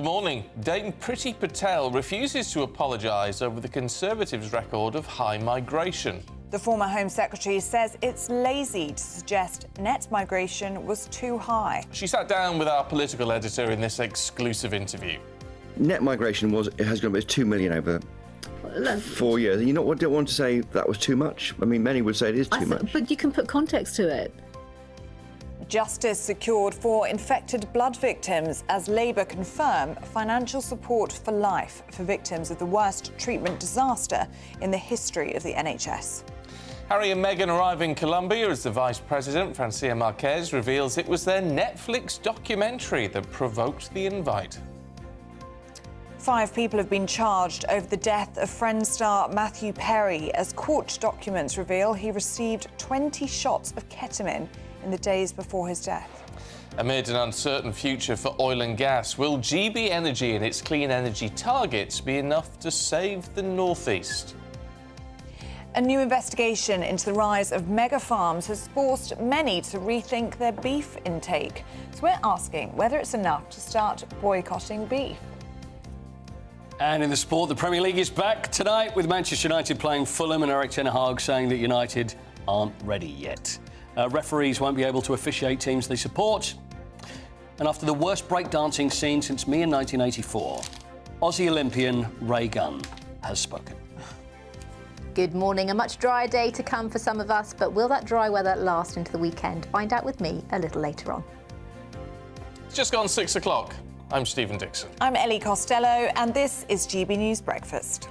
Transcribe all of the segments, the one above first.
Good morning. Dame Priti Patel refuses to apologise over the Conservatives' record of high migration. The former Home Secretary says it's lazy to suggest net migration was too high. She sat down with our political editor in this exclusive interview. Net migration has gone about 2 million over 4 years. And you don't want to say that was too much? I mean, many would say it is too much. But you can put context to it. Justice secured for infected blood victims as Labour confirm financial support for life for victims of the worst treatment disaster in the history of the NHS. Harry and Meghan arrive in Colombia as the Vice President, Francia Marquez, reveals it was their Netflix documentary that provoked the invite. 5 people have been charged over the death of Friends star Matthew Perry as court documents reveal he received 20 shots of ketamine in the days before his death. Amid an uncertain future for oil and gas, will GB Energy and its clean energy targets be enough to save the North East? A new investigation into the rise of mega farms has forced many to rethink their beef intake. So we're asking whether it's enough to start boycotting beef. And in the sport, the Premier League is back tonight with Manchester United playing Fulham and Erik ten Hag saying that United aren't ready yet. Referees won't be able to officiate teams they support. And after the worst breakdancing scene since me in 1984, Aussie Olympian Ray Gunn has spoken. Good morning. A much drier day to come for some of us, but will that dry weather last into the weekend? Find out with me a little later on. It's just gone 6 o'clock. I'm Stephen Dixon. I'm Ellie Costello, and this is GB News Breakfast.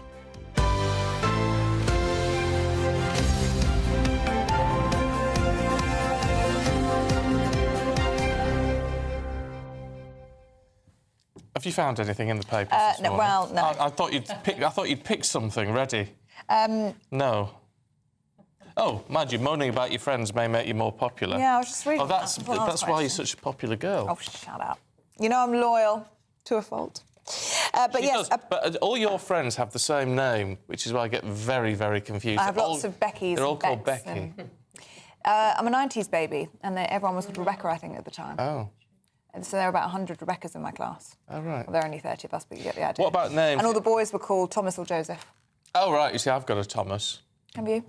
Have you found anything in the papers this morning? Well, no. I thought you'd picked something ready. No. Oh, mind you, moaning about your friends may make you more popular. Yeah, I was just reading. Oh, that's why you're such a popular girl. Oh, shut up. You know I'm loyal to a fault. But yes, but all your friends have the same name, which is why I get very, very confused. I have lots of Beckys. They're all and called Becks Becky. I'm a 90s baby, and everyone was called Rebecca, I think, at the time. Oh. And so there were about 100 Rebeccas in my class. Oh, right. Well, there are only 30 of us, but you get the idea. What about names? And all the boys were called Thomas or Joseph. Oh, right. You see, I've got a Thomas. Have you?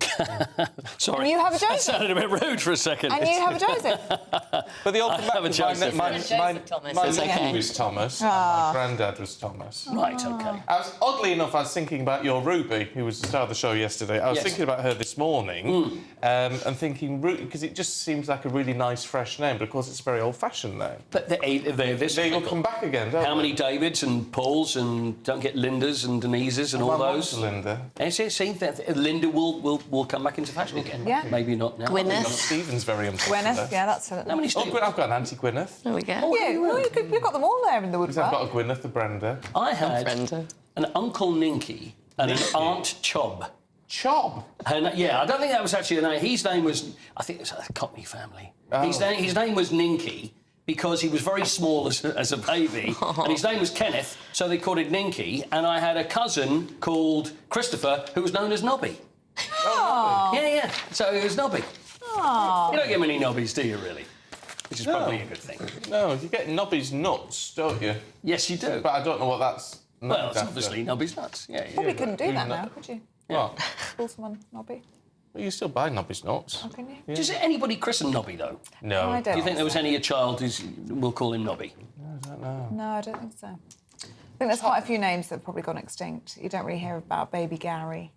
Sorry. And you have a That Joseph. sounded a bit rude for a second. And you have a Joseph. But the old have a Joseph. my Thomas. nephew was Thomas. And my granddad was Thomas. Right, OK. Oddly enough, I was thinking about your Ruby, who was the star of the show yesterday. I was thinking about her this morning and thinking, because it just seems like a really nice, fresh name, but of course it's a very old-fashioned name. But they're this They will come back again, don't How they? many Davids and Pauls and don't get Lindas and Denises and all My those? mum's Linda. And see that Linda will come back into fashion again. Yeah. Maybe not now. Gwyneth. Stephen's very unpopular. Gwyneth, yeah, that's it. How many Oh, Stevens? I've got an Auntie Gwyneth. There we go. You've got them all there in the I've got a woodwork. Gwyneth, a Brenda. I had Brenda. an Uncle Ninky and an Aunt Chob. Chob. And, yeah, I don't think that was actually the name. His name was, I think it was a Cockney family. His name was Ninky because he was very small as a baby, and his name was Kenneth, so they called it Ninky. And I had a cousin called Christopher who was known as Nobby. Oh. Yeah. So it was Nobby. Oh. You don't get many Nobbies, do you, really? Which is probably a good thing. No, you get Nobby's nuts, don't you? Yes, you do. But I don't know what that's named Well, it's after. obviously Nobby's nuts. Yeah. Probably couldn't do that now, could you? What? Call someone Nobby. Well, you still buy Nobby's nuts. How can you? Does anybody christen Nobby, though? No. I don't Do you think there was any child who will call him Nobby? No, I don't think so. I think there's quite a few names that have probably gone extinct. You don't really hear about baby Gary.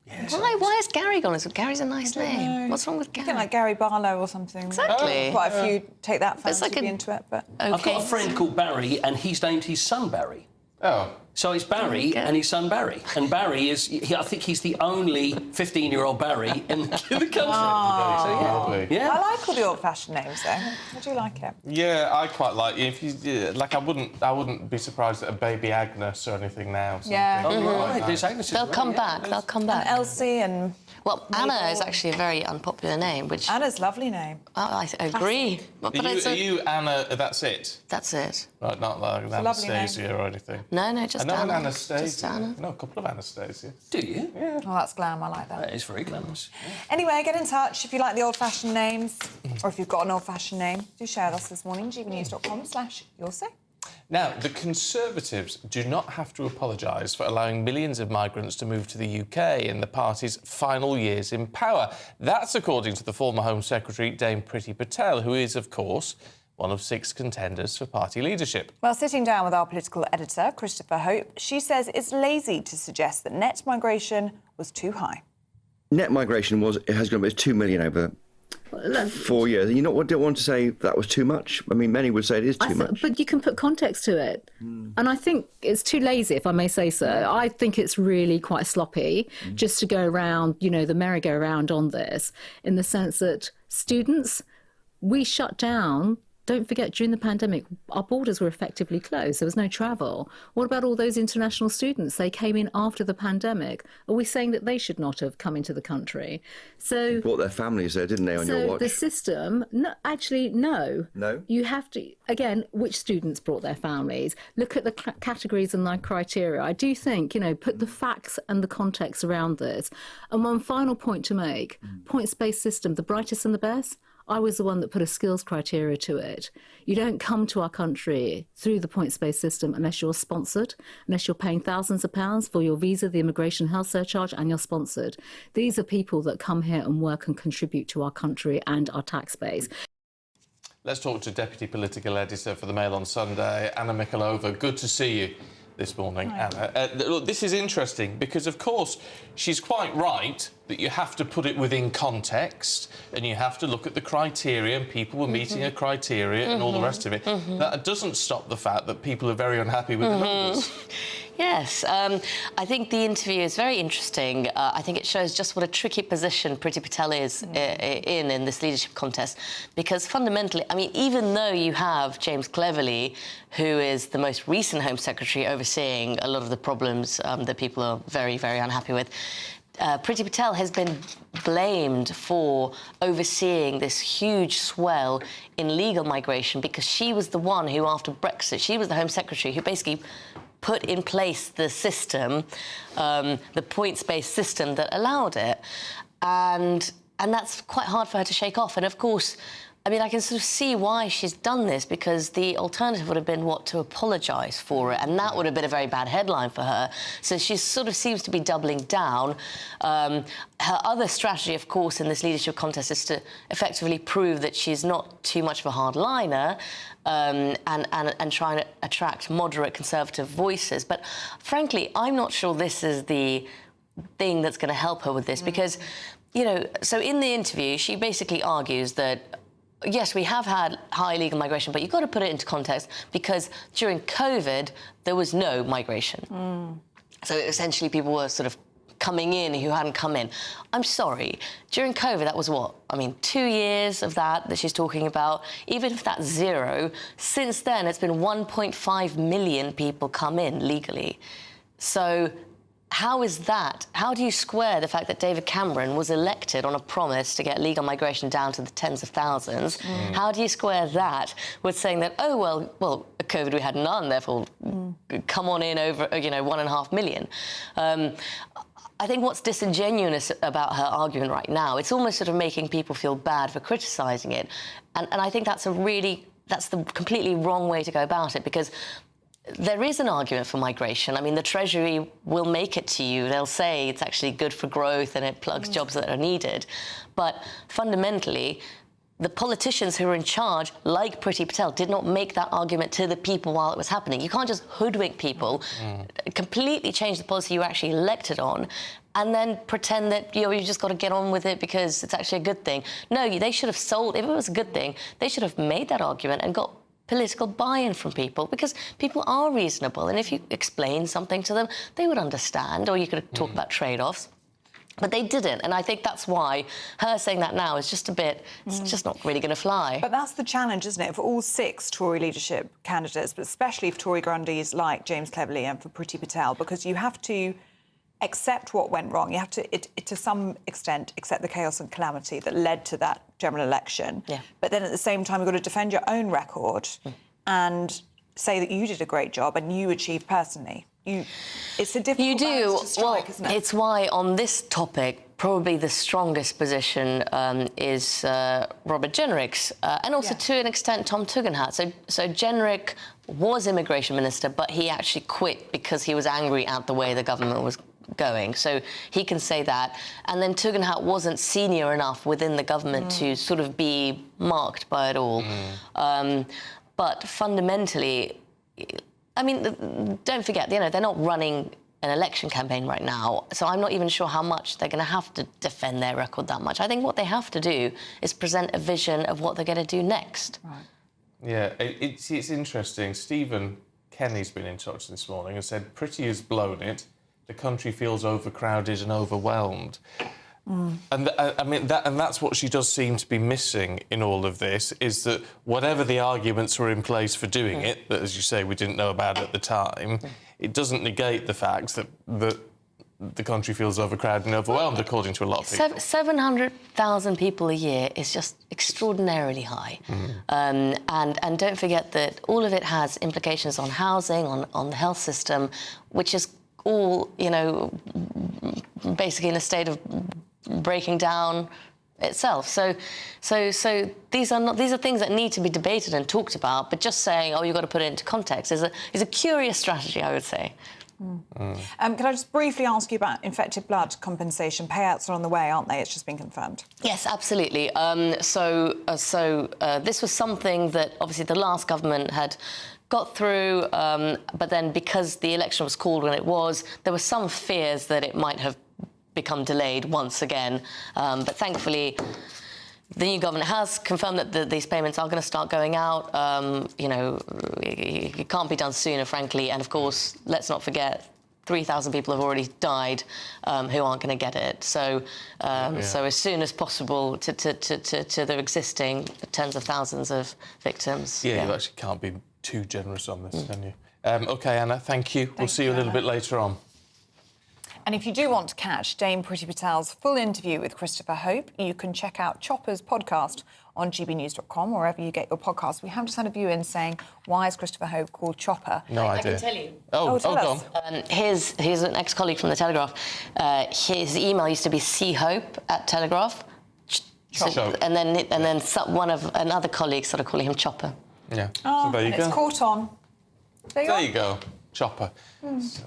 Yes. Why has Gary gone? Gary's a nice name. What's wrong with I Gary? think like Gary Barlow or something. Exactly. Quite a few take that It's fancy like to be a- into it, but... I've got a friend called Barry, and he's named his son Barry. Oh. So it's Barry and his son Barry. And Barry is, I think he's the only 15-year-old Barry in the country. Lovely. Yeah. I like all the old-fashioned names, though. I do like it. Yeah, I quite like it. If you like, I wouldn't be surprised at a baby Agnes or anything now. Yeah. Something like Right, that. there's Agnes as They'll well, come yeah. back. They'll come back. Elsie and... Well, Anna is actually a very unpopular name, which Anna's a lovely name. I agree. But Are you Anna? That's it. that's it. Right, not like lovely Anastasia or anything. No, I just know an Anna. Anastasia. Just Anna. No, a couple of Anastasia. Do you? Yeah. Oh, that's glam. I like that. That is very glamorous. Anyway, get in touch if you like the old-fashioned names or if you've got an old-fashioned name. Do share with us this morning, gbnews.com/yoursay. Now, the Conservatives do not have to apologise for allowing millions of migrants to move to the UK in the party's final years in power. That's according to the former Home Secretary, Dame Priti Patel, who is, of course, one of 6 contenders for party leadership. Well, sitting down with our political editor, Christopher Hope, she says it's lazy to suggest that net migration was too high. Net migration has gone, it's 2 million over 4 years. And you know what? I don't want to say that was too much. I mean, many would say it is too much. But you can put context to it. And I think it's too lazy, if I may say so. I think it's really quite sloppy just to go around, you know, the merry-go-round on this, in the sense that students, we shut down. Don't forget, during the pandemic, our borders were effectively closed. There was no travel. What about all those international students? They came in after the pandemic. Are we saying that they should not have come into the country? So Brought their families there, didn't they, on your watch? So the system, no, actually, no. No? You have to, again, which students brought their families? Look at the categories and the criteria. I do think, you know, put the facts and the context around this. And one final point to make, points-based system, the brightest and the best. I was the one that put a skills criteria to it. You don't come to our country through the points-based system unless you're sponsored, unless you're paying thousands of pounds for your visa, the immigration health surcharge, and you're sponsored. These are people that come here and work and contribute to our country and our tax base. Let's talk to Deputy Political Editor for the Mail on Sunday, Anna Mikalova. Good to see you this morning, Anna. Look, this is interesting because, of course, she's quite right that you have to put it within context and you have to look at the criteria and people were meeting a criteria and all the rest of it. That doesn't stop the fact that people are very unhappy with the numbers. Yes, I think the interview is very interesting. I think it shows just what a tricky position Priti Patel is in this leadership contest, because fundamentally, I mean, even though you have James Cleverly, who is the most recent Home Secretary overseeing a lot of the problems that people are very, very unhappy with, Priti Patel has been blamed for overseeing this huge swell in legal migration because she was the one who, after Brexit, she was the Home Secretary who basically put in place the system, the points-based system that allowed it. And that's quite hard for her to shake off. And, of course, I mean, I can sort of see why she's done this, because the alternative would have been, what, to apologise for it, and that would have been a very bad headline for her. So she sort of seems to be doubling down. Her other strategy, of course, in this leadership contest is to effectively prove that she's not too much of a hardliner and trying to attract moderate Conservative voices. But, frankly, I'm not sure this is the thing that's going to help her with this, because, you know, so in the interview, she basically argues that yes, we have had high illegal migration, but you've got to put it into context because during COVID, there was no migration. So essentially people were sort of coming in who hadn't come in. I'm sorry, during COVID, that was what? I mean, 2 years of that she's talking about. Even if that's zero, since then, it's been 1.5 million people come in legally. So how is that? How do you square the fact that David Cameron was elected on a promise to get legal migration down to the tens of thousands? How do you square that with saying that, oh, well, COVID we had none, therefore come on in over, you know, 1.5 million? I think what's disingenuous about her argument right now, it's almost sort of making people feel bad for criticising it. And I think that's the completely wrong way to go about it, because there is an argument for migration. I mean, the Treasury will make it to you. They'll say it's actually good for growth and it plugs jobs that are needed. But fundamentally, the politicians who are in charge, like Priti Patel, did not make that argument to the people while it was happening. You can't just hoodwink people, completely change the policy you were actually elected on, and then pretend that, you know, you just got to get on with it because it's actually a good thing. No, they should have sold, if it was a good thing, they should have made that argument and got political buy-in from people, because people are reasonable, and if you explain something to them, they would understand, or you could talk about trade-offs. But they didn't, and I think that's why her saying that now is just a bit, it's just not really going to fly. But that's the challenge, isn't it, for all 6 Tory leadership candidates, but especially for Tory grandees like James Cleverly and for Priti Patel, because you have to accept what went wrong. You have to, to some extent, accept the chaos and calamity that led to that general election. Yeah. But then at the same time, you've got to defend your own record and say that you did a great job and you achieved personally. It's a difficult balance to strike, isn't it? It's why on this topic, probably the strongest position is Robert Jenrick's, and also to an extent Tom Tugendhat. So Jenrick was immigration minister, but he actually quit because he was angry at the way the government was going. So he can say that. And then Tugendhat wasn't senior enough within the government to sort of be marked by it all. But fundamentally, I mean, don't forget, you know, they're not running an election campaign right now, so I'm not even sure how much they're going to have to defend their record that much. I think what they have to do is present a vision of what they're going to do next. Right. Yeah, it's interesting. Stephen Kenny's been in touch this morning and said Priti has blown it. The country feels overcrowded and overwhelmed. And I mean, that's what she does seem to be missing in all of this, is that whatever the arguments were in place for doing it, that, as you say, we didn't know about at the time, it doesn't negate the fact that the country feels overcrowded and overwhelmed, according to a lot of people. 700,000 people a year is just extraordinarily high. And don't forget that all of it has implications on housing, on the health system, which is all, you know, basically in a state of breaking down itself. So these are things that need to be debated and talked about. But just saying, oh, you've got to put it into context is a curious strategy, I would say. Can I just briefly ask you about infected blood compensation? Payouts are on the way, aren't they? It's just been confirmed. Yes, absolutely. So this was something that obviously the last government had got through, but then because the election was called when it was, there were some fears that it might have become delayed once again. But thankfully, the new government has confirmed that these payments are going to start going out. You know, it can't be done sooner, frankly. And of course, let's not forget, 3,000 people have already died who aren't going to get it. So, so as soon as possible to the existing tens of thousands of victims. Yeah, you actually can't be too generous on this, can you? OK, Anna, thank you. We'll see you a little bit later on. And if you do want to catch Dame Priti Patel's full interview with Christopher Hope, you can check out Chopper's podcast on gbnews.com, wherever you get your podcasts. We have just had a view in saying, why is Christopher Hope called Chopper? No idea. I can tell you. Tell us. go on. He's an ex-colleague from the Telegraph. His email used to be chope@Telegraph. Chopper. And then another colleague started calling him Chopper. Yeah, Oh, so there you and it's go. caught on. There you go. Chopper. So,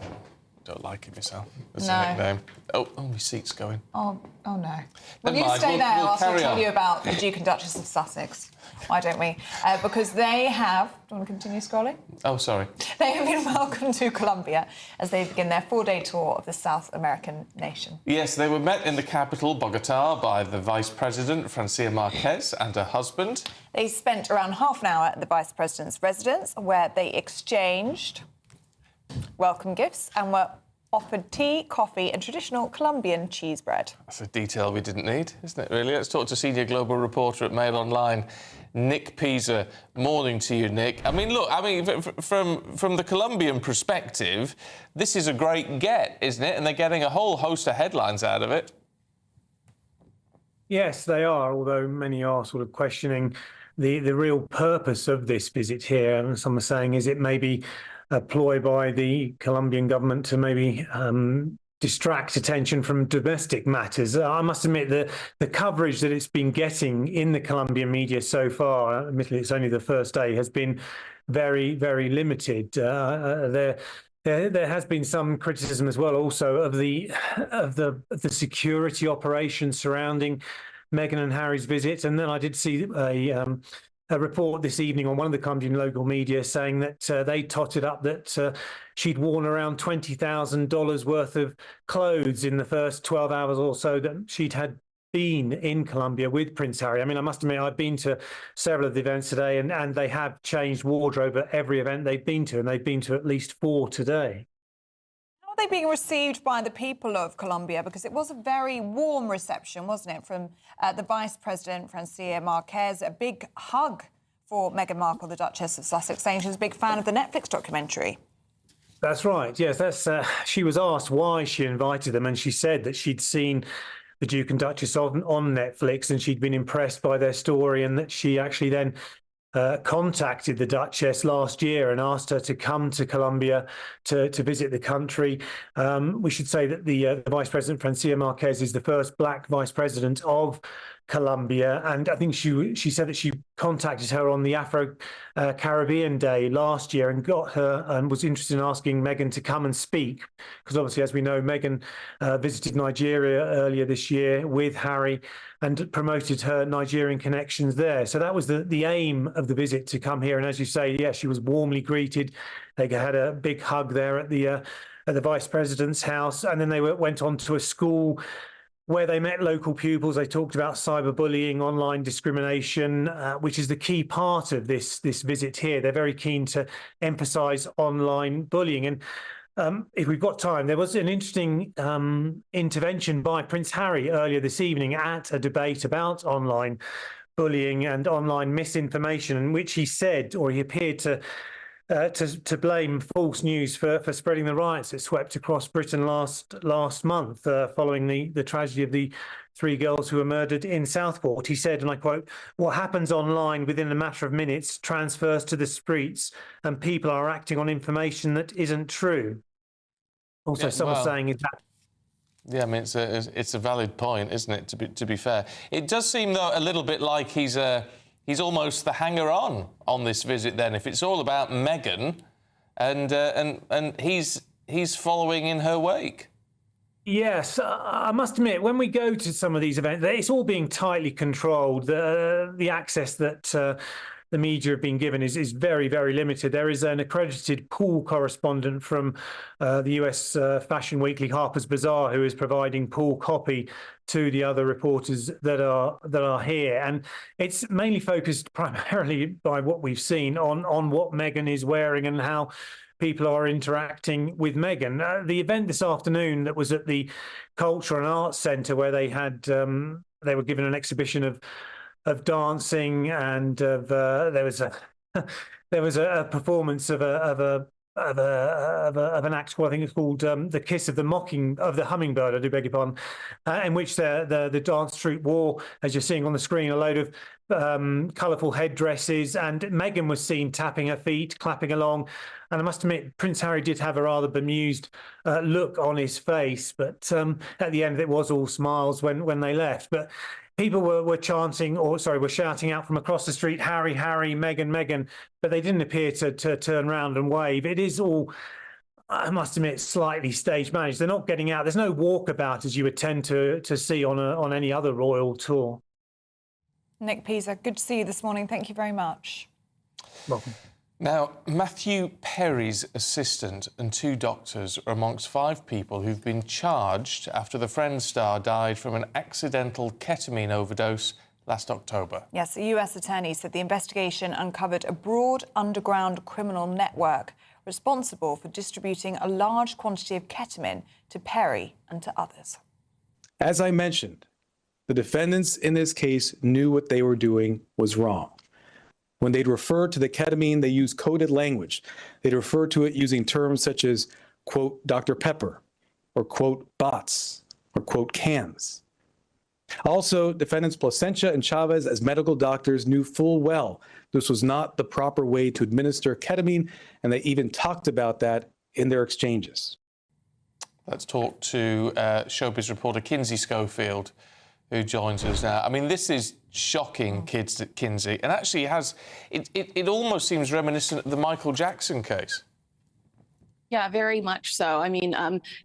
don't like it myself as a nickname. Oh, my seat's going. Oh no. Never Well, you mind. stay there We'll whilst I carry tell on. you about the Duke and Duchess of Sussex. Why don't we? Because they have... Do you want to continue scrolling? Oh, sorry. They have been welcomed to Colombia as they begin their 4-day tour of the South American nation. Yes, they were met in the capital, Bogota, by the Vice President, Francia Marquez, and her husband. They spent around half an hour at the Vice President's residence, where they exchanged welcome gifts and were offered tea, coffee and traditional Colombian cheese bread. That's a detail we didn't need, isn't it, really? Let's talk to senior global reporter at Mail Online, Nick Pisa. Morning to you, Nick. I mean, look, from the Colombian perspective, this is a great get, isn't it? And they're getting a whole host of headlines out of it. Yes, they are, although many are sort of questioning the real purpose of this visit here. And some are saying, is it maybe a ploy by the Colombian government to maybe distract attention from domestic matters? I must admit that the coverage that it's been getting in the Colombian media so far, admittedly it's only the first day, has been very, very limited. There has been some criticism as well, also of the security operations surrounding Meghan and Harry's visit. And then I did see a report this evening on one of the Colombian local media saying that they totted up that she'd worn around $20,000 worth of clothes in the first 12 hours or so that she'd had been in Colombia with Prince Harry. I mean, I must admit, I've been to several of the events today and they have changed wardrobe at every event they've been to, and they've been to at least 4 today. How are they being received by the people of Colombia? Because it was a very warm reception, wasn't it, from the Vice President, Francia Marquez. A big hug for Meghan Markle, the Duchess of Sussex, saying she was a big fan of the Netflix documentary. That's right, yes. She was asked why she invited them, and she said that she'd seen the Duke and Duchess on Netflix and she'd been impressed by their story, and that she actually then contacted the Duchess last year and asked her to come to Colombia to visit the country. We should say that the Vice President, Francia Marquez, is the first black Vice President of Colombia. And I think she said that she contacted her on the Afro-Caribbean Day last year and got her and was interested in asking Meghan to come and speak. Because obviously, as we know, Meghan visited Nigeria earlier this year with Harry and promoted her Nigerian connections there. So that was the aim of the visit, to come here. And as you say, yeah, she was warmly greeted. They had a big hug there at the Vice President's house. And then they went on to a school where they met local pupils. They talked about cyberbullying, online discrimination, which is the key part of this visit here. They're very keen to emphasise online bullying. And if we've got time, there was an interesting intervention by Prince Harry earlier this evening at a debate about online bullying and online misinformation, in which he said, or he appeared to blame false news for spreading the riots that swept across Britain last month following the tragedy of the 3 girls who were murdered in Southport. He said, and I quote, "What happens online within a matter of minutes transfers to the streets, and people are acting on information that isn't true." Also, Yeah, someone well, saying, "Is that?" Yeah, I mean, it's a valid point, isn't it? To be fair, it does seem though a little bit like he's almost the hanger-on this visit. Then, if it's all about Meghan, and he's following in her wake. Yes, I must admit, when we go to some of these events, it's all being tightly controlled. The access that the media have been given is very, very limited. There is an accredited pool correspondent from the US fashion weekly Harper's Bazaar who is providing pool copy to the other reporters that are here, and it's mainly focused primarily by what we've seen on what Meghan is wearing and how people are interacting with Meghan. The event this afternoon that was at the Culture and Arts Centre, where they were given an exhibition of dancing, and there was a performance of an act, well, I think it's called "The Kiss of the Hummingbird." I do beg your pardon, in which the dance troupe wore, as you're seeing on the screen, a load of colourful headdresses, and Meghan was seen tapping her feet, clapping along. And I must admit, Prince Harry did have a rather bemused look on his face, but at the end it was all smiles when they left. But people were shouting out from across the street, "Harry, Harry, Meghan, Meghan," but they didn't appear to turn around and wave. It is all, I must admit, slightly stage managed. They're not getting out. There's no walkabout as you would tend to see on any other royal tour. Nick Pisa, good to see you this morning. Thank you very much. Welcome. Now, Matthew Perry's assistant and 2 doctors are amongst 5 people who've been charged after the Friends star died from an accidental ketamine overdose last October. Yes, a US attorney said the investigation uncovered a broad underground criminal network responsible for distributing a large quantity of ketamine to Perry and to others. As I mentioned, the defendants in this case knew what they were doing was wrong. When they'd refer to the ketamine, they used coded language. They'd refer to it using terms such as, quote, Dr. Pepper, or quote, bots, or quote, cans. Also, defendants Placencia and Chavez, as medical doctors, knew full well this was not the proper way to administer ketamine, and they even talked about that in their exchanges. Let's talk to showbiz reporter Kinsey Schofield, who joins us now. I mean, this is shocking, Kinsey, and actually it almost seems reminiscent of the Michael Jackson case. Yeah, very much so. I mean,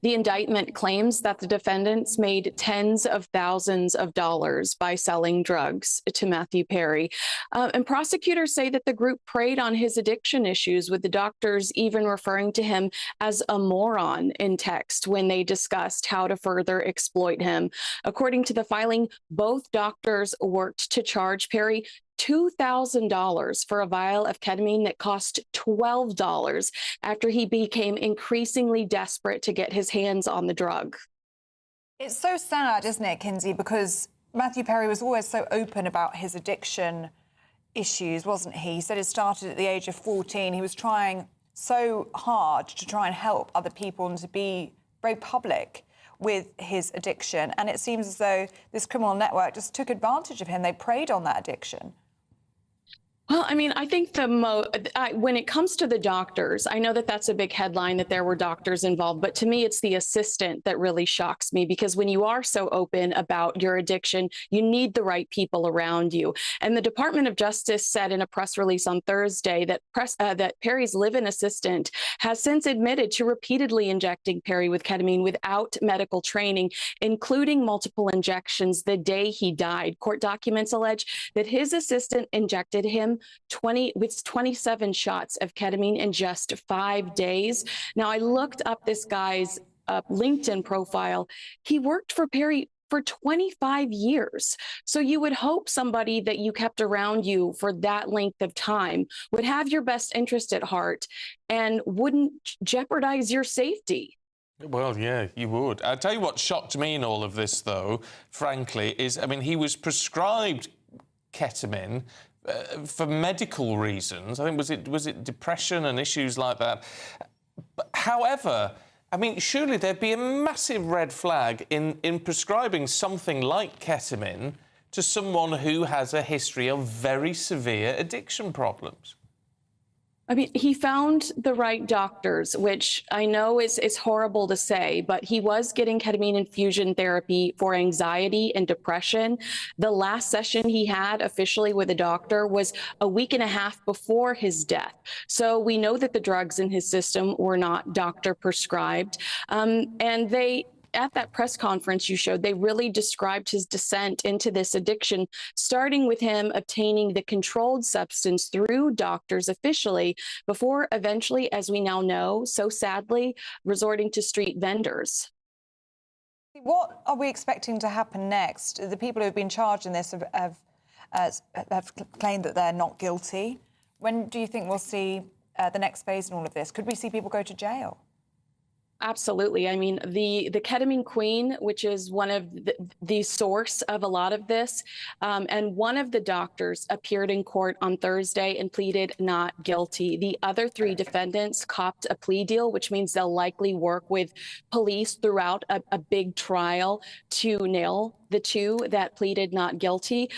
the indictment claims that the defendants made tens of thousands of dollars by selling drugs to Matthew Perry. And prosecutors say that the group preyed on his addiction issues, with the doctors even referring to him as a moron in text when they discussed how to further exploit him. According to the filing, both doctors worked to charge Perry $2,000 for a vial of ketamine that cost $12 after he became increasingly desperate to get his hands on the drug. It's so sad, isn't it, Kinsey, because Matthew Perry was always so open about his addiction issues, wasn't he? He said it started at the age of 14. He was trying so hard to try and help other people and to be very public with his addiction. And it seems as though this criminal network just took advantage of him. They preyed on that addiction. Well, I mean, I think when it comes to the doctors, I know that that's a big headline that there were doctors involved, but to me, it's the assistant that really shocks me, because when you are so open about your addiction, you need the right people around you. And the Department of Justice said in a press release on Thursday that that Perry's live-in assistant has since admitted to repeatedly injecting Perry with ketamine without medical training, including multiple injections the day he died. Court documents allege that his assistant injected him 27 shots of ketamine in just 5 days. Now, I looked up this guy's LinkedIn profile. He worked for Perry for 25 years. So you would hope somebody that you kept around you for that length of time would have your best interest at heart and wouldn't jeopardize your safety. Well, yeah, you would. I'll tell you what shocked me in all of this, though, frankly, is, I mean, he was prescribed ketamine for medical reasons. I think, was it depression and issues like that? But, however, I mean, surely there'd be a massive red flag in prescribing something like ketamine to someone who has a history of very severe addiction problems. I mean, he found the right doctors, which I know is horrible to say, but he was getting ketamine infusion therapy for anxiety and depression. The last session he had officially with a doctor was a week and a half before his death. So we know that the drugs in his system were not doctor prescribed. And at that press conference you showed, they really described his descent into this addiction, starting with him obtaining the controlled substance through doctors officially, before eventually, as we now know, so sadly, resorting to street vendors. What are we expecting to happen next? The people who have been charged in this have claimed that they're not guilty. When do you think we'll see the next phase in all of this? Could we see people go to jail? Absolutely. I mean, the ketamine queen, which is one of the source of a lot of this, and one of the doctors appeared in court on Thursday and pleaded not guilty. The other 3 defendants copped a plea deal, which means they'll likely work with police throughout a big trial to nail the 2 that pleaded not guilty.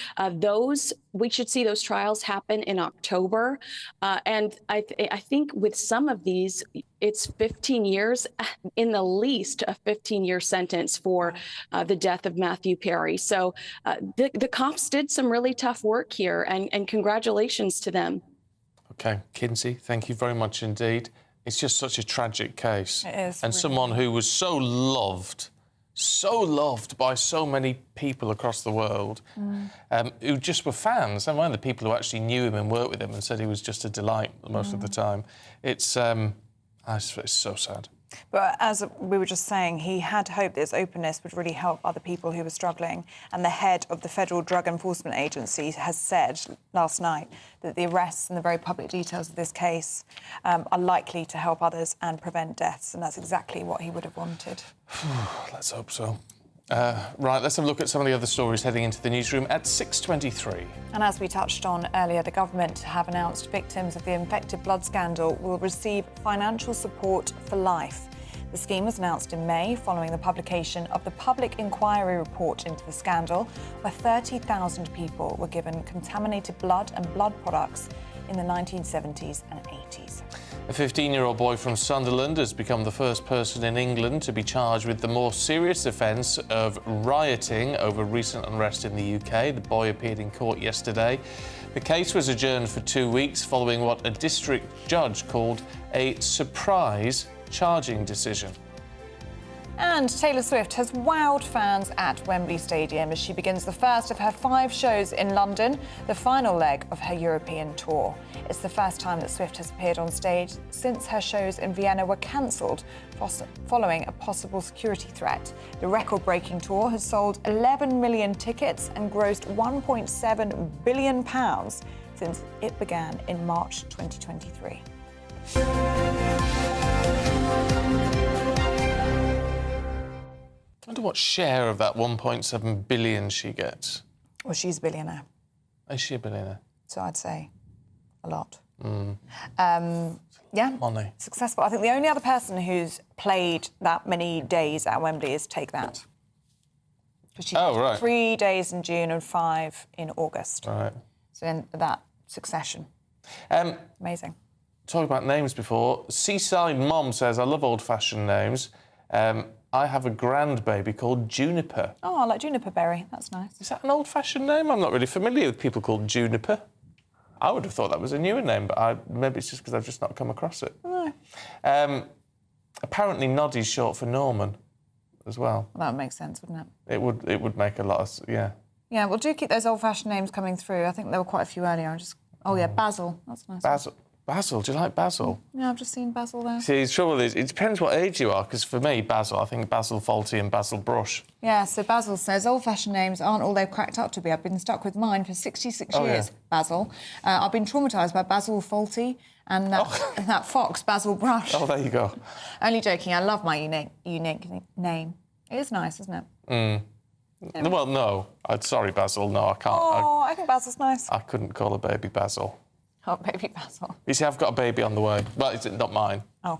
We should see those trials happen in October. And I think with some of these, it's 15 years, in the least a 15-year sentence for the death of Matthew Perry. So the cops did some really tough work here, and congratulations to them. OK, Kinsey, thank you very much indeed. It's just such a tragic case. It is. And really, someone who was so loved by so many people across the world, who just were fans. And one of the people who actually knew him and worked with him and said he was just a delight most of the time. It's so sad. But as we were just saying, he had hoped this openness would really help other people who were struggling. And the head of the Federal Drug Enforcement Agency has said last night that the arrests and the very public details of this case are likely to help others and prevent deaths. And that's exactly what he would have wanted. Let's hope so. Right, let's have a look at some of the other stories heading into the newsroom at 6:23. And as we touched on earlier, the government have announced victims of the infected blood scandal will receive financial support for life. The scheme was announced in May following the publication of the public inquiry report into the scandal, where 30,000 people were given contaminated blood and blood products in the 1970s and 80s. A 15-year-old boy from Sunderland has become the first person in England to be charged with the more serious offence of rioting over recent unrest in the UK. The boy appeared in court yesterday. The case was adjourned for 2 weeks following what a district judge called a surprise charging decision. And Taylor Swift has wowed fans at Wembley Stadium as she begins the first of her 5 shows in London, the final leg of her European tour. It's the first time that Swift has appeared on stage since her shows in Vienna were cancelled following a possible security threat. The record-breaking tour has sold 11 million tickets and grossed £1.7 billion since it began in March 2023. I wonder what share of that 1.7 billion she gets. Well, she's a billionaire. Is she a billionaire? So I'd say a lot. Yeah, money. Successful. I think the only other person who's played that many days at Wembley is Take That. She right. 3 days in June and 5 in August. Right. So in that succession. Amazing. Talking about names before, Seaside Mom says, I love old-fashioned names. I have a grandbaby called Juniper. Oh, I like Juniper Berry. That's nice. Is that an old-fashioned name? I'm not really familiar with people called Juniper. I would have thought that was a newer name, but maybe it's just because I've just not come across it. No. Apparently Noddy's short for Norman as well. That would make sense, wouldn't it? It would make a lot of... yeah. Yeah, well, do keep those old-fashioned names coming through. I think there were quite a few earlier. Oh, yeah, Basil. That's nice. Basil, do you like Basil? Yeah, I've just seen Basil there. See, the trouble is, it depends what age you are, because for me, Basil, I think Basil Fawlty and Basil Brush. Yeah, so Basil says, old-fashioned names aren't all they've cracked up to be. I've been stuck with mine for 66 years, Basil. I've been traumatised by Basil Fawlty and that fox, Basil Brush. Oh, there you go. Only joking, I love my unique name. It is nice, isn't it? Anyway. Well, no. Sorry, Basil, no, I can't. Oh, I think Basil's nice. I couldn't call a baby Basil. Oh, baby Basil. You see, I've got a baby on the way. Well, it's not mine. Oh.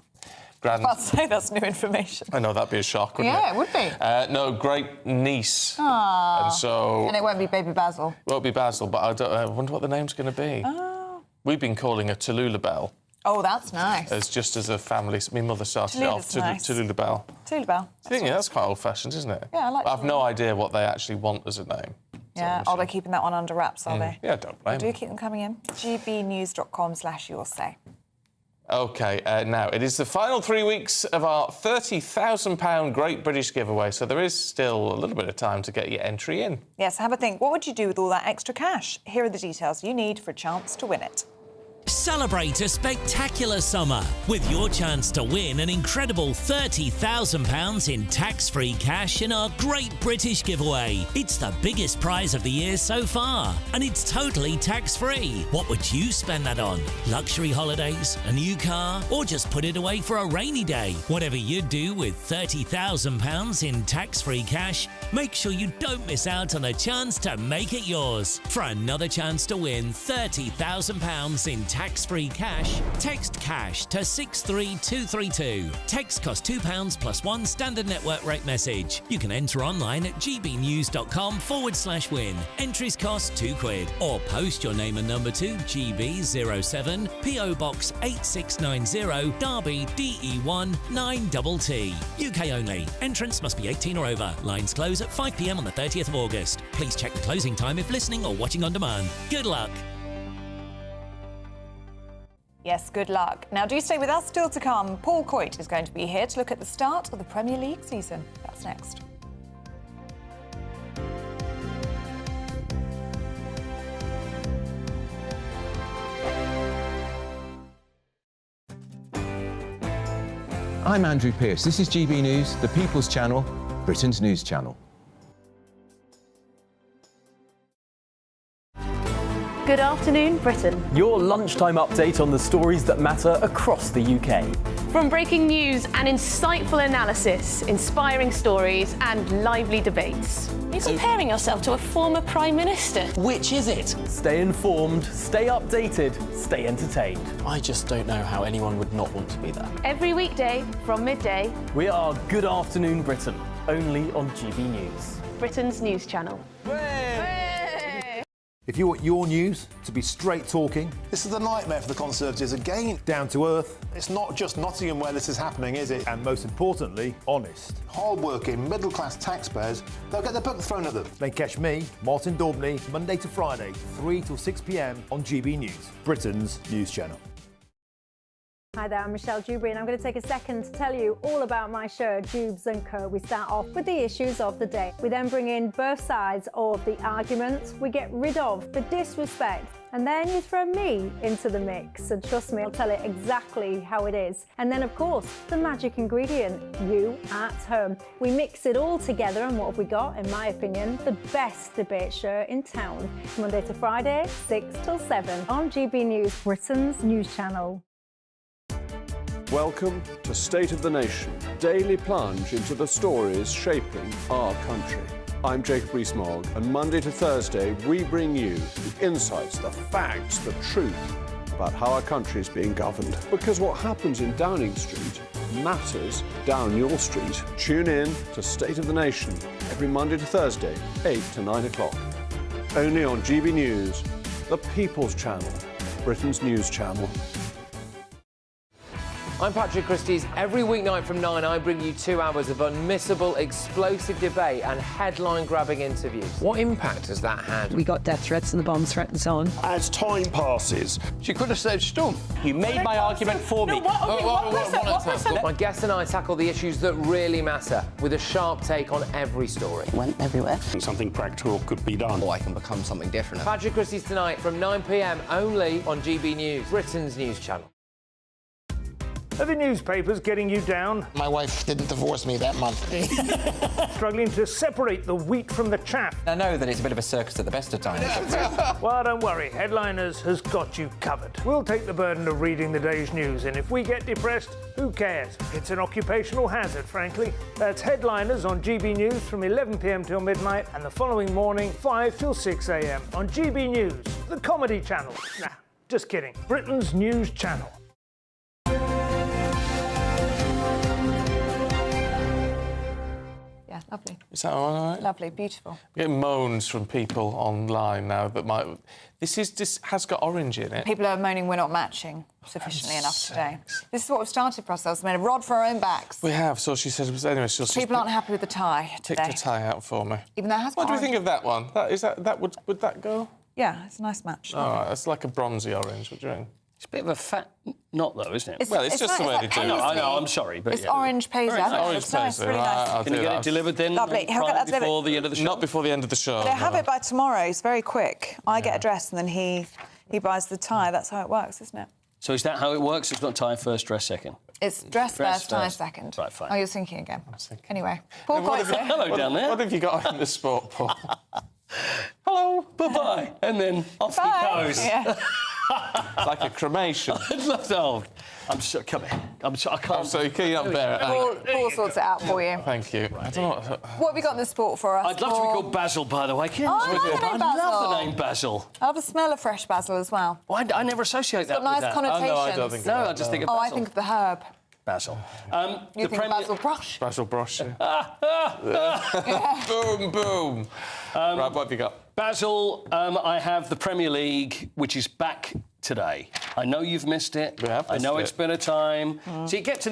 I was about to say that's new information. I know, that'd be a shock, wouldn't it? Yeah, it would be. No, great niece. Aww. And so... And it won't be baby Basil. It won't be Basil, but I wonder what the name's going to be. Oh. We've been calling her Tallulah Bell. Oh, that's nice. Just as a family. My mother started it off, Tallulah Bell. Tallulah Bell. That's quite old-fashioned, isn't it? Yeah, I like But I've no idea what they actually want as a name. Yeah, they're keeping that one under wraps, are they? Yeah, don't blame them. Do keep them coming in. gbnews.com/yoursay. OK, now, it is the final 3 weeks of our £30,000 Great British giveaway, so there is still a little bit of time to get your entry in. Yes, have a think. What would you do with all that extra cash? Here are the details you need for a chance to win it. Celebrate a spectacular summer with your chance to win an incredible £30,000 in tax-free cash in our Great British giveaway. It's the biggest prize of the year so far, and it's totally tax-free. What would you spend that on? Luxury holidays, a new car, or just put it away for a rainy day? Whatever you do with £30,000 in tax-free cash, make sure you don't miss out on the chance to make it yours. For another chance to win £30,000 in tax-free cash, text cash to 63232. Text costs £2 plus one standard network rate message. You can enter online at gbnews.com/win. Entries cost £2. Or post your name and number to GB07 PO Box 8690 Derby DE1 9TT. UK only. Entrance must be 18 or over. Lines close at 5 p.m. on the 30th of August. Please check the closing time if listening or watching on demand. Good luck. Yes, good luck. Now, do stay with us. Still to come, Paul Coit is going to be here to look at the start of the Premier League season. That's next. I'm Andrew Pearce. This is GB News, the People's Channel, Britain's news channel. Good afternoon, Britain. Your lunchtime update on the stories that matter across the UK. From breaking news and insightful analysis, inspiring stories and lively debates. You're comparing yourself to a former Prime Minister. Which is it? Stay informed, stay updated, stay entertained. I just don't know how anyone would not want to be there. Every weekday from midday. We are Good Afternoon Britain, only on GB News. Britain's news channel. If you want your news to be straight talking... This is a nightmare for the Conservatives again. Down to earth. It's not just Nottingham where this is happening, is it? And most importantly, honest. Hard-working, middle-class taxpayers, they'll get their book thrown at them. Then catch me, Martin Daubney, Monday to Friday, 3 till 6 p.m. on GB News, Britain's news channel. Hi there, I'm Michelle Dewberry and I'm going to take a second to tell you all about my show, Dubes & Co. We start off with the issues of the day. We then bring in both sides of the argument. We get rid of the disrespect. And then you throw me into the mix. And trust me, I'll tell it exactly how it is. And then, of course, the magic ingredient, you at home. We mix it all together and what have we got, in my opinion, the best debate show in town. Monday to Friday, 6 till 7 on GB News, Britain's news channel. Welcome to State of the Nation, daily plunge into the stories shaping our country. I'm Jacob Rees-Mogg, and Monday to Thursday we bring you the insights, the facts, the truth about how our country is being governed. Because what happens in Downing Street matters down your street. Tune in to State of the Nation every Monday to Thursday, 8 to 9 o'clock. Only on GB News, the People's Channel, Britain's news channel. I'm Patrick Christie's. Every weeknight from 9, I bring you 2 hours of unmissable, explosive debate and headline-grabbing interviews. What impact has that had? We got death threats and the bomb threat and so on. As time passes, She could have said Stump. You made my argument for me. My guest and I tackle the issues that really matter with a sharp take on every story. Went everywhere. something practical could be done. Or I can become something different. Patrick Christie's tonight from 9 p.m. only on GB News, Britain's news channel. Are the newspapers getting you down? My wife didn't divorce me that month. Struggling to separate the wheat from the chaff? I know that it's a bit of a circus at the best of times. Well, don't worry, Headliners has got you covered. We'll take the burden of reading the day's news, and if we get depressed, who cares? It's an occupational hazard, frankly. That's Headliners on GB News from 11 p.m. till midnight, and the following morning, 5 till 6 a.m. on GB News, the comedy channel. Nah, just kidding. Britain's news channel. Yeah, lovely. Is that all right? Lovely, beautiful. We're getting moans from people online now that this has got orange in it. People are moaning we're not matching sufficiently enough today. This is what we've started for ourselves. We made a rod for our own backs. We have, so she said. Anyway, People aren't happy with the tie today. Picked a tie out for me. Even though it has What got do we orange. think of that one? Would that go? Yeah, it's a nice match. All right, it's like a bronzy orange. What do you think? It's a bit of a fat knot, though, isn't it? It's just the way they do it. I know, I'm sorry, but It's orange paisley. I think it's nice, really nice. Can you get it delivered then? Lovely. He'll get that delivered. Before the end of the show? Not before the end of the show. They have it by tomorrow. It's very quick. I get a dress and then he buys the tie. That's how it works, isn't it? So is that how it works? It's not tie first, dress second? It's dress first, tie second. Right, fine. Oh, you're thinking again. Anyway, Paul What Coyce. Hello down there. What have you got in the sport, Paul? Hello, bye-bye. And then off he goes. Yeah. It's like a cremation. I'd love to. I'm so... Come here. I can't... I'm sorry, can you not bear it? Paul sorts it out for you. Thank you. I don't know. What have you got in the sport for us? I'd love to be called Basil, by the way. Can you Oh, I love the name I love the Basil. name Basil. I love the smell of fresh basil as well. Well, I never associate that got nice with that. connotations. Oh, no, I don't think of that, I just think of Oh, Basil. I think of the herb. Basil. You think of basil brush? Basil brush. Boom, boom. Right, what have you got? Basil, I have the Premier League, which is back today. I know you've missed it. We have I know it's been a time. Mm. So you get to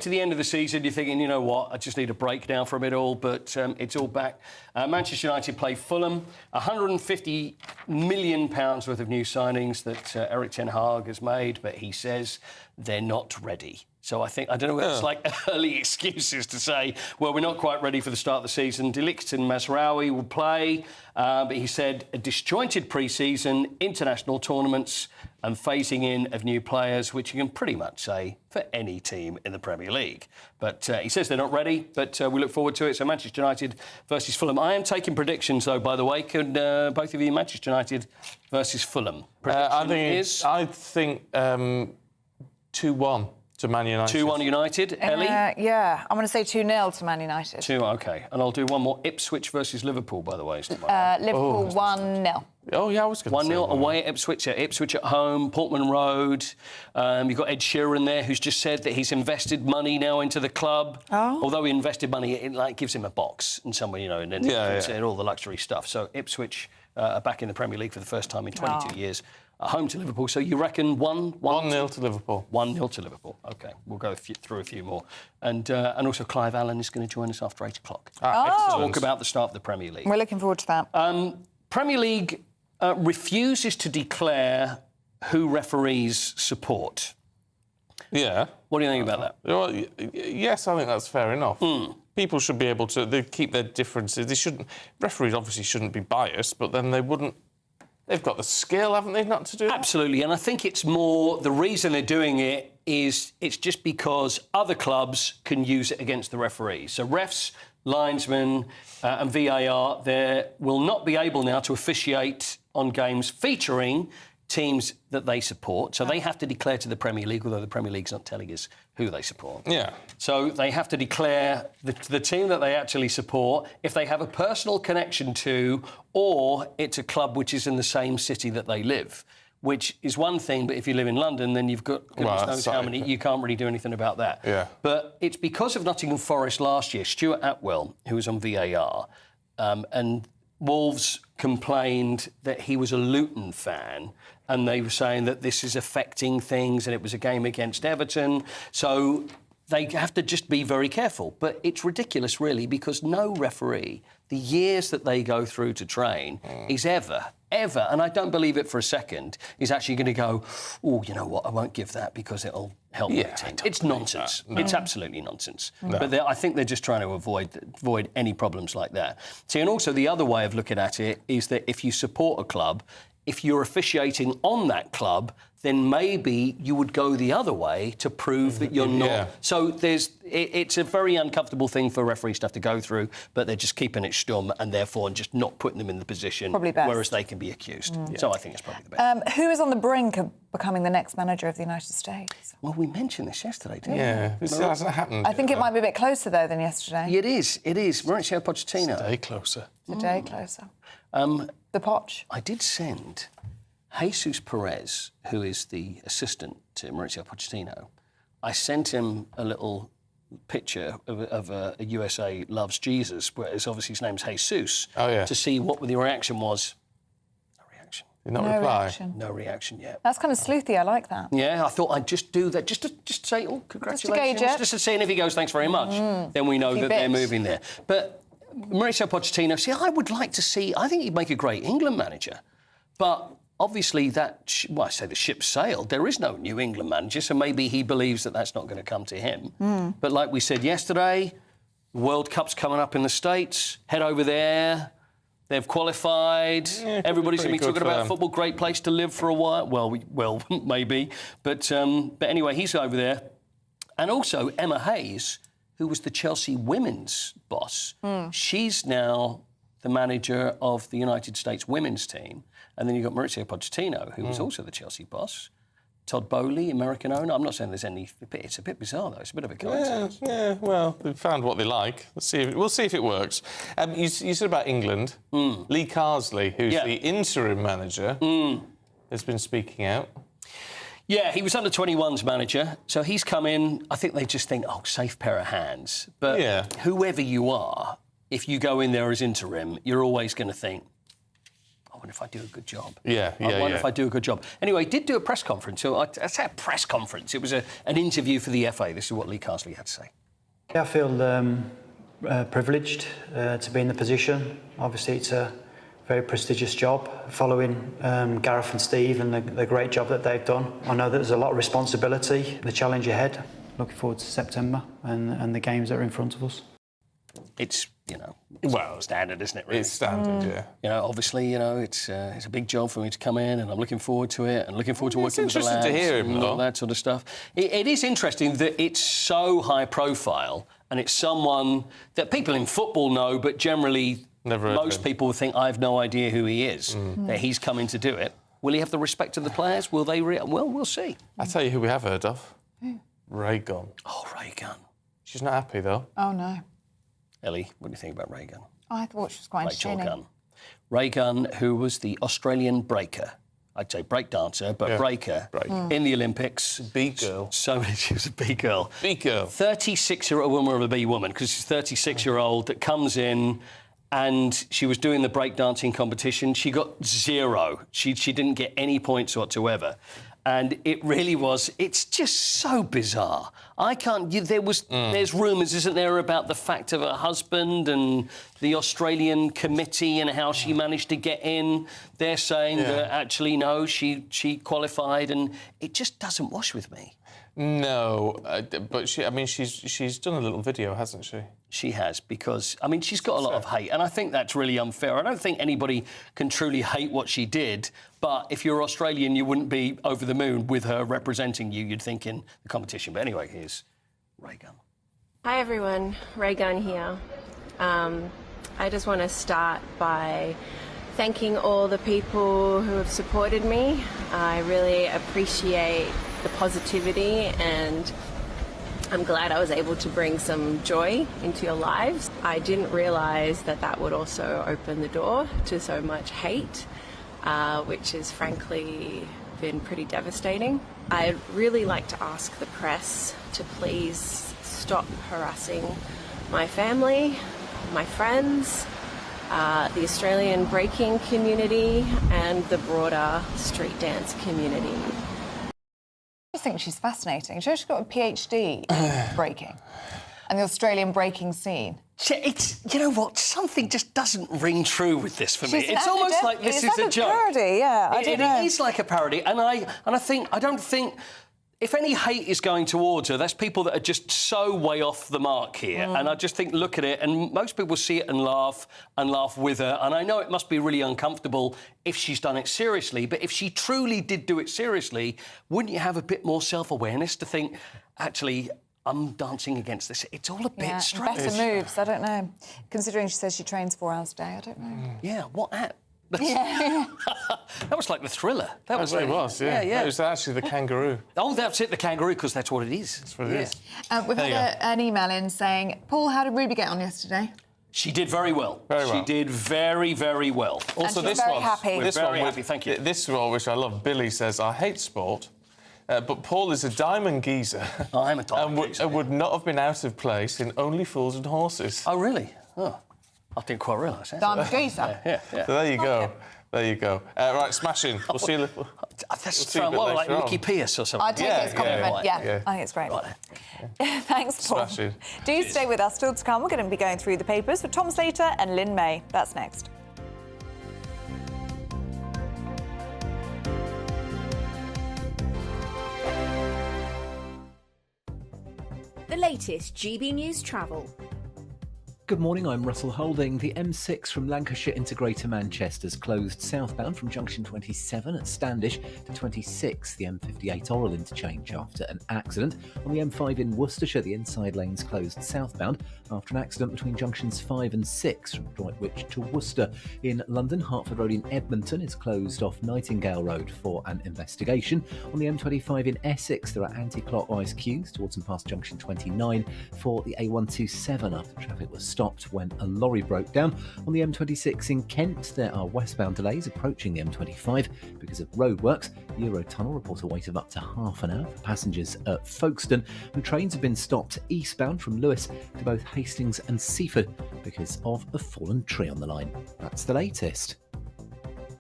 the end of the season, you're thinking, you know what, I just need a break now from it all, but it's all back. Manchester United play Fulham. £150 million worth of new signings that Eric Ten Hag has made, but he says they're not ready. So I don't know whether it's like early excuses to say, well, we're not quite ready for the start of the season. De Ligt and Mazraoui will play, but he said a disjointed pre-season, international tournaments and phasing in of new players, which you can pretty much say for any team in the Premier League. But he says they're not ready, but we look forward to it. So Manchester United versus Fulham. I am taking predictions, though, by the way. Could both of you, Manchester United versus Fulham? I think 2-1. To Man United. 2-1 United. Ellie? Yeah, I'm going to say 2-0 to Man United. 2, OK. And I'll do one more. Ipswich versus Liverpool, by the way. Liverpool 1-0. Oh, yeah, I was going to say 1-0 away at Ipswich. Ipswich at home, Portman Road. You've got Ed Sheeran there, who's just said that he's invested money now into the club. Oh. Although he invested money, it gives him a box and somewhere, and then and all the luxury stuff. So Ipswich are back in the Premier League for the first time in 22 years. Home to Liverpool. So you reckon 1-0 to Liverpool. 1-0 to Liverpool. OK, we'll go through a few more. And also Clive Allen is going to join us after 8 o'clock. Talk about the start of the Premier League. We're looking forward to that. Premier League refuses to declare who referees support. Yeah. What do you think about that? Well, yes, I think that's fair enough. People should be able to keep their differences. Referees obviously shouldn't be biased, but then they wouldn't. They've got the skill, haven't they, not to do that? Absolutely, and I think it's more the reason they're doing it is it's just because other clubs can use it against the referees. So refs, linesmen and VAR, they will not be able now to officiate on games featuring teams that they support. So they have to declare to the Premier League, although the Premier League's not telling us who they support. Yeah. So they have to declare the team that they actually support, if they have a personal connection to, or it's a club which is in the same city that they live, which is one thing, but if you live in London, then you've got goodness knows how many, you can't really do anything about that. Yeah. But it's because of Nottingham Forest last year, Stuart Atwell, who was on VAR, and Wolves complained that he was a Luton fan, and they were saying that this is affecting things, and it was a game against Everton. So they have to just be very careful. But it's ridiculous, really, because no referee, the years that they go through to train, is ever, and I don't believe it for a second, is actually going to go, oh, you know what, I won't give that because it'll help my team. It's nonsense. No. It's absolutely nonsense. No. But I think they're just trying to avoid any problems like that. See, and also the other way of looking at it is that if you support a club, if you're officiating on that club, then maybe you would go the other way to prove that you're not. Yeah. So it's a very uncomfortable thing for referees to have to go through, but they're just keeping it stum and therefore just not putting them in the position whereas they can be accused. Yeah. So I think it's probably the best. Who is on the brink of becoming the next manager of the United States? Well, we mentioned this yesterday, didn't we? Yeah, this hasn't happened. I think it might be a bit closer, though, than yesterday. It is. Mauricio Pochettino. It's a day closer. It's a day closer. The Poch. I did send Jesus Perez, who is the assistant to Mauricio Pochettino, I sent him a little picture of a USA Loves Jesus, where it's obviously his name's Jesus, to see what the reaction was. No reaction. Did not reply? Reaction. No reaction yet. That's kind of sleuthy, I like that. Yeah, I thought I'd just do that, just to say, oh, congratulations. Just to see, and if he goes, thanks very much, then we know that they're moving there. But Mauricio Pochettino, I would like to see, I think he'd make a great England manager, but obviously I say the ship sailed. There is no New England manager, so maybe he believes that that's not going to come to him. But like we said yesterday, the World Cup's coming up in the States. Head over there. They've qualified. Yeah, everybody's going to be talking about football. Great place to live for a while. Well, maybe. But anyway, he's over there. And also Emma Hayes, who was the Chelsea women's boss. She's now the manager of the United States women's team. And then you've got Mauricio Pochettino, who was also the Chelsea boss. Todd Bowley, American owner. I'm not saying there's any... It's a bit bizarre, though. It's a bit of a coincidence. Yeah, well, they've found what they like. We'll see if it works. You said about England. Lee Carsley, who's the interim manager, has been speaking out. Yeah, he was under-21s manager, so he's come in. I think they just think, oh, safe pair of hands. But whoever you are, if you go in there as interim, you're always going to think, I wonder if I do a good job. I wonder if I do a good job. Anyway, he did do a press conference. So I say a press conference. It was an interview for the FA. This is what Lee Carsley had to say. I feel privileged to be in the position. Obviously, it's a very prestigious job, following Gareth and Steve and the great job that they've done. I know that there's a lot of responsibility, the challenge ahead. Looking forward to September and the games that are in front of us. It's, well, standard, isn't it, really? It's standard, Obviously, it's a big job for me to come in, and I'm looking forward to it, and looking forward to working with the lads. It's interesting to hear him, and all that sort of stuff. It is interesting that it's so high profile, and it's someone that people in football know, but generally most people think, I have no idea who he is, that he's coming to do it. Will he have the respect of the players? Will they... Well, we'll see. I'll tell you who we have heard of. Ray Gunn. Oh, Ray Gunn. She's not happy, though. Oh, no. Ellie, what do you think about Ray Gunn? I thought she was quite entertaining. Ray Gunn, who was the Australian breaker. I'd say break dancer, but breaker in the Olympics. B girl. She was a B girl. B girl. 36-year-old woman, or a B woman, because she's 36-year-old that comes in, and she was doing the breakdancing competition. She got 0. She didn't get any points whatsoever. And it really was... It's just so bizarre. I can't... There's rumours, isn't there, about the fact of her husband and the Australian committee and how she managed to get in. They're saying that, actually, no, she qualified, and it just doesn't wash with me. No, but she's done a little video, hasn't she? She has, because, she's got a lot of hate, and I think that's really unfair. I don't think anybody can truly hate what she did, but if you're Australian, you wouldn't be over the moon with her representing you, you'd think, in the competition. But anyway, here's Ray Gunn. Hi, everyone. Ray Gunn here. I just want to start by thanking all the people who have supported me. I really appreciate the positivity, and I'm glad I was able to bring some joy into your lives. I didn't realise that would also open the door to so much hate, which has frankly been pretty devastating. I'd really like to ask the press to please stop harassing my family, my friends, the Australian breaking community and the broader street dance community. I think she's fascinating. She's got a PhD in breaking and the Australian breaking scene. It's, you know what, something just doesn't ring true with this for me. She's an It's almost like this is a joke. Parody, yeah. I don't know. It is like a parody, and I don't think. If any hate is going towards her, that's people that are just so way off the mark here. And I just think, look at it, and most people see it and laugh with her. And I know it must be really uncomfortable if she's done it seriously, but if she truly did do it seriously, wouldn't you have a bit more self-awareness to think, actually, I'm dancing against this? It's all a bit strange. Better moves, I don't know. Considering she says she trains 4 hours a day, I don't know. Yeah, what at? Yeah. That was like the Thriller. That was what it was, yeah. Yeah. It was actually the kangaroo. Oh, that's it, the kangaroo, because that's what it is. That's what it is. We've had an email in saying, Paul, how did Ruby get on yesterday? She did very well. Very well. She did very, very well. Also, this one, We're very happy, thank you. This one, which I love, Billy says, I hate sport, but Paul is a diamond geezer. I'm a diamond geezer. And would not have been out of place in Only Fools and Horses. Oh, really? Oh, I didn't quite realise that. Diamond geezer? Yeah. So there you go. There you go. Right, smashing. We'll see you later. That's like Nicky Pierce or something. I take it as a compliment, yeah. I think it's great. Right. Thanks, Paul. Smashing. Do stay with us. Still to come, we're going to be going through the papers with Tom Slater and Lynn May. That's next. The latest GB News travel. Good morning, I'm Russell Holding. The M6 from Lancashire into Greater Manchester's closed southbound from junction 27 at Standish to 26, the M58 Oral interchange after an accident. On the M5 in Worcestershire, the inside lane's closed southbound after an accident between junctions 5 and 6 from Droitwich to Worcester. In London, Hertford Road in Edmonton is closed off Nightingale Road for an investigation. On the M25 in Essex, there are anti-clockwise queues towards and past junction 29 for the A127 after traffic was stopped when a lorry broke down. On the M26 in Kent, there are westbound delays approaching the M25 because of roadworks. Eurotunnel report a wait of up to half an hour for passengers at Folkestone, and trains have been stopped eastbound from Lewes to both Hastings and Seaford because of a fallen tree on the line. That's the latest.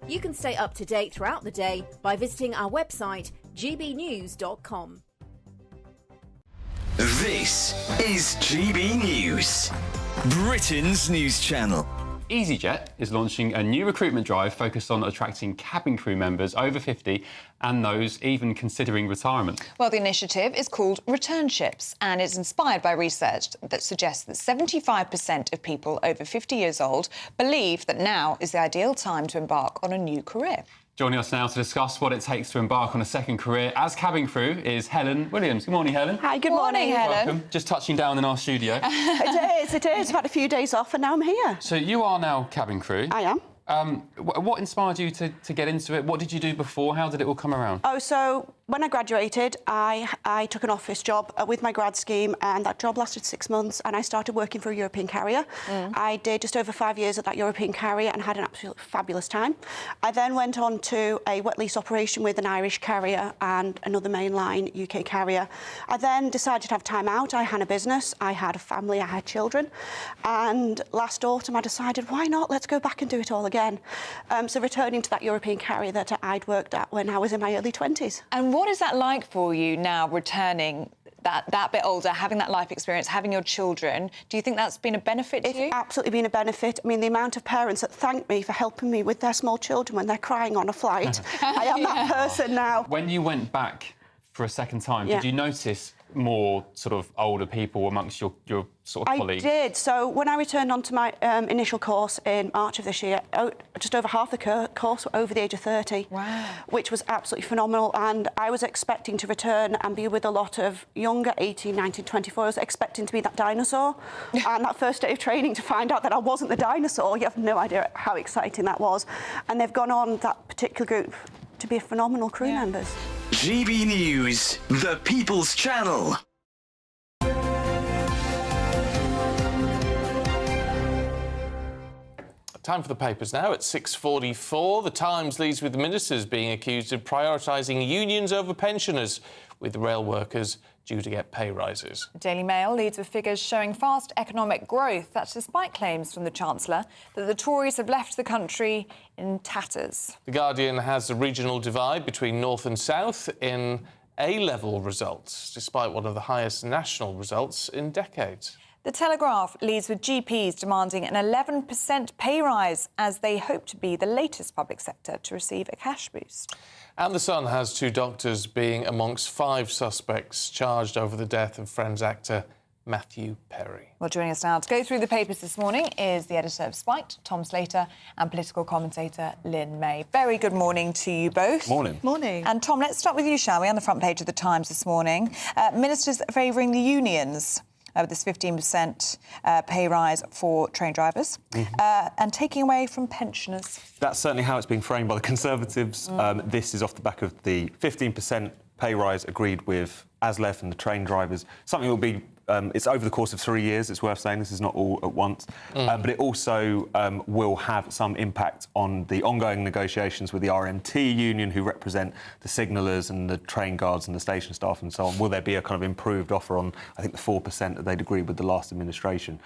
You can stay up to date throughout the day by visiting our website, gbnews.com. This is GB News, Britain's news channel. EasyJet is launching a new recruitment drive focused on attracting cabin crew members over 50 and those even considering retirement. Well, the initiative is called Returnships and it's inspired by research that suggests that 75% of people over 50 years old believe that now is the ideal time to embark on a new career. Joining us now to discuss what it takes to embark on a second career as cabin crew is Helen Williams. Good morning, Helen. Hi, good morning, Helen. Welcome. Just touching down in our studio. It is. I've had a few days off and now I'm here. So you are now cabin crew. I am. What inspired you to get into it? What did you do before? How did it all come around? Oh, so when I graduated, I took an office job with my grad scheme, and that job lasted 6 months, and I started working for a European carrier. I did just over 5 years at that European carrier and had an absolutely fabulous time. I then went on to a wet lease operation with an Irish carrier and another mainline UK carrier. I then decided to have time out. I had a business, I had a family, I had children, and last autumn I decided, why not? Let's go back and do it all again. So returning to that European carrier that I'd worked at when I was in my early 20s. And what is that like for you now, returning that bit older, having that life experience, having your children? Do you think that's been a benefit to you? It's absolutely been a benefit. I mean, the amount of parents that thank me for helping me with their small children when they're crying on a flight. I am that person now. When you went back for a second time, Yeah. did you notice more sort of older people amongst your sort of colleagues? I did. So when I returned onto my initial course in March of this year, just over half the course were over the age of 30. Wow. Which was absolutely phenomenal. And I was expecting to return and be with a lot of younger, 18, 19, 24. I was expecting to be that dinosaur. And that first day of training, to find out that I wasn't the dinosaur, you have no idea how exciting that was. And they've gone on, that particular group, to be phenomenal crew members. GB News, the People's Channel. Time for the papers now at 6:44. The Times leads with the ministers being accused of prioritising unions over pensioners, with rail workers due to get pay rises. The Daily Mail leads with figures showing fast economic growth. That's despite claims from the Chancellor that the Tories have left the country in tatters. The Guardian has a regional divide between North and South in A-level results, despite one of the highest national results in decades. The Telegraph leads with GPs demanding an 11% pay rise as they hope to be the latest public sector to receive a cash boost. And The Sun has 2 doctors being amongst 5 suspects charged over the death of Friends actor Matthew Perry. Well, joining us now to go through the papers this morning is the editor of Spiked, Tom Slater, and political commentator Lynn May. Very good morning to you both. Morning. Morning. And Tom, let's start with you, shall we, on the front page of the Times this morning. Ministers favouring the unions with this 15% pay rise for train drivers and taking away from pensioners. That's certainly how it's being framed by the Conservatives. This is off the back of the 15% pay rise agreed with ASLEF and the train drivers. Something will be... it's over the course of 3 years, it's worth saying. This is not all at once. But it also will have some impact on the ongoing negotiations with the RMT union, who represent the signallers and the train guards and the station staff and so on. Will there be a kind of improved offer on, I think, the 4% that they'd agreed with the last administration?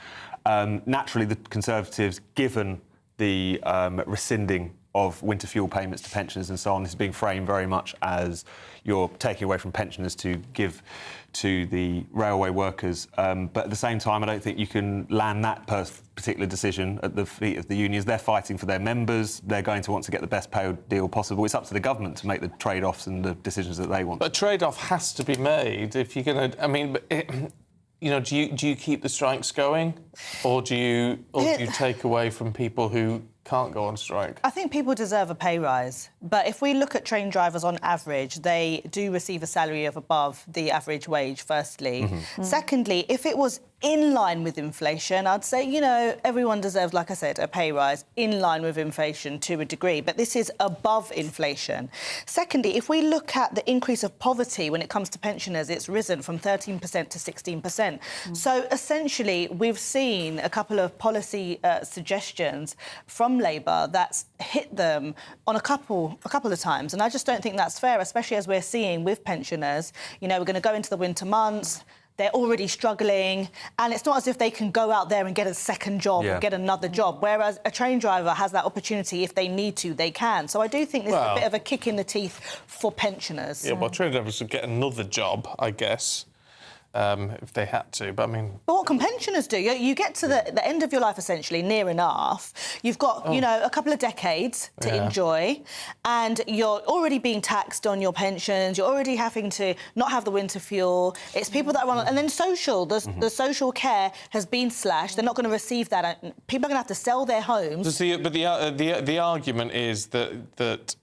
Naturally, the Conservatives, given the rescinding of winter fuel payments to pensioners and so on, this is being framed very much as you're taking away from pensioners to give to the railway workers. But at the same time, I don't think you can land that particular decision at the feet of the unions. They're fighting for their members. They're going to want to get the best pay deal possible. It's up to the government to make the trade-offs and the decisions that they want. But a trade-off has to be made if you're going to... I mean, you know, do you keep the strikes going, or do you take away from people who can't go on strike? I think people deserve a pay rise, but if we look at train drivers on average, they do receive a salary of above the average wage, firstly. Secondly, if it was in line with inflation, I'd say, you know, everyone deserves, like I said, a pay rise in line with inflation to a degree, but this is above inflation. Secondly, if we look at the increase of poverty when it comes to pensioners, it's risen from 13% to 16%. So essentially, we've seen a couple of policy suggestions from Labour that's hit them on a couple of times, and I just don't think that's fair, especially as we're seeing with pensioners. You know, we're going to go into the winter months. They're already struggling, and it's not as if they can go out there and get a second job or get another job, whereas a train driver has that opportunity. If they need to, they can. So I do think this is a bit of a kick in the teeth for pensioners. Yeah, well, train drivers would get another job, I guess, if they had to, but I mean... But what can pensioners do? You get to the end of your life, essentially, near enough. You've got, you know, a couple of decades to enjoy, and you're already being taxed on your pensions. You're already having to not have the winter fuel. It's people that run... And then social, the social care has been slashed. They're not going to receive that. People are going to have to sell their homes. But the argument is that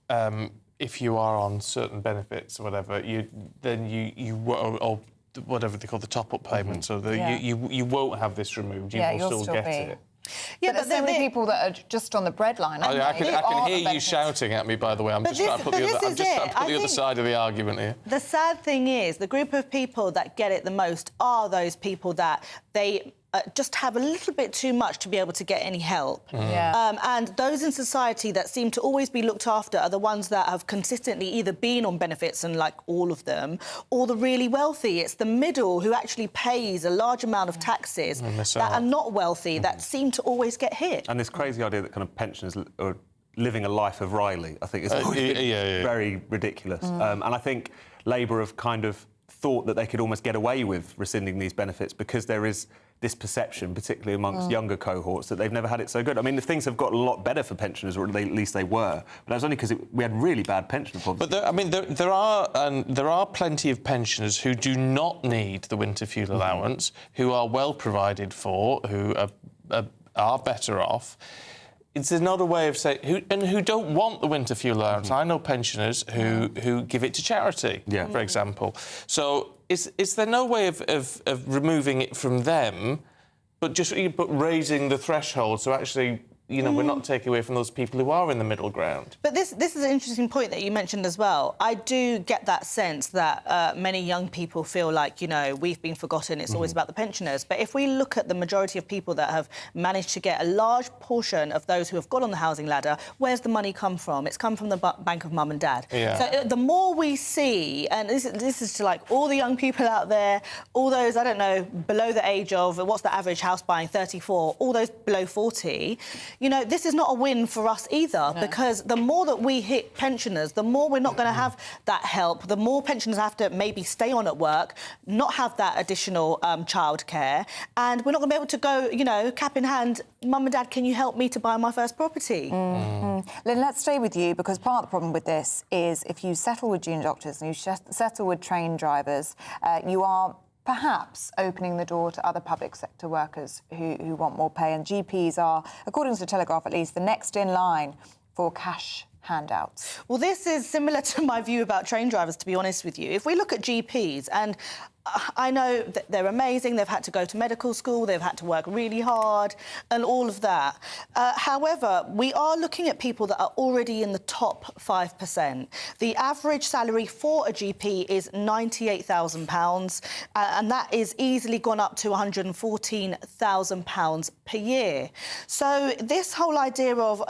if you are on certain benefits or whatever, or whatever they call the top-up payments, so you won't have this removed. You will still get it. Yeah, but there's so many people that are just on the breadline. I can hear you shouting at me, by the way. I'm just trying to put the other side of the argument here. The sad thing is, the group of people that get it the most are those people that they just have a little bit too much to be able to get any help. And those in society that seem to always be looked after are the ones that have consistently either been on benefits, and like all of them, or the really wealthy. It's the middle who actually pays a large amount of taxes that are not wealthy, that seem to always get hit. And this crazy idea that kind of pensioners are living a life of Riley, I think is very ridiculous. And I think Labour have kind of thought that they could almost get away with rescinding these benefits because there is this perception, particularly amongst younger cohorts, that they've never had it so good. I mean, things have got a lot better for pensioners, or at least they were, but that was only because we had really bad pension policy. But there are plenty of pensioners who do not need the winter fuel allowance, who are well provided for, who are better off. It's another way of saying who don't want the winter fuel allowance. I know pensioners who give it to charity, for example. So is there no way of removing it from them, but raising the threshold so actually you know, we're not taking away from those people who are in the middle ground. But this is an interesting point that you mentioned as well. I do get that sense that many young people feel like, you know, we've been forgotten, it's always about the pensioners. But if we look at the majority of people that have managed to get a large portion of those who have got on the housing ladder, where's the money come from? It's come from the bank of mum and dad. Yeah. So the more we see, and this is to like all the young people out there, all those, I don't know, below the age of, what's the average house buying, 34, all those below 40, you know, this is not a win for us either, because the more that we hit pensioners, the more we're not going to have that help, the more pensioners have to maybe stay on at work, not have that additional childcare, and we're not going to be able to go, you know, cap in hand, mum and dad, can you help me to buy my first property? Lynn, let's stay with you, because part of the problem with this is if you settle with junior doctors and you settle with trained drivers, you are perhaps opening the door to other public sector workers who want more pay. And GPs are, according to the Telegraph at least, the next in line for cash handouts. Well, this is similar to my view about train drivers, to be honest with you. If we look at GPs, and I know that they're amazing, they've had to go to medical school, they've had to work really hard and all of that. However, we are looking at people that are already in the top 5%. The average salary for a GP is £98,000, and that is easily gone up to £114,000 per year. So this whole idea of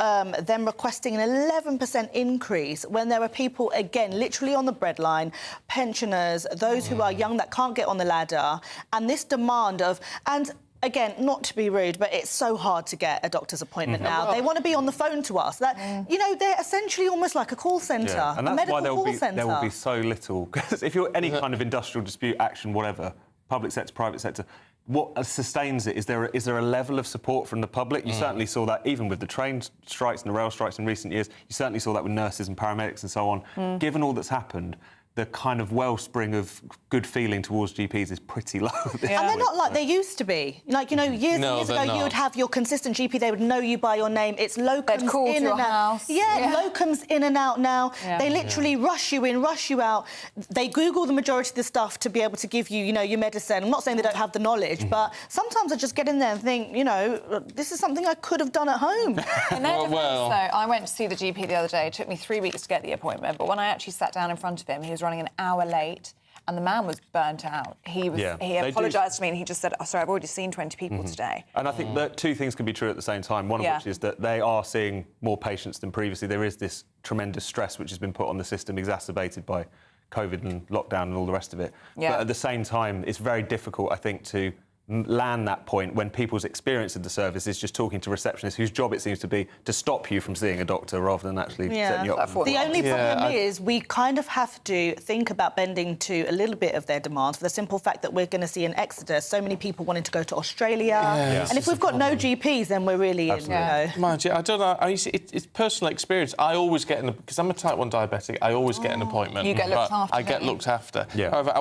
them requesting an 11% increase when there are people, again, literally on the breadline, pensioners, those who are young that can't get on the ladder, and this demand of, and again, not to be rude, but it's so hard to get a doctor's appointment now. They want to be on the phone to us. That you know, they're essentially almost like a call centre, and a that's medical why call centre. there will be so little, because if you're any kind of industrial dispute action, whatever, public sector, private sector, what sustains it? Is there a level of support from the public? You certainly saw that even with the train strikes and the rail strikes in recent years. You certainly saw that with nurses and paramedics and so on. Given all that's happened, the kind of wellspring of good feeling towards GPs is pretty low. And they're not like they used to be. Like, you know, years and years ago, you would have your consistent GP, they would know you by your name. It's locums They'd call in to your and out. house. Locums in and out now. They literally rush you in, rush you out. They Google the majority of the stuff to be able to give you, you know, your medicine. I'm not saying they don't have the knowledge, but sometimes I just get in there and think, you know, this is something I could have done at home. In their defence, though, I went to see the GP the other day. It took me 3 weeks to get the appointment, but when I actually sat down in front of him, he was running an hour late, and the man was burnt out. He apologised to me, and he just said, "Oh, sorry, I've already seen 20 people today." And I think that two things can be true at the same time. One of which is that they are seeing more patients than previously. There is this tremendous stress which has been put on the system, exacerbated by COVID and lockdown and all the rest of it. But at the same time, it's very difficult, I think, to land that point when people's experience of the service is just talking to receptionists whose job it seems to be to stop you from seeing a doctor rather than actually setting you up. The only problem is we kind of have to think about bending to a little bit of their demands for the simple fact that we're going to see an exodus, so many people wanting to go to Australia. And if we've got no GPs, then we're really in, you know. Mind you, I don't know, it's personal experience. I always get because I'm a type 1 diabetic, I always get an appointment. You get looked after, I get looked after. However, I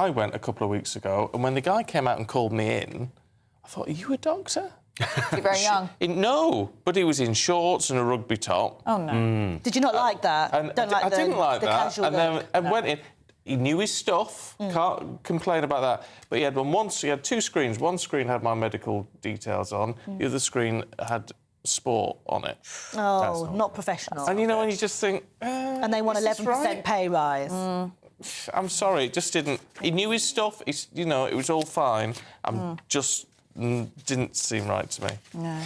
went a couple of weeks ago, and when the guy came out and called me in, I thought, are you a doctor? You're very young. No, but he was in shorts and a rugby top. Oh, no. Did you not like that? I didn't like that. And then I went in. He knew his stuff. Can't complain about that. But he had he had two screens. One screen had my medical details on. The other screen had sport on it. Oh, not professional. And you know, when you just think, and they want 11% pay rise. I'm sorry, it just didn't. He knew his stuff. You know, it was all fine. Just didn't seem right to me. No.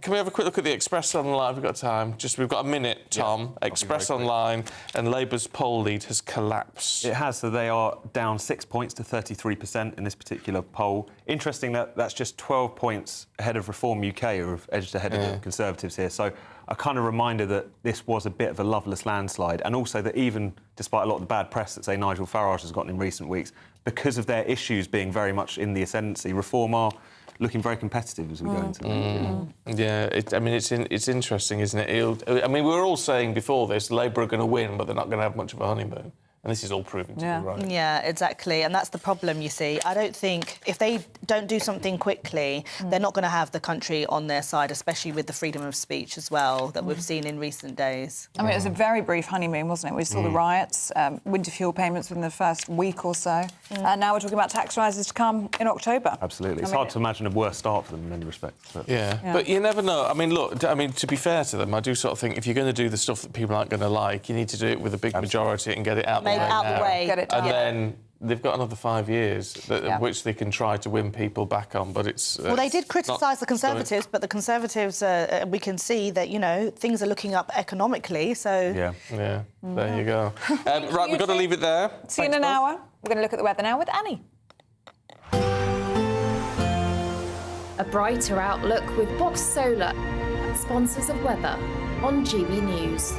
Can we have a quick look at the Express Online? We've got time. We've got a minute, Tom. Express Online, and Labour's poll lead has collapsed. It has, so they are down 6 points to 33% in this particular poll. Interesting that that's just 12 points ahead of Reform UK, who have edged ahead of the Conservatives here. So a kind of reminder that this was a bit of a loveless landslide, and also that even despite a lot of the bad press that, say, Nigel Farage has gotten in recent weeks, because of their issues being very much in the ascendancy, Reform are looking very competitive as we go into I mean, it's interesting, isn't it? I mean, we were all saying before this, Labour are going to win, but they're not going to have much of a honeymoon. And this is all proven to be right. Yeah, exactly. And that's the problem, you see. I don't think if they don't do something quickly, they're not going to have the country on their side, especially with the freedom of speech as well that we've seen in recent days. I mean, it was a very brief honeymoon, wasn't it? We saw the riots, winter fuel payments within the first week or so. And now we're talking about tax rises to come in October. Absolutely. It's hard to imagine a worse start for them in many respects. But... Yeah, but you never know. I mean, look, I mean, to be fair to them, I do sort of think if you're going to do the stuff that people aren't going to like, you need to do it with a big majority and get it out the way. Out the way. Get it done. And then they've got another 5 years which they can try to win people back on, but it's... Well, they did criticise the Conservatives, but the Conservatives, we can see that, you know, things are looking up economically, so... Yeah, there you go. Right, we've got to leave it there. See you in an hour. We're going to look at the weather now with Annie. A brighter outlook with Box Solar, sponsors of weather on GB News.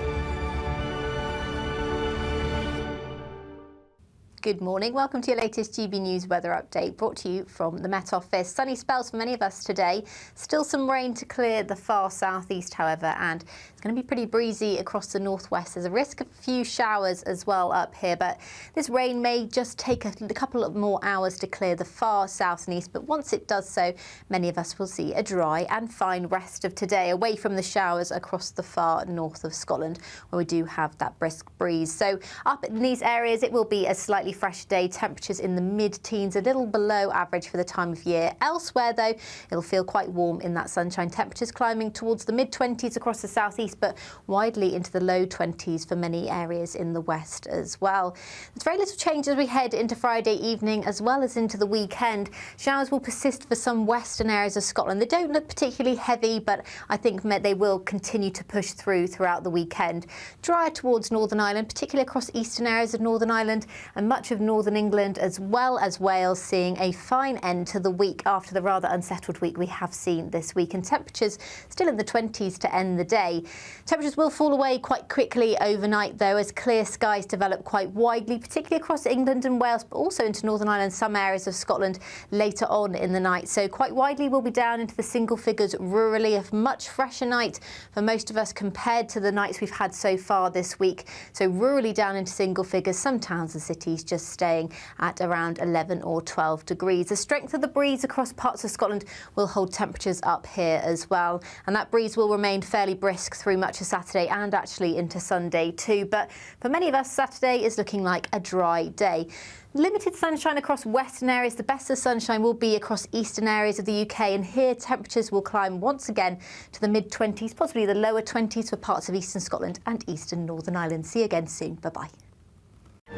Good morning. Welcome to your latest GB News weather update, brought to you from the Met Office. Sunny spells for many of us today. Still some rain to clear the far southeast, however, and it's going to be pretty breezy across the northwest. There's a risk of a few showers as well up here, but this rain may just take a couple of more hours to clear the far south and east. But once it does so, many of us will see a dry and fine rest of today, away from the showers across the far north of Scotland, where we do have that brisk breeze. So up in these areas, it will be a slightly fresh day, temperatures in the mid-teens, a little below average for the time of year. Elsewhere, though, it'll feel quite warm in that sunshine. Temperatures climbing towards the mid-20s across the southeast, but widely into the low 20s for many areas in the west as well. There's very little change as we head into Friday evening as well as into the weekend. Showers will persist for some western areas of Scotland. They don't look particularly heavy, but I think they will continue to push through throughout the weekend. Drier towards Northern Ireland, particularly across eastern areas of Northern Ireland and much of Northern England as well as Wales, seeing a fine end to the week after the rather unsettled week we have seen this week, and temperatures still in the 20s to end the day. Temperatures will fall away quite quickly overnight, though, as clear skies develop quite widely, particularly across England and Wales, but also into Northern Ireland, some areas of Scotland later on in the night. So quite widely we'll be down into the single figures rurally. A much fresher night for most of us compared to the nights we've had so far this week. So rurally down into single figures, some towns and cities just staying at around 11 or 12 degrees. The strength of the breeze across parts of Scotland will hold temperatures up here as well, and that breeze will remain fairly brisk through much of Saturday and actually into Sunday too. But for many of us, Saturday is looking like a dry day. Limited sunshine across western areas. The best of sunshine will be across eastern areas of the UK, and here temperatures will climb once again to the mid-20s, possibly the lower 20s for parts of eastern Scotland and eastern Northern Ireland. See you again soon. Bye-bye.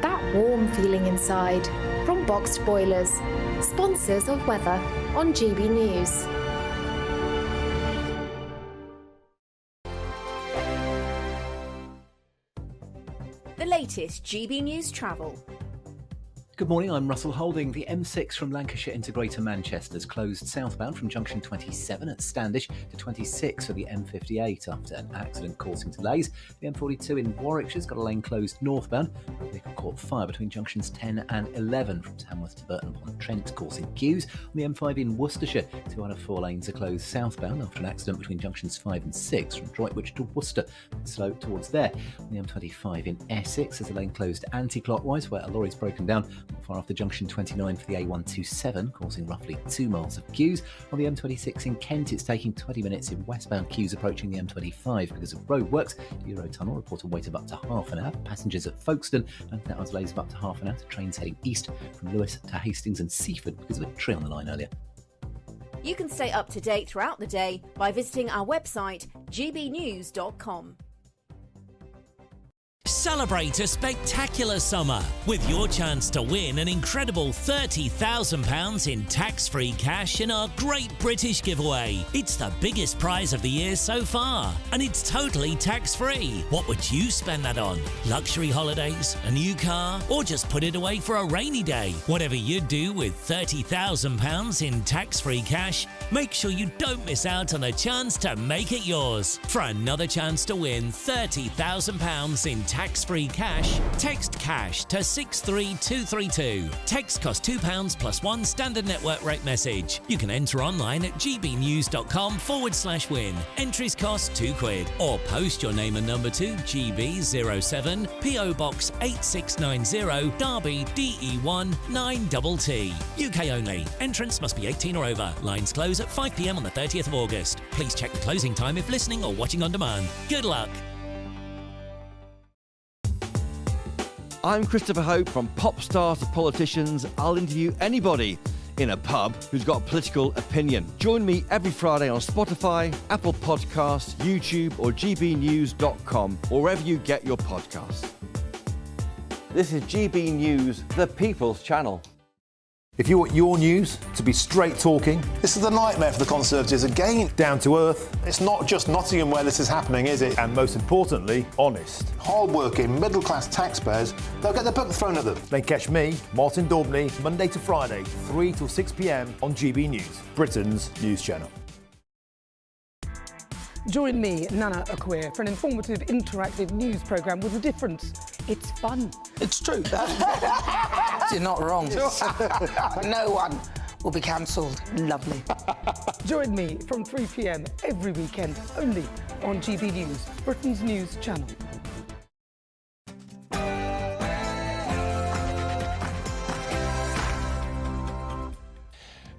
That warm feeling inside from Boxed Boilers, sponsors of weather on GB News. The latest GB News travel. Good morning, I'm Russell Holding. The M6 from Lancashire into Greater Manchester is closed southbound from junction 27 at Standish to 26 for the M58 after an accident causing delays. The M42 in Warwickshire's got a lane closed northbound. A vehicle caught fire between junctions 10 and 11 from Tamworth to Burton upon Trent, causing queues. On the M5 in Worcestershire, 2 out of 4 lanes are closed southbound after an accident between junctions 5 and 6 from Droitwich to Worcester. Slow towards there. On the M25 in Essex, there's a lane closed anti-clockwise where a lorry's broken down not far after junction 29 for the A127, causing roughly 2 miles of queues. On the M26 in Kent, it's taking 20 minutes in westbound queues approaching the M25 because of roadworks. Eurotunnel report a wait of up to half an hour for passengers at Folkestone, and that was delays of up to half an hour to trains heading east from Lewes to Hastings and Seaford because of a tree on the line earlier. You can stay up to date throughout the day by visiting our website, gbnews.com. Celebrate a spectacular summer with your chance to win an incredible £30,000 in tax-free cash in our Great British Giveaway. It's the biggest prize of the year so far, and it's totally tax-free. What would you spend that on? Luxury holidays, a new car, or just put it away for a rainy day? Whatever you do with £30,000 in tax-free cash, make sure you don't miss out on a chance to make it yours. For another chance to win £30,000 in tax tax-free cash, text cash to 63232. Text costs £2 plus one standard network rate message. You can enter online at gbnews.com/win. Entries cost £2 or post your name and number to GB07 PO Box 8690 Derby DE1 9TT. UK only. Entrance must be 18 or over. Lines close at 5 p.m. on the 30th of August. Please check the closing time if listening or watching on demand. Good luck. I'm Christopher Hope. From pop stars to politicians, I'll interview anybody in a pub who's got a political opinion. Join me every Friday on Spotify, Apple Podcasts, YouTube or gbnews.com, or wherever you get your podcasts. This is GB News, the People's Channel. If you want your news to be straight talking, this is a nightmare for the Conservatives again. Down to earth. It's not just Nottingham where this is happening, is it? And most importantly, honest. Hard-working, middle-class taxpayers, they'll get their book thrown at them. Then catch me, Martin Daubney, Monday to Friday, 3 till 6 p.m. on GB News, Britain's news channel. Join me, Nana Akweer, for an informative, interactive news programme with a difference. It's fun. It's true. You're not wrong. No one will be cancelled. Lovely. Join me from 3 p.m. every weekend, only on GB News, Britain's news channel.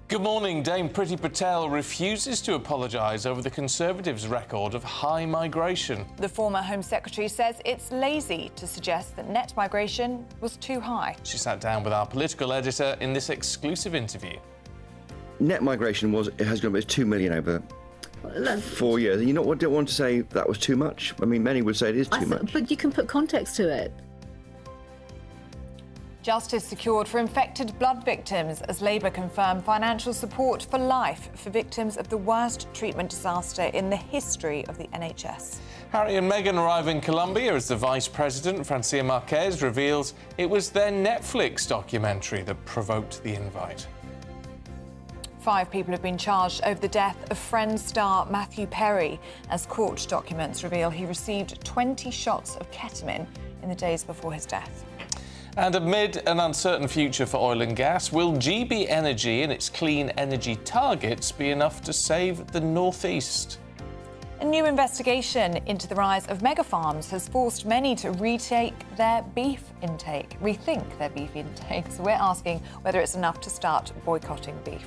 Good morning. Dame Priti Patel refuses to apologise over the Conservatives' record of high migration. The former Home Secretary says it's lazy to suggest that net migration was too high. She sat down with our political editor in this exclusive interview. Net migration has gone up 2 million over 4 years. And you know what? I don't want to say that was too much. I mean, many would say it is too much. But you can put context to it. Justice secured for infected blood victims as Labour confirmed financial support for life for victims of the worst treatment disaster in the history of the NHS. Harry and Meghan arrive in Colombia as the Vice President, Francia Marquez, reveals it was their Netflix documentary that provoked the invite. 5 people have been charged over the death of Friends star Matthew Perry, as court documents reveal he received 20 shots of ketamine in the days before his death. And amid an uncertain future for oil and gas, will GB Energy and its clean energy targets be enough to save the North East? A new investigation into the rise of mega farms has forced many to rethink their beef intake. So we're asking whether it's enough to start boycotting beef.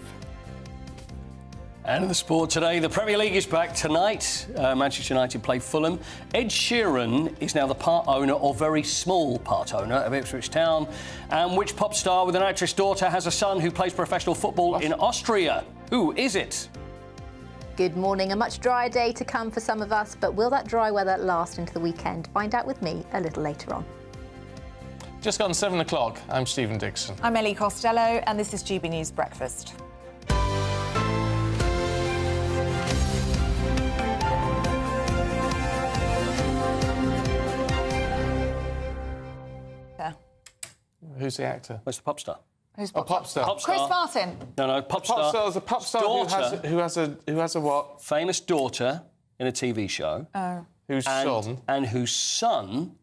And in the sport today, the Premier League is back tonight. Manchester United play Fulham. Ed Sheeran is now the part owner, or very small part owner, of Ipswich Town. And which pop star with an actress daughter has a son who plays professional football in Austria? Who is it? Good morning. A much drier day to come for some of us, but will that dry weather last into the weekend? Find out with me a little later on. Just gone 7 o'clock. I'm Stephen Dixon. I'm Ellie Costello, and this is GB News Breakfast. Who's the actor? Where's the pop star? Who's pop star? Pop star. Chris Martin. No, pop star. Pop star is a pop star who has a what? Famous daughter in a TV show. Oh. Whose son? And whose son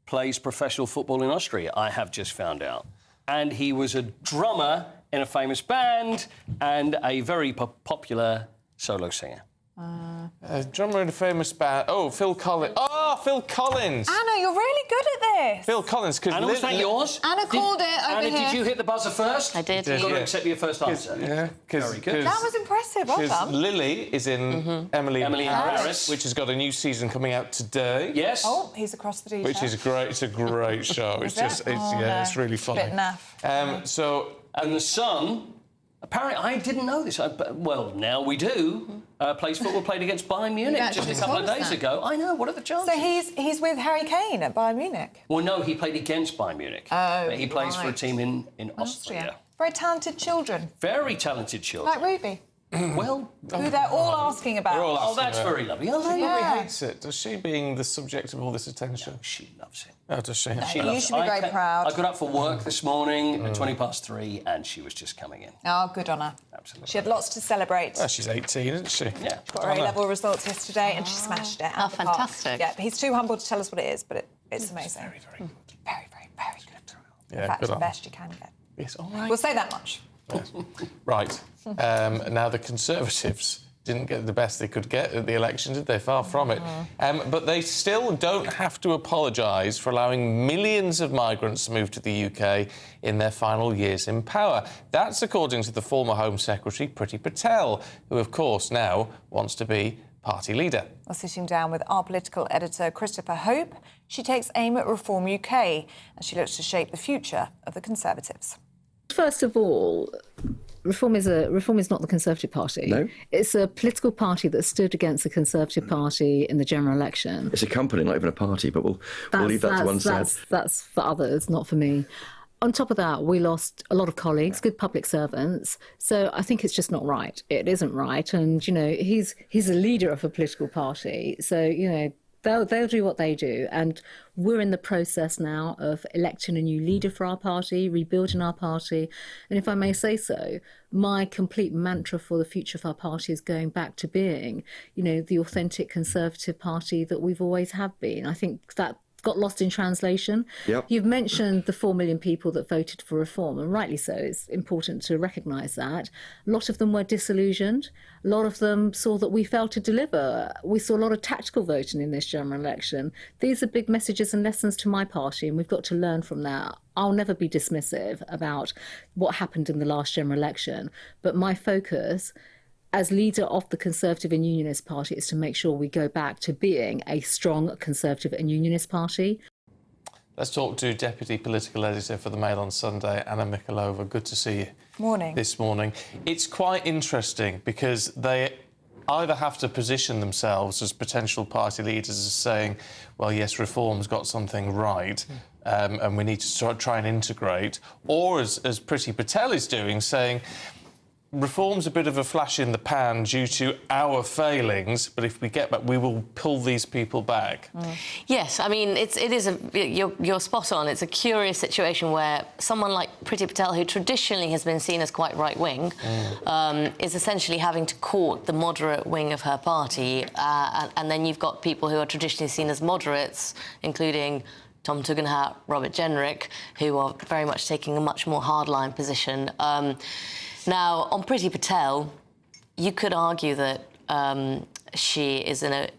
plays professional football in Austria, I have just found out. And he was a drummer in a famous band and a very popular solo singer. A drummer in a famous band. Oh, Phil Collins. Oh, Phil Collins. Anna, you're really good at this. Phil Collins. Anna, was that yours? Anna called it over Anna, here. did you hit the buzzer first? I did. You've got to Yeah. accept your first answer. Yeah, Very good. That was impressive. Well Because done. Lily is in Emily in Paris, which has got a new season coming out today. Yes. Oh, he's across the DJ. Which is great. It's a great show. Is it? It's really funny. Bit naff. And the son, apparently, I didn't know this. Well, now we do. Plays football, played against Bayern Munich just a couple of days ago. I know. What are the chances? So he's with Harry Kane at Bayern Munich. Well, no, he played against Bayern Munich. Oh, He plays for a right. team in Austria. Very talented children, Very talented children. like Ruby, Well, who they're all asking about. They're all asking that's about. very lovely. She Oh, probably hates it. Does she, being the subject of all this attention? She loves it. Oh, does she? She you loves should be it. very proud. I got up for work this morning at 3:20, and she was just coming in. Oh, good on her. Absolutely. She had lots to celebrate. Well, she's 18, isn't she? Yeah. Got her A-level results yesterday, and she smashed it. Oh, out the park. fantastic. Yeah, but he's too humble to tell us what it is, but It's amazing. Very, very good. Very, very, very good. Yeah, In fact, good the on. best you can get. Yes, all right. We'll say that much. Yes. Right. Now, the Conservatives didn't get the best they could get at the election, did they? Far from it. But they still don't have to apologise for allowing millions of migrants to move to the UK in their final years in power. That's according to the former Home Secretary, Priti Patel, who, of course, now wants to be party leader. Well, sitting down with our political editor, Christopher Hope, she takes aim at Reform UK as she looks to shape the future of the Conservatives. First of all, Reform is not the Conservative Party. No. It's a political party that stood against the Conservative Party in the general election. It's a company, not even a party, but we'll leave that to one side. That's for others, not for me. On top of that, we lost a lot of colleagues, good public servants. So I think it's just not right. It isn't right. And, you know, he's a leader of a political party. So, you know, they'll do what they do. And we're in the process now of electing a new leader for our party, rebuilding our party. And if I may say so, my complete mantra for the future of our party is going back to being, you know, the authentic Conservative party that we've always have been. I think that got lost in translation. Yep. You've mentioned the 4 million people that voted for reform, and rightly so. It's important to recognise that. A lot of them were disillusioned. A lot of them saw that we failed to deliver. We saw a lot of tactical voting in this general election. These are big messages and lessons to my party, and we've got to learn from that. I'll never be dismissive about what happened in the last general election, but my focus as leader of the Conservative and Unionist Party is to make sure we go back to being a strong Conservative and Unionist Party. Let's talk to Deputy Political Editor for the Mail on Sunday, Anna Mikulova. Good to see you. Morning. This morning. It's quite interesting because they either have to position themselves as potential party leaders as saying, well, yes, Reform's got something right, and we need to try and integrate, or as Priti Patel is doing, saying, Reform's a bit of a flash in the pan due to our failings, but if we get back, we will pull these people back. Yes, I mean, you're spot on. It's a curious situation where someone like Priti Patel, who traditionally has been seen as quite right-wing, is essentially having to court the moderate wing of her party, and then you've got people who are traditionally seen as moderates, including Tom Tugendhat, Robert Jenrick, who are very much taking a much more hardline position. Now, on Priti Patel, you could argue that she is in a,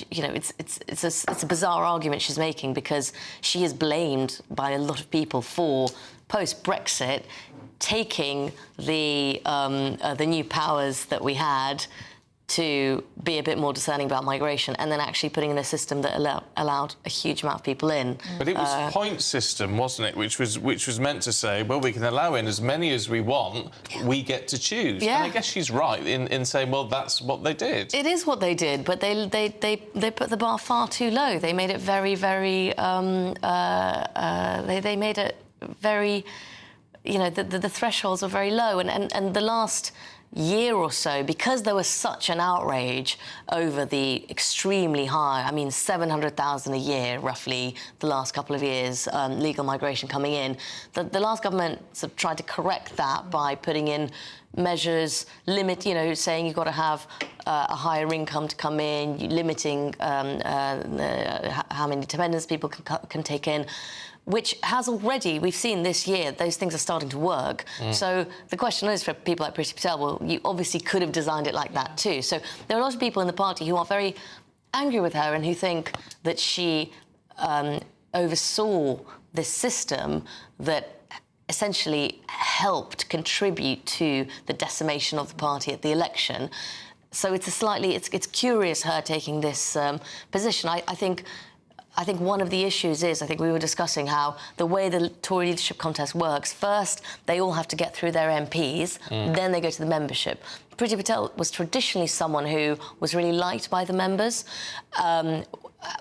you know, it's a bizarre argument she's making because she is blamed by a lot of people for post-Brexit taking the new powers that we had to be a bit more discerning about migration and then actually putting in a system that allowed a huge amount of people in. But it was a point system, wasn't it, which was meant to say, well, we can allow in as many as we want, we get to choose. Yeah. And I guess she's right in saying, well, that's what they did. It is what they did, but they put the bar far too low. They made it very, very... they made it very... You know, the thresholds are very low. And the last year or so, because there was such an outrage over the extremely high, I mean, 700,000 a year, roughly, the last couple of years, legal migration coming in, the last government sort of tried to correct that by putting in measures, saying you've got to have a higher income to come in, limiting how many dependents people can take in, which has already, we've seen this year, those things are starting to work. So the question is for people like Priti Patel, well, you obviously could have designed it like that too. So there are a lot of people in the party who are very angry with her and who think that she oversaw this system that essentially helped contribute to the decimation of the party at the election. So it's it's curious her taking this position. I think one of the issues is, I think we were discussing how the way the Tory leadership contest works, first they all have to get through their MPs, then they go to the membership. Priti Patel was traditionally someone who was really liked by the members,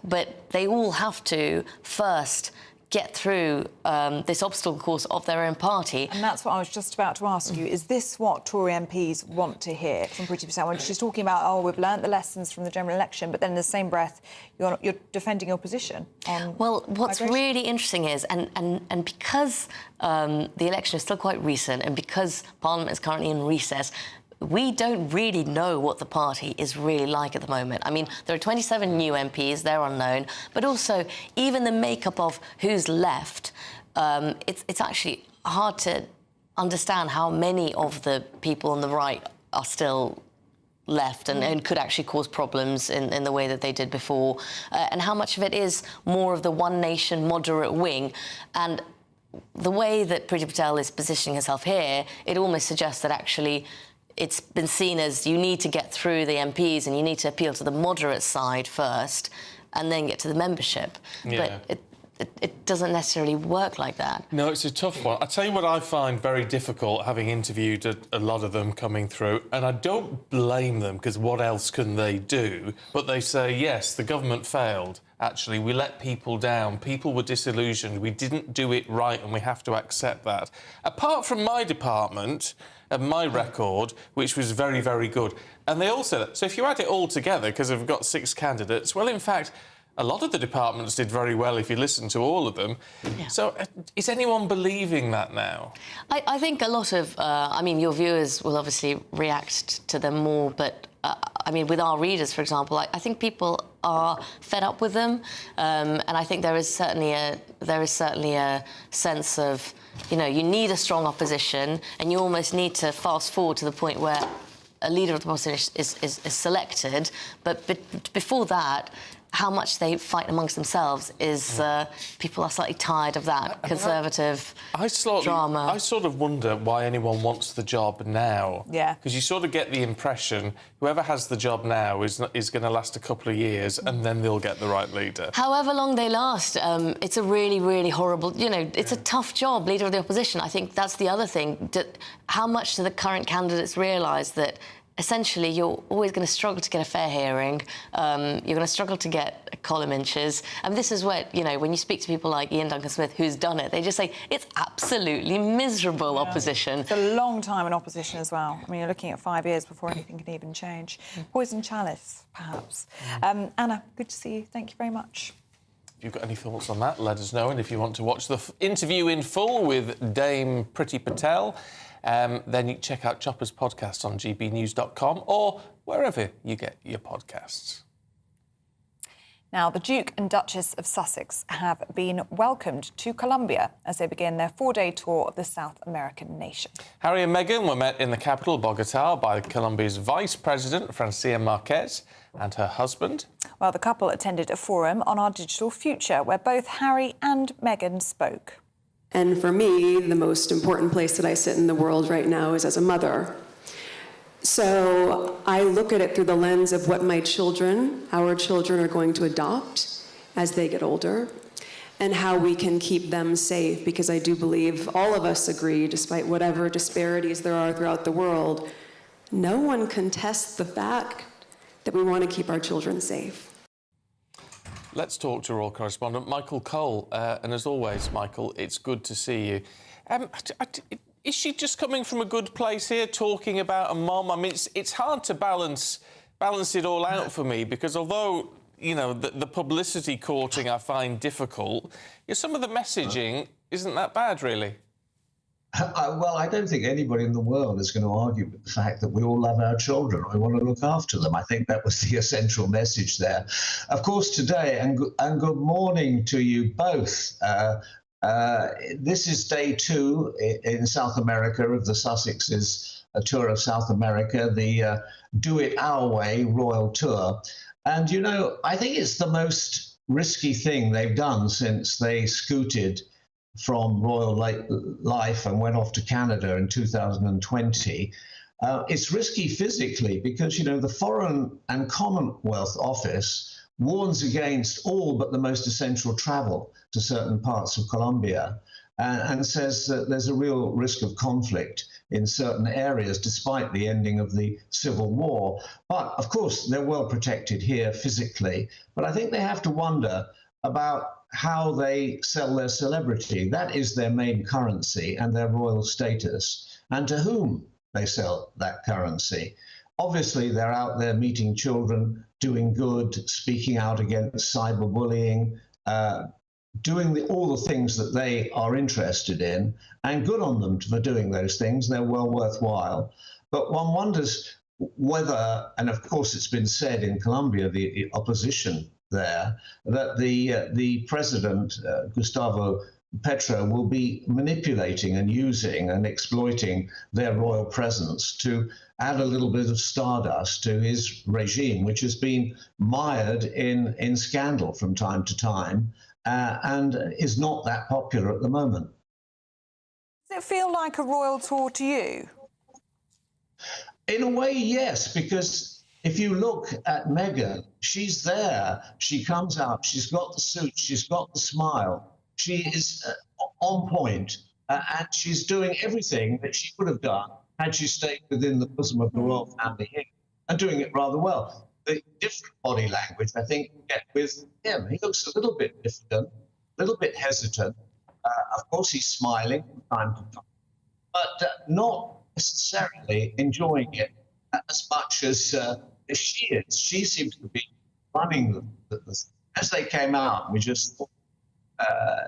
but they all have to first get through this obstacle course of their own party. And that's what I was just about to ask you. Is this what Tory MPs want to hear from Priti Patel when she's talking about, oh, we've learnt the lessons from the general election, but then in the same breath, you're defending your position on Well, what's migration? really interesting is, and because the election is still quite recent and because Parliament is currently in recess, we don't really know what the party is really like at the moment. I mean, there are 27 new MPs, they're unknown, but also even the makeup of who's left, it's actually hard to understand how many of the people on the right are still left and could actually cause problems in the way that they did before, and how much of it is more of the one nation moderate wing. And the way that Priti Patel is positioning herself here, it almost suggests that actually it's been seen as you need to get through the MPs and you need to appeal to the moderate side first and then get to the membership. Yeah. But it doesn't necessarily work like that. No, it's a tough one. I tell you what I find very difficult, having interviewed a lot of them coming through, and I don't blame them, because what else can they do? But they say, yes, the government failed. Actually, we let people down. People were disillusioned. We didn't do it right, and we have to accept that. Apart from my department and my record, which was very, very good. And they all said that. So if you add it all together, because we've got 6 candidates, well, in fact, a lot of the departments did very well if you listen to all of them. Yeah. So is anyone believing that now? I think a lot of... I mean, your viewers will obviously react to them more, but... I mean, with our readers, for example, I think people are fed up with them, and I think there is certainly a sense of, you know, you need a strong opposition, and you almost need to fast forward to the point where a leader of the opposition is selected, but before that, how much they fight amongst themselves is people are slightly tired of that conservative drama. I sort of wonder why anyone wants the job now. Yeah. Because you sort of get the impression whoever has the job now is going to last a couple of years and then they'll get the right leader. However long they last, it's a really, really horrible... You know, it's a tough job, leader of the opposition. I think that's the other thing. How much do the current candidates realise that essentially, you're always going to struggle to get a fair hearing. You're going to struggle to get column inches. And this is where, you know, when you speak to people like Ian Duncan-Smith, who's done it, they just say, it's absolutely miserable opposition. It's a long time in opposition as well. I mean, you're looking at 5 years before anything can even change. Poison chalice, perhaps. Anna, good to see you. Thank you very much. If you've got any thoughts on that, let us know. And if you want to watch the interview in full with Dame Priti Patel, then you can check out Chopper's podcast on gbnews.com or wherever you get your podcasts. Now, the Duke and Duchess of Sussex have been welcomed to Colombia as they begin their 4-day tour of the South American nation. Harry and Meghan were met in the capital, Bogotá, by Colombia's Vice President, Francia Marquez, and her husband. Well, the couple attended a forum on our digital future where both Harry and Meghan spoke. And for me, the most important place that I sit in the world right now is as a mother. So I look at it through the lens of what my children, our children, are going to adopt as they get older, and how we can keep them safe, because I do believe all of us agree, despite whatever disparities there are throughout the world, no one contests the fact that we want to keep our children safe. Let's talk to Royal Correspondent Michael Cole. And as always, Michael, it's good to see you. Is she just coming from a good place here, talking about a mom? I mean, it's hard to balance it all out for me, because although, you know, the publicity courting I find difficult, some of the messaging isn't that bad, really. Well, I don't think anybody in the world is going to argue with the fact that we all love our children. We want to look after them. I think that was the essential message there. Of course, today, and good morning to you both. This is day 2 in South America of the Sussexes' tour of South America, the Do It Our Way Royal Tour. And, you know, I think it's the most risky thing they've done since they scooted from royal life and went off to Canada in 2020. It's risky physically because, you know, the Foreign and Commonwealth Office warns against all but the most essential travel to certain parts of Colombia, and says that there's a real risk of conflict in certain areas despite the ending of the civil war. But, of course, they're well protected here physically. But I think they have to wonder about how they sell their celebrity. That is their main currency and their royal status, and to whom they sell that currency. Obviously, they're out there meeting children, doing good, speaking out against cyberbullying, doing all the things that they are interested in, and good on them for doing those things. They're well worthwhile. But one wonders whether, and of course it's been said in Colombia, the opposition there, that the president, Gustavo Petro, will be manipulating and using and exploiting their royal presence to add a little bit of stardust to his regime, which has been mired in scandal from time to time and is not that popular at the moment. Does it feel like a royal tour to you? In a way, yes, because if you look at Meghan, she's there, she comes out, she's got the suit, she's got the smile, she is on point, and she's doing everything that she would have done had she stayed within the bosom of the royal family here, and doing it rather well. The different body language, I think, you get with him. He looks a little bit diffident, a little bit hesitant. Of course, he's smiling from time to time, but not necessarily enjoying it as much as she is. She seems to be running as they came out. We just thought,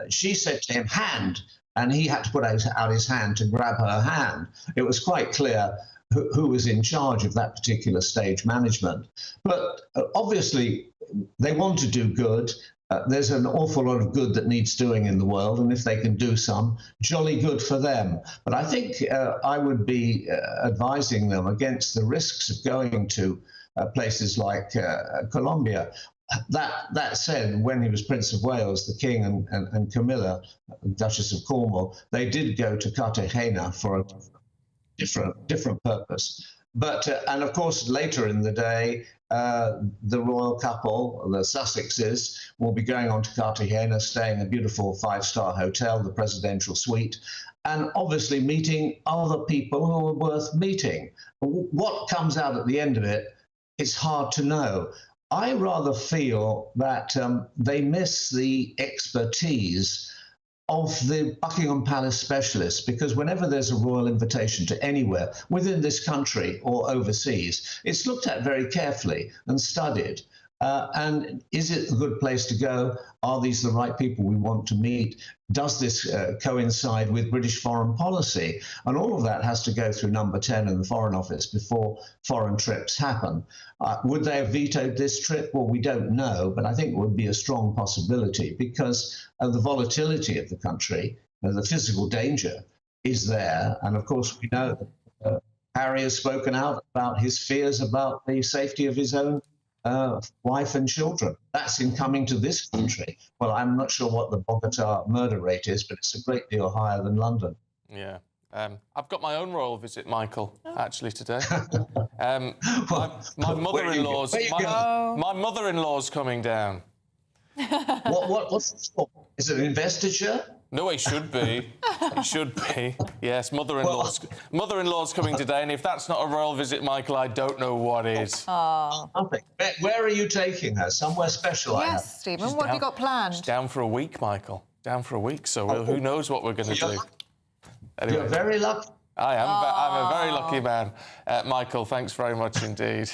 she said to him, "Hand," and he had to put out his hand to grab her hand. It was quite clear who was in charge of that particular stage management. But obviously, they want to do good. There's an awful lot of good that needs doing in the world, and if they can do some, jolly good for them. But I think I would be advising them against the risks of going to places like Colombia. That said, when he was Prince of Wales, the King and Camilla, Duchess of Cornwall, they did go to Cartagena for a different purpose. But and of course, later in the day, the royal couple, the Sussexes, will be going on to Cartagena, staying in a beautiful 5-star hotel, the presidential suite, and obviously meeting other people who are worth meeting. What comes out at the end of it, it's hard to know. I rather feel that they miss the expertise of the Buckingham Palace specialists, because whenever there's a royal invitation to anywhere within this country or overseas, it's looked at very carefully and studied. And is it a good place to go? Are these the right people we want to meet? Does this coincide with British foreign policy? And all of that has to go through number 10 in the Foreign Office before foreign trips happen. Would they have vetoed this trip? Well, we don't know, but I think it would be a strong possibility because of the volatility of the country, the physical danger is there. And of course, we know that Harry has spoken out about his fears about the safety of his own wife and children. That's in coming to this country. Well, I'm not sure what the Bogota murder rate is, but it's a great deal higher than London. Yeah. I've got my own royal visit, Michael, actually, today. My mother-in-law's my mother-in-law's coming down. What's this for? Is it an investiture? No, it should be. It should be. Yes, mother-in-law's coming today, and if that's not a royal visit, Michael, I don't know what is. Oh. Where are you taking her? Somewhere special? Yes, Stephen. What have you got planned? She's down for a week, Michael. Down for a week. So who knows what we're going to do? Anyway, you're very lucky. I am. I'm a very lucky man. Michael, thanks very much indeed.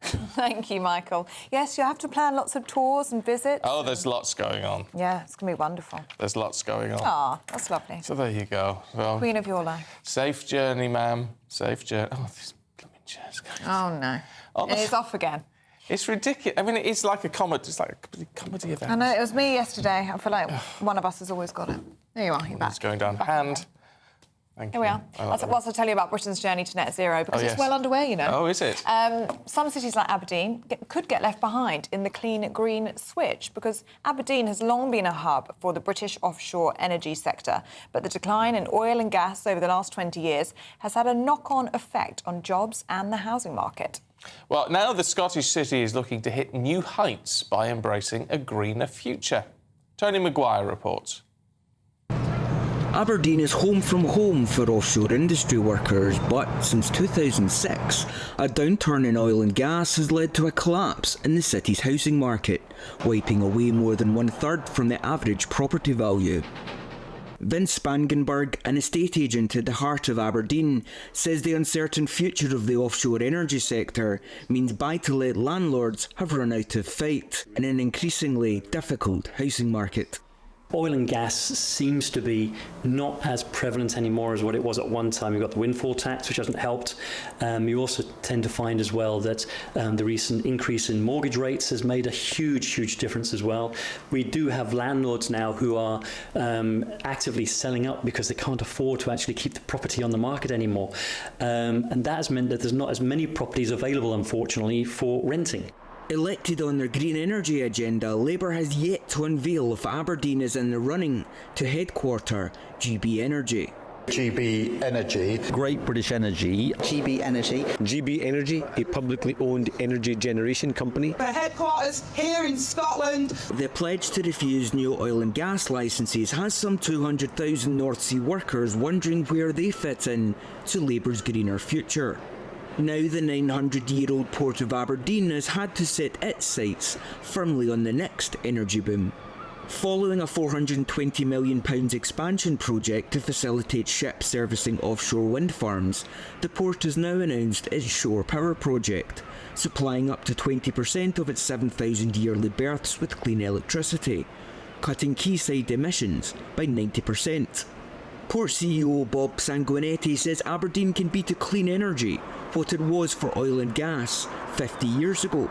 Thank you, Michael. Yes, you have to plan lots of tours and visits. Oh, there's lots going on. Yeah, it's going to be wonderful. There's lots going on. Ah, that's lovely. So there you go. Well, Queen of your life. Safe journey, ma'am. Safe journey. Oh, this blooming chair's going. Oh, no. It's off again. It's ridiculous. I mean, it's like a comedy. It's like a comedy event. I know, it was me yesterday. I feel like one of us has always got it. There you are, you're back. It's going down. Hand. Thank Here we are. Whilst I tell you about Britain's journey to net zero, because it's well underway, you know. Oh, is it? Some cities like Aberdeen could get left behind in the clean green switch, because Aberdeen has long been a hub for the British offshore energy sector. But the decline in oil and gas over the last 20 years has had a knock-on effect on jobs and the housing market. Well, now the Scottish city is looking to hit new heights by embracing a greener future. Tony Maguire reports. Aberdeen is home from home for offshore industry workers, but since 2006, a downturn in oil and gas has led to a collapse in the city's housing market, wiping away more than 1/3 from the average property value. Vince Spangenberg, an estate agent at the heart of Aberdeen, says the uncertain future of the offshore energy sector means buy-to-let landlords have run out of fight in an increasingly difficult housing market. Oil and gas seems to be not as prevalent anymore as what it was at one time. You've got the windfall tax, which hasn't helped. You also tend to find as well that the recent increase in mortgage rates has made a huge difference as well. We do have landlords now who are actively selling up because they can't afford to actually keep the property on the market anymore. And that has meant that there's not as many properties available, unfortunately, for renting. Elected on their green energy agenda, Labour has yet to unveil if Aberdeen is in the running to headquarter GB Energy. GB Energy. Great British Energy. GB Energy. GB Energy, a publicly owned energy generation company. The headquarters here in Scotland. The pledge to refuse new oil and gas licences has some 200,000 North Sea workers wondering where they fit in to Labour's greener future. Now the 900-year-old port of Aberdeen has had to set its sights firmly on the next energy boom. Following a £420 million expansion project to facilitate ship servicing offshore wind farms, the port has now announced its shore power project, supplying up to 20% of its 7,000 yearly berths with clean electricity, cutting quayside emissions by 90%. Port CEO Bob Sanguinetti says Aberdeen can be to clean energy what it was for oil and gas 50 years ago.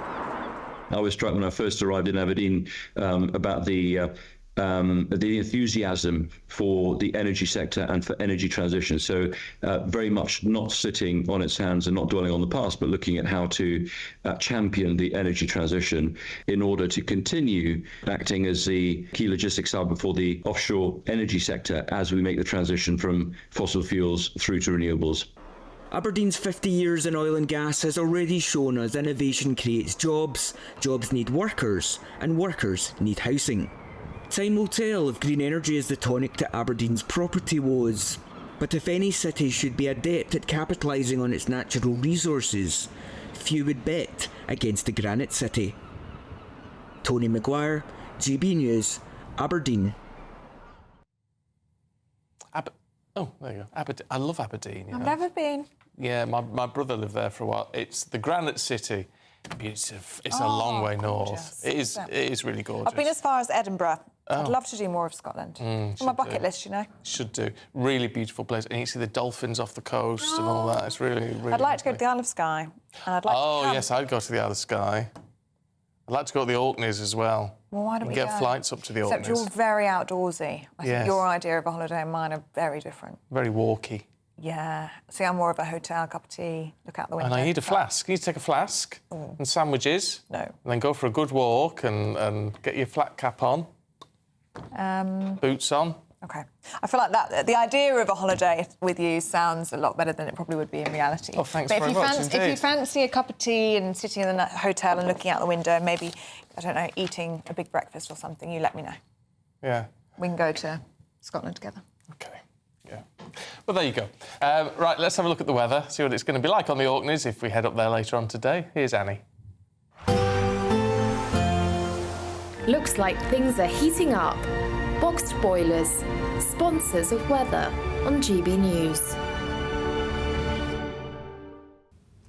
I was struck when I first arrived in Aberdeen about the enthusiasm for the energy sector and for energy transition. So very much not sitting on its hands and not dwelling on the past, but looking at how to champion the energy transition in order to continue acting as the key logistics hub for the offshore energy sector as we make the transition from fossil fuels through to renewables. Aberdeen's 50 years in oil and gas has already shown us innovation creates jobs, jobs need workers, and workers need housing. Time will tell if green energy is the tonic to Aberdeen's property woes. But if any city should be adept at capitalising on its natural resources, few would bet against the Granite City. Tony Maguire, GB News, Aberdeen. Oh, there you go. Aberdeen. I love Aberdeen. I've never been. Yeah, my brother lived there for a while. It's the Granite City. It's a long way north. Gorgeous. It is really gorgeous. I've been as far as Edinburgh. I'd Oh. love to do more of Scotland. On my bucket list, you know. Should do. Really beautiful place. And you see the dolphins off the coast and all that. It's really. I'd like to go to the Isle of Skye. And I'd like to camp. Yes, I'd go to the Isle of Skye. I'd like to go to the Orkneys as well. Well, why don't we get go? flights up to the Except Orkneys. you're very outdoorsy. I think Yes. your idea of a holiday and mine are very different. Very walky. Yeah. See, I'm more of a hotel, cup of tea, look out the window. And I need a flask. You need to take a flask and sandwiches. No. And then go for a good walk and get your flat cap on, boots on. OK. I feel like the idea of a holiday with you sounds a lot better than it probably would be in reality. Oh, thanks but very much if indeed. you fancy a cup of tea and sitting in the hotel and looking out the window, maybe, I don't know, eating a big breakfast or something, you let me know. Yeah. We can go to Scotland together. Well, there you go. Right, let's have a look at the weather, see what it's going to be like on the Orkneys if we head up there later on today. Here's Annie. Looks like things are heating up. Boxed boilers, sponsors of weather on GB News.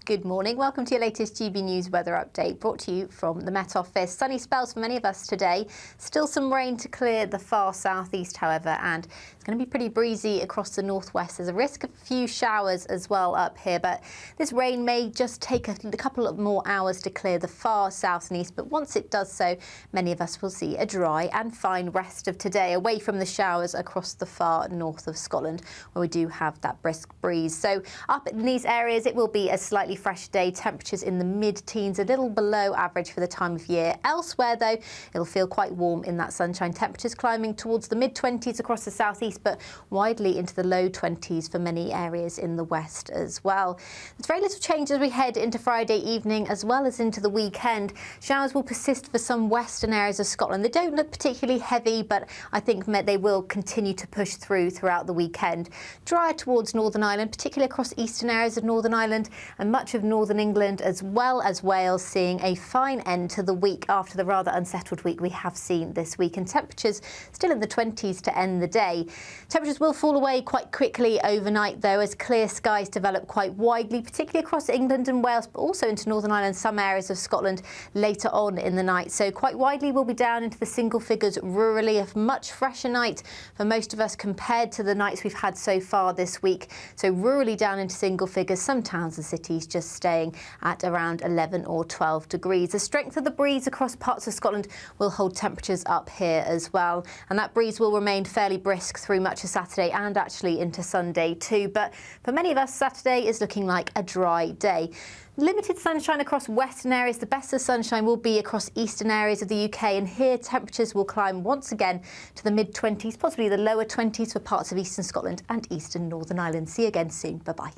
Good morning. Welcome to your latest GB News weather update, brought to you from the Met Office. Sunny spells for many of us today. Still some rain to clear the far southeast, however, and it's going to be pretty breezy across the northwest. There's a risk of a few showers as well up here, but this rain may just take a couple of more hours to clear the far south and east. But once it does so, many of us will see a dry and fine rest of today, away from the showers across the far north of Scotland, where we do have that brisk breeze. So up in these areas, it will be a slightly fresh day, temperatures in the mid-teens, a little below average for the time of year. Elsewhere, though, it'll feel quite warm in that sunshine. Temperatures climbing towards the mid-20s across the southeast, but widely into the low 20s for many areas in the west as well. There's very little change as we head into Friday evening as well as into the weekend. Showers will persist for some western areas of Scotland. They don't look particularly heavy, but I think they will continue to push throughout the weekend. Drier towards Northern Ireland, particularly across eastern areas of Northern Ireland and much of Northern England as well as Wales, seeing a fine end to the week after the rather unsettled week we have seen this week, and temperatures still in the 20s to end the day. Temperatures will fall away quite quickly overnight, though, as clear skies develop quite widely, particularly across England and Wales, but also into Northern Ireland, some areas of Scotland later on in the night. So quite widely we'll be down into the single figures rurally. A much fresher night for most of us compared to the nights we've had so far this week. So rurally down into single figures, some towns and cities just staying at around 11 or 12 degrees. The strength of the breeze across parts of Scotland will hold temperatures up here as well. And that breeze will remain fairly brisk through much of Saturday and actually into Sunday too. But for many of us, Saturday is looking like a dry day. Limited sunshine across western areas. The best of sunshine will be across eastern areas of the UK, and here temperatures will climb once again to the mid-20s, possibly the lower 20s for parts of eastern Scotland and eastern Northern Ireland. See you again soon. Bye-bye.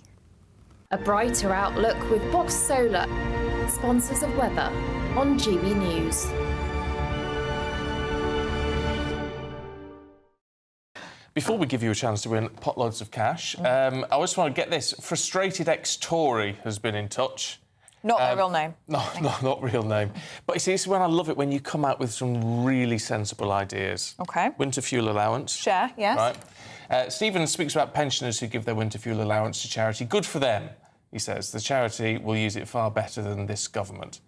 A brighter outlook with Box Solar, sponsors of weather on GB News. Before we give you a chance to win potloads of cash, I just want to get this. Frustrated ex-Tory has been in touch. Not their real name. No, not real name. But you see, this is when I love it, when you come out with some really sensible ideas. OK. Winter fuel allowance. Share, yes. Right. Stephen speaks about pensioners who give their winter fuel allowance to charity. Good for them, he says. The charity will use it far better than this government.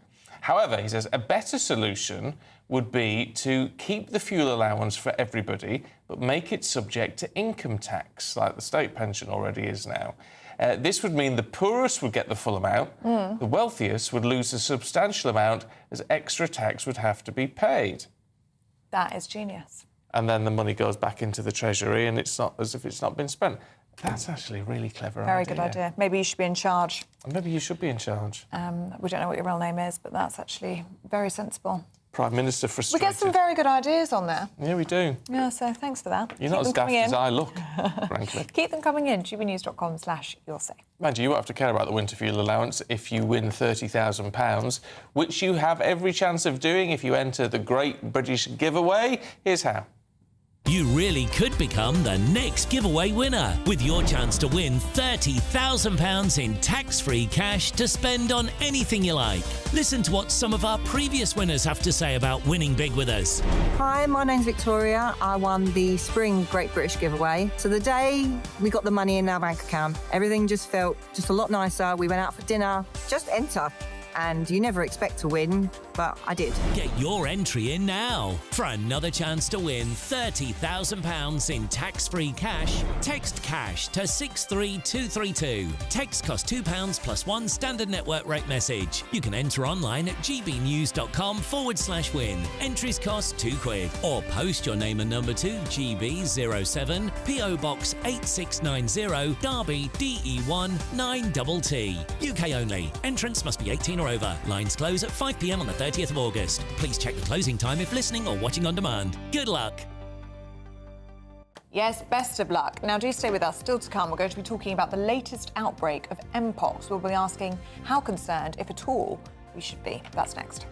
However, he says, a better solution would be to keep the fuel allowance for everybody, but make it subject to income tax, like the state pension already is now. This would mean the poorest would get the full amount, the wealthiest would lose a substantial amount, as extra tax would have to be paid. That is genius. And then the money goes back into the Treasury, and it's not as if it's not been spent. That's actually a really clever idea. Very good idea. Maybe you should be in charge. Maybe you should be in charge. We don't know what your real name is, but that's actually very sensible. Prime Minister frustrated. We get some very good ideas on there. Yeah, we do. Yeah, so thanks for that. You're not as daft as I look, frankly. Keep them coming in. gbnews.com/you'll-say. Mind you, you won't have to care about the winter fuel allowance if you win £30,000, which you have every chance of doing if you enter the Great British Giveaway. Here's how. You really could become the next giveaway winner with your chance to win £30,000 in tax-free cash to spend on anything you like. Listen to what some of our previous winners have to say about winning big with us. Hi, my name's Victoria. I won the Spring Great British Giveaway. So the day we got the money in our bank account, everything just felt just a lot nicer. We went out for dinner. Just enter. And you never expect to win, but I did. Get your entry in now. For another chance to win £30,000 in tax-free cash, text CASH to 63232. Text costs £2 plus one standard network rate message. You can enter online at gbnews.com/win. Entries cost £2. Or post your name and number to GB07, PO Box 8690, Derby, DE1 9TT. UK only. Entrance must be 18 or over. Lines close at 5 p.m. on the 30th of August. Please check the closing time if listening or watching on demand. Good luck. Yes, best of luck. Now, do stay with us. Still to come, we're going to be talking about the latest outbreak of Mpox. We'll be asking how concerned, if at all, we should be. That's next.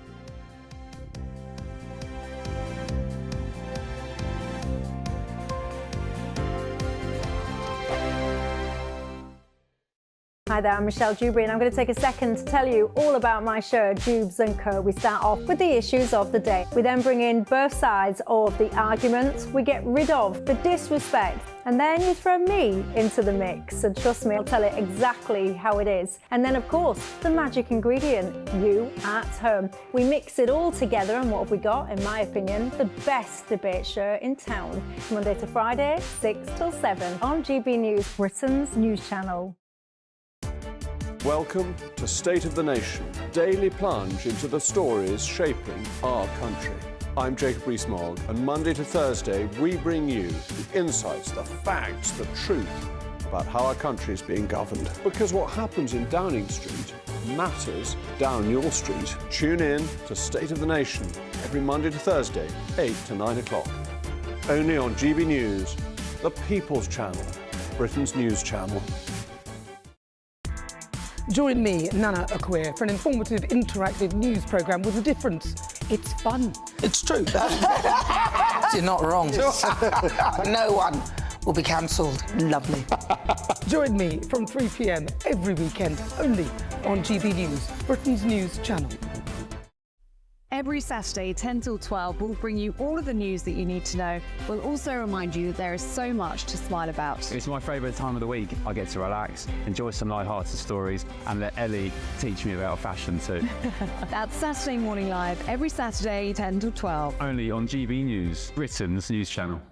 Hi there, I'm Michelle Dewberry, and I'm going to take a second to tell you all about my show, Dubes & Co. We start off with the issues of the day. We then bring in both sides of the arguments. We get rid of the disrespect, and then you throw me into the mix. And trust me, I'll tell it exactly how it is. And then, of course, the magic ingredient, you at home. We mix it all together, and what have we got? In my opinion, the best debate show in town. Monday to Friday, 6 till 7 on GB News, Britain's news channel. Welcome to State of the Nation, daily plunge into the stories shaping our country. I'm Jacob Rees-Mogg, and Monday to Thursday we bring you the insights, the facts, the truth about how our country is being governed. Because what happens in Downing Street matters down your street. Tune in to State of the Nation every Monday to Thursday, 8 to 9 o'clock. Only on GB News, the People's Channel, Britain's news channel. Join me, Nana Akwe, for an informative, interactive news programme with a difference. It's fun. It's true. You're not wrong. No one will be cancelled. Lovely. Join me from 3 p.m. every weekend, only on GB News, Britain's news channel. Every Saturday, 10 till 12, we'll bring you all of the news that you need to know. We'll also remind you that there is so much to smile about. It's my favourite time of the week. I get to relax, enjoy some light-hearted stories, and let Ellie teach me about fashion too. That's Saturday Morning Live, every Saturday, 10 till 12. Only on GB News, Britain's news channel.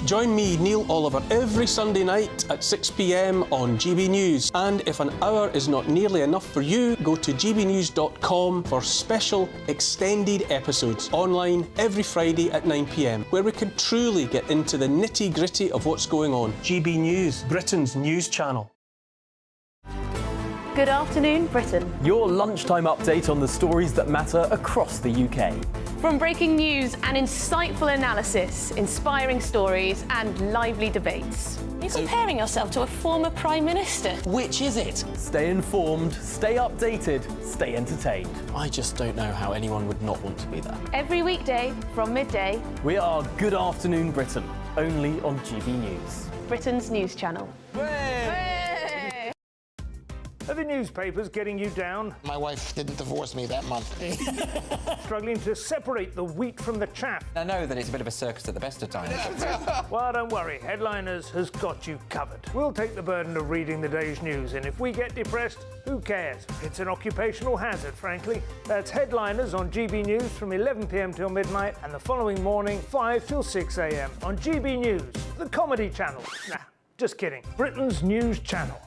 Join me, Neil Oliver, every Sunday night at 6 p.m. on GB News. And if an hour is not nearly enough for you, go to gbnews.com for special extended episodes online every Friday at 9 p.m, where we can truly get into the nitty-gritty of what's going on. GB News, Britain's news channel. Good afternoon, Britain. Your lunchtime update on the stories that matter across the UK. From breaking news and insightful analysis, inspiring stories and lively debates. You're comparing yourself to a former Prime Minister. Which is it? Stay informed, stay updated, stay entertained. I just don't know how anyone would not want to be there. Every weekday from midday. We are Good Afternoon Britain, only on GB News. Britain's news channel. Are the newspapers getting you down? My wife didn't divorce me that month. Struggling to separate the wheat from the chaff? I know that it's a bit of a circus at the best of times. Well, don't worry. Headliners has got you covered. We'll take the burden of reading the day's news, and if we get depressed, who cares? It's an occupational hazard, frankly. That's Headliners on GB News from 11 p.m. till midnight, and the following morning, 5 till 6 a.m. on GB News, the comedy channel. Nah, just kidding. Britain's news channel.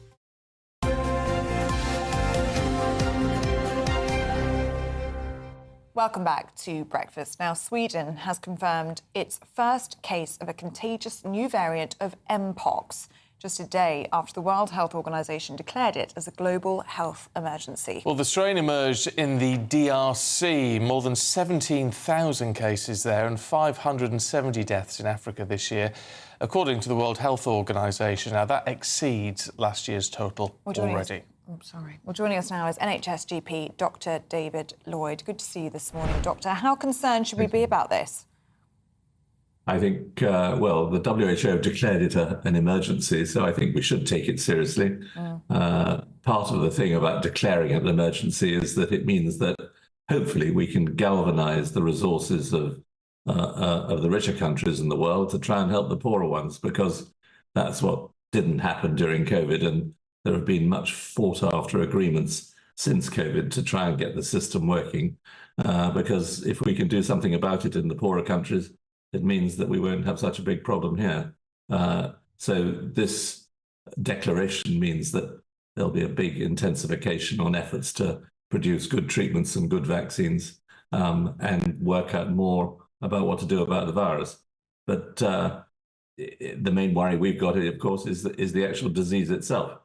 Welcome back to Breakfast. Now, Sweden has confirmed its first case of a contagious new variant of Mpox, just a day after the World Health Organization declared it as a global health emergency. Well, the strain emerged in the DRC. More than 17,000 cases there and 570 deaths in Africa this year, according to the World Health Organization. Now, that exceeds last year's total already. Well, joining us now is NHS GP Dr. David Lloyd. Good to see you this morning, Doctor. How concerned should we be about this? I think, well, the WHO declared it an emergency, so I think we should take it seriously. Part of the thing about declaring it an emergency is that it means that hopefully we can galvanize the resources of the richer countries in the world to try and help the poorer ones, because that's what didn't happen during COVID. And there have been much fought after agreements since COVID to try and get the system working, because if we can do something about it in the poorer countries, it means that we won't have such a big problem here. So this declaration means that there'll be a big intensification on efforts to produce good treatments and good vaccines, and work out more about what to do about the virus. But the main worry we've got, of course, is the actual disease itself.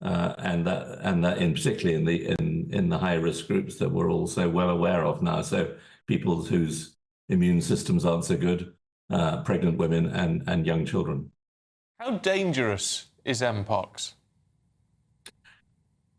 And that in particularly in the high risk groups that we're all so well aware of now. So people whose immune systems aren't so good, pregnant women and young children. How dangerous is Mpox?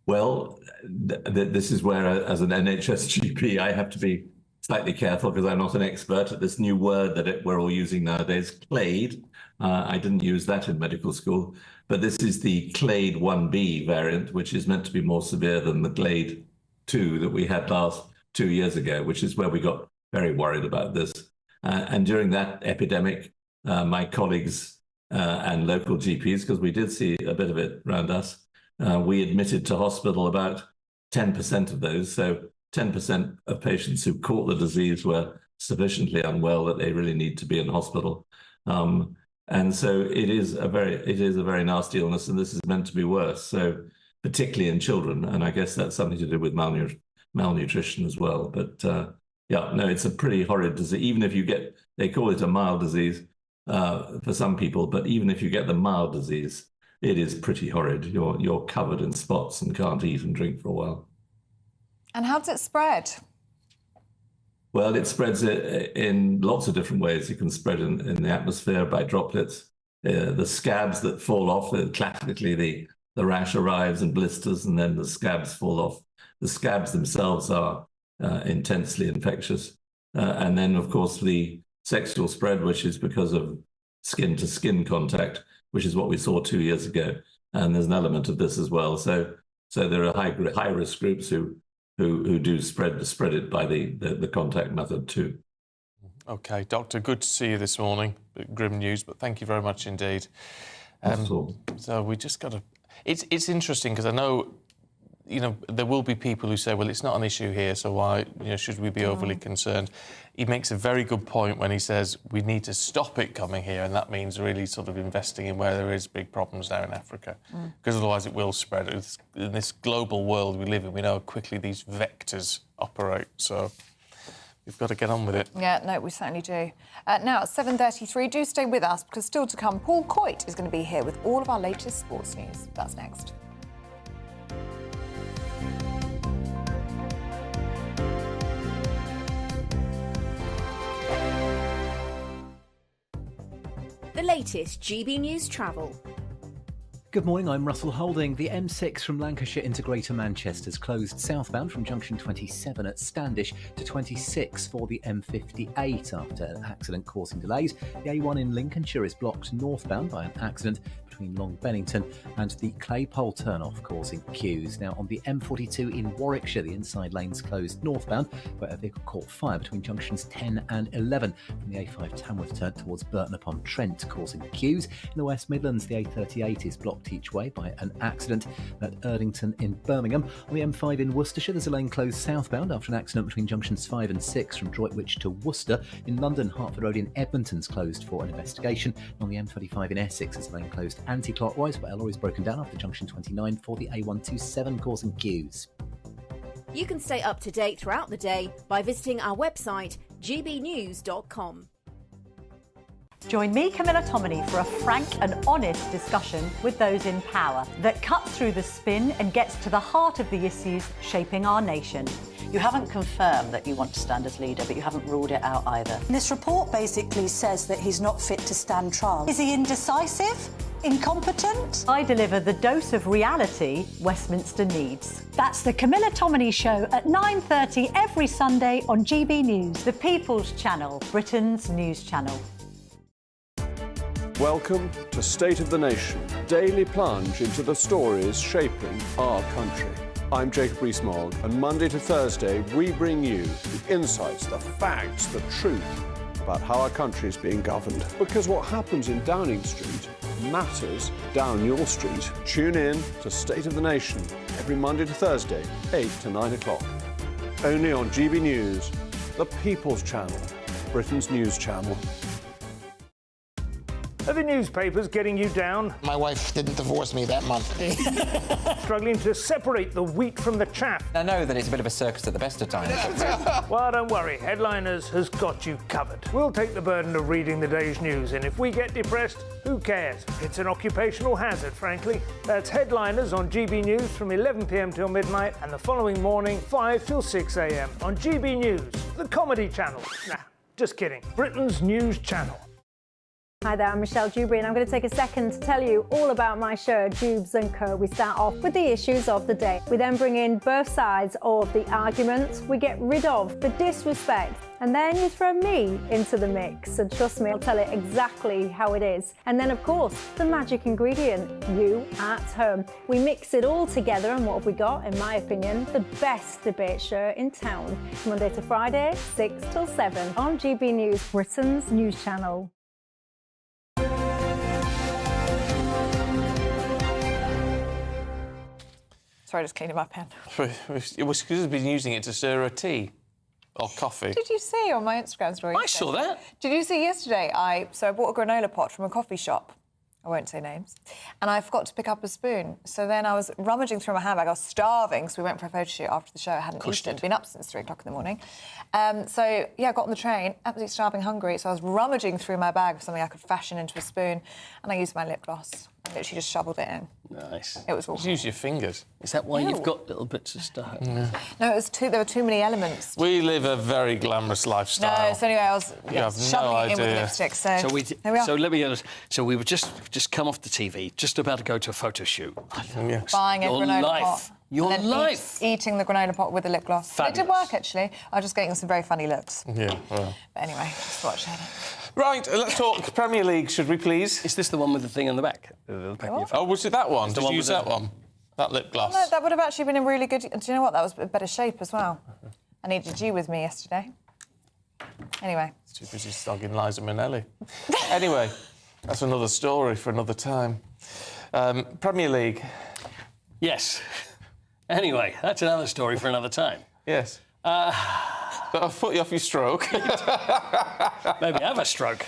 Well, this is where, as an NHS GP, I have to be slightly careful because I'm not an expert at this new word that we're all using nowadays, clade. I didn't use that in medical school, but this is the clade 1b variant, which is meant to be more severe than the clade 2 that we had last 2 years ago, which is where we got very worried about this. And during that epidemic, my colleagues and local GPs, because we did see a bit of it around us, we admitted to hospital about 10% of those. So 10% of patients who caught the disease were sufficiently unwell that they really need to be in hospital. And so it is a very nasty illness, and this is meant to be worse. So particularly in children, and I guess that's something to do with malnutrition as well. But yeah, no, it's a pretty horrid disease. Even if you get, they call it a mild disease for some people, but even if you get the mild disease, it is pretty horrid. You're covered in spots and can't eat and drink for a while. And how does it spread? Well, it spreads in lots of different ways. You can spread in the atmosphere by droplets. The scabs that fall off, classically the rash arrives and blisters, and then the scabs fall off. The scabs themselves are intensely infectious. And then, of course, the sexual spread, which is because of skin-to-skin contact, which is what we saw 2 years ago. And there's an element of this as well. So there are high-risk groups who who do spread it by the contact method too. OK, Doctor, good to see you this morning. Grim news, but thank you very much indeed. So we just got to... It's interesting because I know, you know, there will be people who say, well, it's not an issue here, so why, you know, should we be overly concerned? He makes a very good point when he says we need to stop it coming here, and that means really sort of investing in where there is big problems now in Africa, because otherwise it will spread. In this global world we live in, we know how quickly these vectors operate, so we've got to get on with it. Yeah, no, we certainly do. Now, at 7:33, do stay with us, because still to come, Paul Coit is going to be here with all of our latest sports news. That's next. The latest GB News travel. Good morning, I'm Russell Holding. The M6 from Lancashire into Greater Manchester is closed southbound from junction 27 at Standish to 26 for the M58 after an accident causing delays. The A1 in Lincolnshire is blocked northbound by an accident between Long Bennington and the Claypole turnoff, causing queues. Now on the M42 in Warwickshire, the inside lane's closed northbound where a vehicle caught fire between junctions 10 and 11 from the A5 Tamworth turn towards Burton upon Trent, causing queues. In the West Midlands, the A38 is blocked each way by an accident at Erdington in Birmingham. On the M5 in Worcestershire, there's a lane closed southbound after an accident between junctions 5 and 6 from Droitwich to Worcester. In London, Hertford Road in Edmonton's closed for an investigation. And on the M25 in Essex, there's a lane closed anti-clockwise, but a lorry's broken down after junction 29 for the A127, causing queues. You can stay up to date throughout the day by visiting our website, gbnews.com. Join me, Camilla Tominey, for a frank and honest discussion with those in power that cuts through the spin and gets to the heart of the issues shaping our nation. You haven't confirmed that you want to stand as leader, but you haven't ruled it out either. This report basically says that he's not fit to stand trial. Is he indecisive? Incompetent? I deliver the dose of reality Westminster needs. That's the Camilla Tominey Show at 9:30 every Sunday on GB News. The People's Channel, Britain's news channel. Welcome to State of the Nation, daily plunge into the stories shaping our country. I'm Jacob Rees-Mogg, and Monday to Thursday we bring you the insights, the facts, the truth about how our country is being governed. Because what happens in Downing Street matters down your street. Tune in to State of the Nation every Monday to Thursday, 8 to 9 o'clock. Only on GB News, the People's Channel, Britain's news channel. Are the newspapers getting you down? My wife didn't divorce me that month. Struggling to separate the wheat from the chaff? I know that it's a bit of a circus at the best of times. Well, don't worry, Headliners has got you covered. We'll take the burden of reading the day's news, and if we get depressed, who cares? It's an occupational hazard, frankly. That's Headliners on GB News from 11 p.m. till midnight, and the following morning, 5 till 6 a.m. on GB News, the comedy channel. Nah, just kidding. Britain's news channel. Hi there, I'm Michelle Dewberry, and I'm going to take a second to tell you all about my show, Jubes & Co. We start off with the issues of the day. We then bring in both sides of the argument. We get rid of the disrespect, and then you throw me into the mix. And trust me, I'll tell it exactly how it is. And then, of course, the magic ingredient, you at home. We mix it all together, and what have we got? In my opinion, the best debate show in town. Monday to Friday, 6 till 7 on GB News, Britain's news channel. Sorry, just cleaning my pen. It was because I've been using it to stir a tea or coffee. Did you see on my Instagram story? I saw that. Did you see yesterday? I bought a granola pot from a coffee shop. I won't say names. And I forgot to pick up a spoon. So then I was rummaging through my handbag. I was starving, so we went for a photo shoot after the show. I hadn't eaten. Been up since 3 o'clock in the morning. So, yeah, I got on the train, absolutely starving, hungry. So I was rummaging through my bag for something I could fashion into a spoon. And I used my lip gloss. I literally just shoveled it in. Nice. It was awful. Just use your fingers. Is that why Ew. you've got little bits of stuff? Yeah. No, it was there were too many elements. We live a very glamorous lifestyle. No, so anyway, I was You have shoveling no it in with idea. lipstick. So, So there we are. So let me get this. So we were just come off the TV, just about to go to a photo shoot. Buying a Your granola life. pot. Your and then life. Eating the granola pot with the lip gloss. It did work, actually. I was just getting some very funny looks. Yeah, well. But anyway, just thought I'd share that. Right, let's talk Premier League, should we please? Is this the one with the thing on the back? Oh, was it that one? Did you use that one? That lip gloss. No, that would have actually been a really good... Do you know what? That was a better shape as well. I needed you with me yesterday. Anyway. It's too busy stogging Liza Minnelli. Anyway, that's another story for another time. Premier League. Yes. Anyway, that's another story for another time. Yes. I've put you off your stroke. Maybe have a stroke.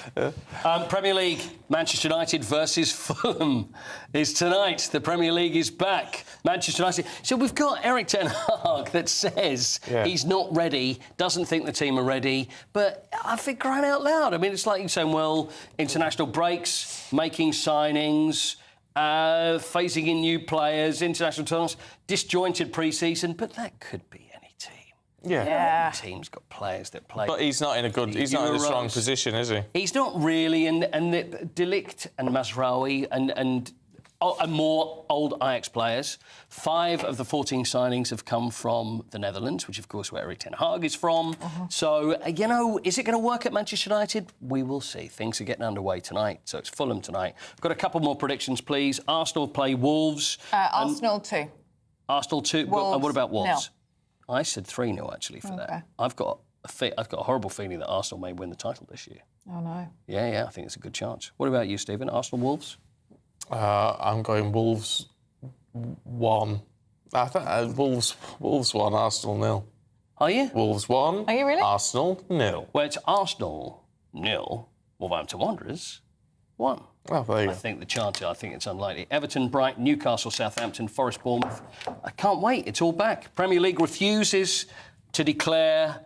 Premier League, Manchester United versus Fulham is tonight. The Premier League is back. Manchester United. So we've got Erik ten Hag that says he's not ready, doesn't think the team are ready. But I think crying out loud. I mean, it's like you're saying, well, international breaks, making signings, phasing in new players, international tournaments, disjointed pre-season, but that could be any team. Yeah. Every team's got players that play. But he's not in a good... He's not in a strong position, is he? He's not really, and De Ligt and Mazraoui and more old Ajax players. 5 of the 14 signings have come from the Netherlands, which, of course, where Erik ten Hag is from. So, you know, is it going to work at Manchester United? We will see. Things are getting underway tonight, so it's Fulham tonight. Got a couple more predictions, please. Arsenal play Wolves. Arsenal 2. Arsenal 2. Wolves, What about Wolves? nil. I said 3-0, actually, for that. I've got a horrible feeling that Arsenal may win the title this year. Oh, no. Yeah, I think it's a good chance. What about you, Stephen? Arsenal, Wolves? I'm going Wolves 1. I think Wolves 1, Arsenal 0. Are you? Wolves 1. Are you really? Arsenal 0. Well, it's Arsenal 0, Wolverhampton Wanderers 1. Oh, there you go. I think it's unlikely. Everton, Brighton, Newcastle, Southampton, Forest, Bournemouth. I can't wait. It's all back. Premier League refuses to declare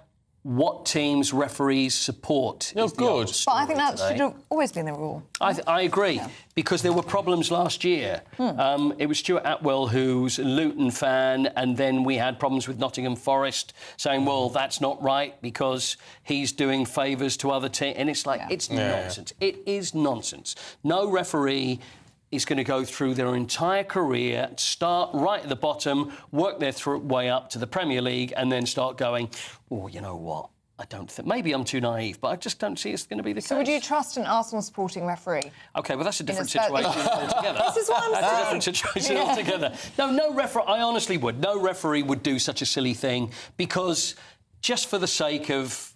what teams referees support. You're good. But I think that should have always been the rule. I agree, because there were problems last year. It was Stuart Atwell, who's a Luton fan, and then we had problems with Nottingham Forest saying, well, that's not right because he's doing favours to other teams. And it's like, it's nonsense. It is nonsense. No referee is going to go through their entire career, start right at the bottom, work their way up to the Premier League, and then start going, oh, you know what? I don't think... Maybe I'm too naive, but I just don't see it's going to be the case. So would you trust an Arsenal supporting referee? OK, well, that's a different situation altogether. This is what I'm saying. That's a different situation altogether. No referee... I honestly would. No referee would do such a silly thing because just for the sake of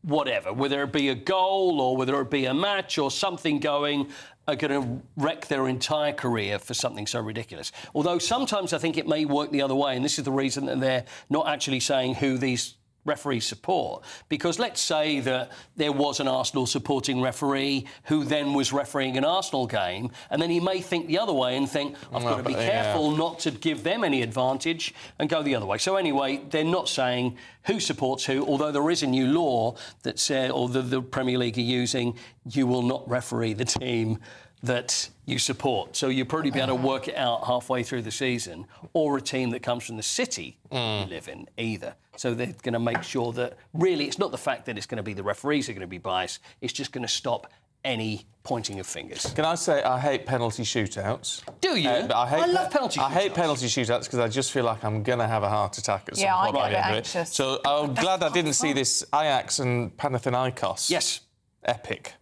whatever, whether it be a goal or whether it be a match or something going... are going to wreck their entire career for something so ridiculous. Although sometimes I think it may work the other way, and this is the reason that they're not actually saying who these referees support. Because let's say that there was an Arsenal supporting referee who then was refereeing an Arsenal game, and then he may think the other way and think, I've got to be careful not to give them any advantage and go the other way. So anyway, they're not saying who supports who, although there is a new law that says, or the Premier League are using, you will not referee the team that you support. So you'll probably be able to work it out halfway through the season, or a team that comes from the city you live in, either. So they're going to make sure that, really, it's not the fact that it's going to be the referees who are going to be biased, it's just going to stop any pointing of fingers. Can I say I hate penalty shootouts? Do you? I love penalty shootouts. I hate penalty shootouts because I just feel like I'm going to have a heart attack at some point. Yeah, I get anxious. So I'm glad I didn't see this Ajax and Panathinaikos. Yes. Epic.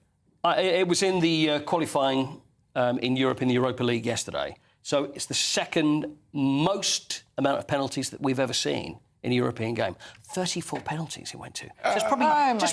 It was in the qualifying in Europe in the Europa League yesterday. So it's the second most amount of penalties that we've ever seen in a European game. 34 penalties it went to. So it's probably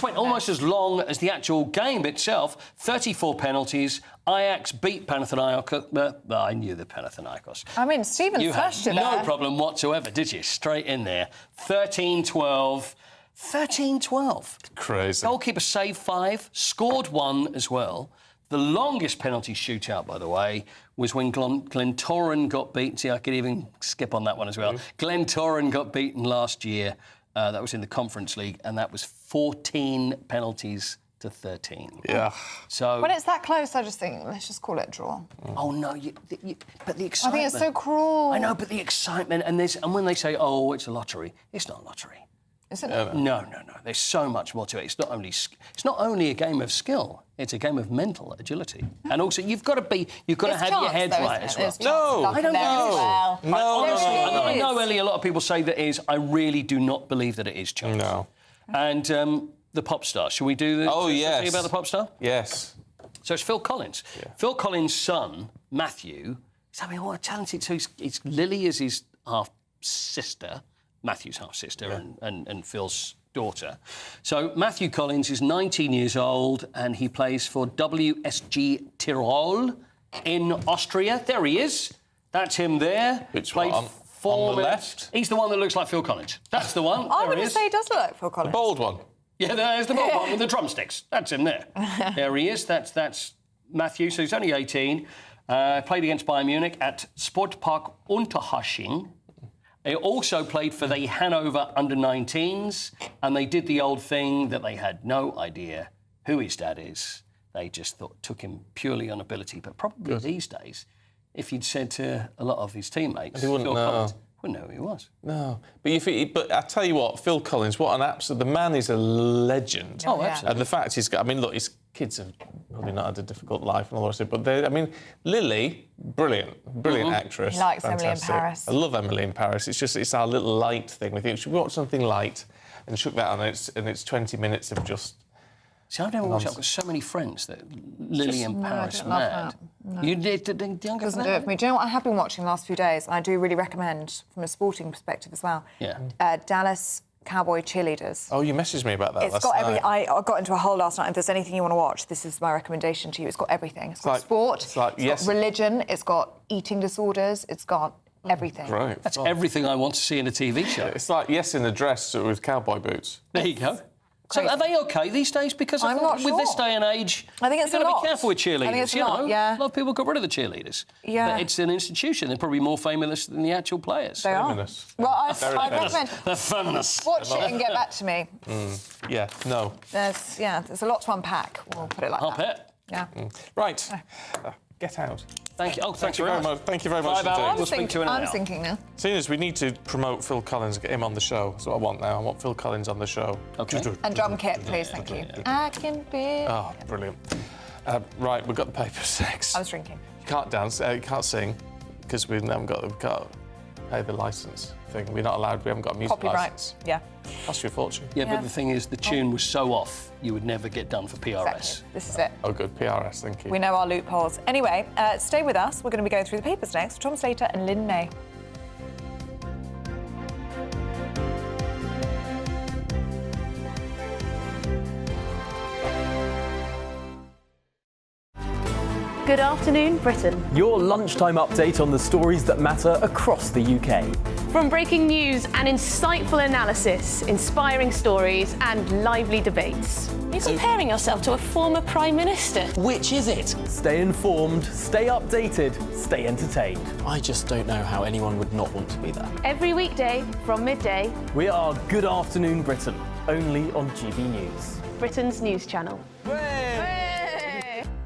went almost as long as the actual game itself. 34 penalties. Ajax beat Panathinaikos. I knew the Panathinaikos. I mean, Stephen slashed it there. No problem whatsoever, did you? Straight in there. 13-12. 13-12. Crazy. Goalkeeper saved 5, scored 1 as well. The longest penalty shootout, by the way, was when Glentoran got beaten. See, I could even skip on that one as well. Glentoran got beaten last year. That was in the Conference League, and that was 14 penalties to 13. Yeah. So when it's that close, I just think, let's just call it a draw. Oh, no, but the excitement... I think it's so cruel. I know, but the excitement, and when they say, oh, it's a lottery, it's not a lottery. Is it? No. There's so much more to it. It's not only a game of skill. It's a game of mental agility, and also you've got to have your head right as well. No, I don't know. No. I know, Ellie. A lot of people say that it is. I really do not believe that it is chance. No. And the pop star. Shall we do the? Oh yes. About the pop star? Yes. So it's Phil Collins. Yeah. Phil Collins' son Matthew I mean, what a talented... So it's Lily is his half-sister, Matthew's half-sister, and Phil's daughter. So Matthew Collins is 19 years old and he plays for WSG Tirol in Austria. There he is. That's him there. Which Played one? On the left? He's the one that looks like Phil Collins. That's the one. I There he wouldn't is. say he does look like Phil Collins. The bald one. Yeah, there's the bald one with the drumsticks. That's him there. There he is. That's Matthew. So he's only 18. Played against Bayern Munich at Sportpark Unterhaching. He also played for the Hanover under-19s, and they did the old thing that they had no idea who his dad is. They just took him purely on ability. But probably these days, if you'd said to a lot of his teammates, He wouldn't Phil know. Collins, wouldn't know who he was. No, but I tell you what, Phil Collins, what an absolute... The man is a legend. Oh, absolutely. And the fact he's got... I mean, look, his kids have probably not had a difficult life and all the rest of it, but I mean, Lily, brilliant actress. He likes Emily in fantastic. Paris. I love Emily in Paris. It's our little light thing. We think, should we watch something light? And chuck that on, and it's 20 minutes of just... See, I've never watched it. I've got so many friends that Lily in Paris I don't love mad. that. No. You did the younger Doesn't do it for me. Do you know what I have been watching the last few days? And I do really recommend, from a sporting perspective as well. Yeah. Dallas Cowboy Cheerleaders. Oh, you messaged me about that It's last got night. I got into a hole last night. If there's anything you want to watch, this is my recommendation to you. It's got everything. It's got sport, it's got religion, it's got eating disorders, it's got everything. Great. That's everything I want to see in a TV show. It's like Yes in the Dress with cowboy boots. There you go. So are they OK these days? Because I'm not with this sure. day and age, I think it's you've a got to lot. be careful with cheerleaders. I think it's a you lot, know? yeah. A lot of people got rid of the cheerleaders. Yeah. But it's an institution. They're probably more famous than the actual players. They are. Well, I recommend They're famous. watch it and get back to me. Yeah, no. There's a lot to unpack. We'll put it like I'll that. bet. Yeah. Right. Get out. Thank you. Oh, Thank you very much. Thank you very much 5 hours. indeed. We'll speak to you in an I'm hour. thinking now. Seeing as we need to promote Phil Collins, get him on the show. That's what I want now. I want Phil Collins on the show. OK. And drum kit, please, thank you. I can be... Oh, brilliant. Right, we've got the papers next. I was drinking. You can't dance, you can't sing, because we haven't got to pay the licence thing. We're not allowed, we haven't got a music Copyright. licence. Yeah. Cost you a fortune. Yeah, but the thing is, the tune was so off, you would never get done for PRS. Exactly. This is it. Oh, good. PRS, thank you. We know our loopholes. Anyway, stay with us. We're going to be going through the papers next with Tom Slater and Lynn May. Good afternoon, Britain. Your lunchtime update on the stories that matter across the UK. From breaking news and insightful analysis, inspiring stories and lively debates. You're comparing yourself to a former Prime Minister. Which is it? Stay informed, stay updated, stay entertained. I just don't know how anyone would not want to be there. Every weekday from midday, We are Good Afternoon Britain, only on GB News. Britain's news channel.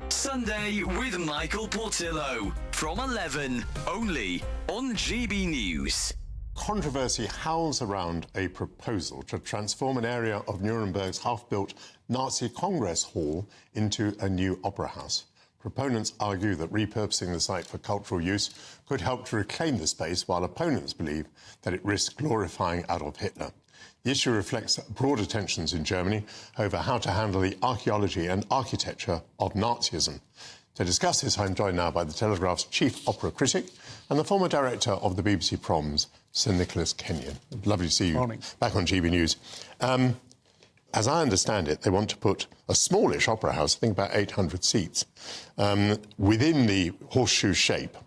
Sunday with Michael Portillo from 11, only on GB News. Controversy howls around a proposal to transform an area of Nuremberg's half-built Nazi Congress Hall into a new opera house. Proponents argue that repurposing the site for cultural use could help to reclaim the space, while opponents believe that it risks glorifying Adolf Hitler. The issue reflects broader tensions in Germany over how to handle the archaeology and architecture of Nazism. To discuss this, I'm joined now by the Telegraph's chief opera critic and the former director of the BBC Proms, Sir Nicholas Kenyon. Lovely to see you back on GB News. As I understand it, they want to put a smallish opera house, I think about 800 seats, within the horseshoe shape.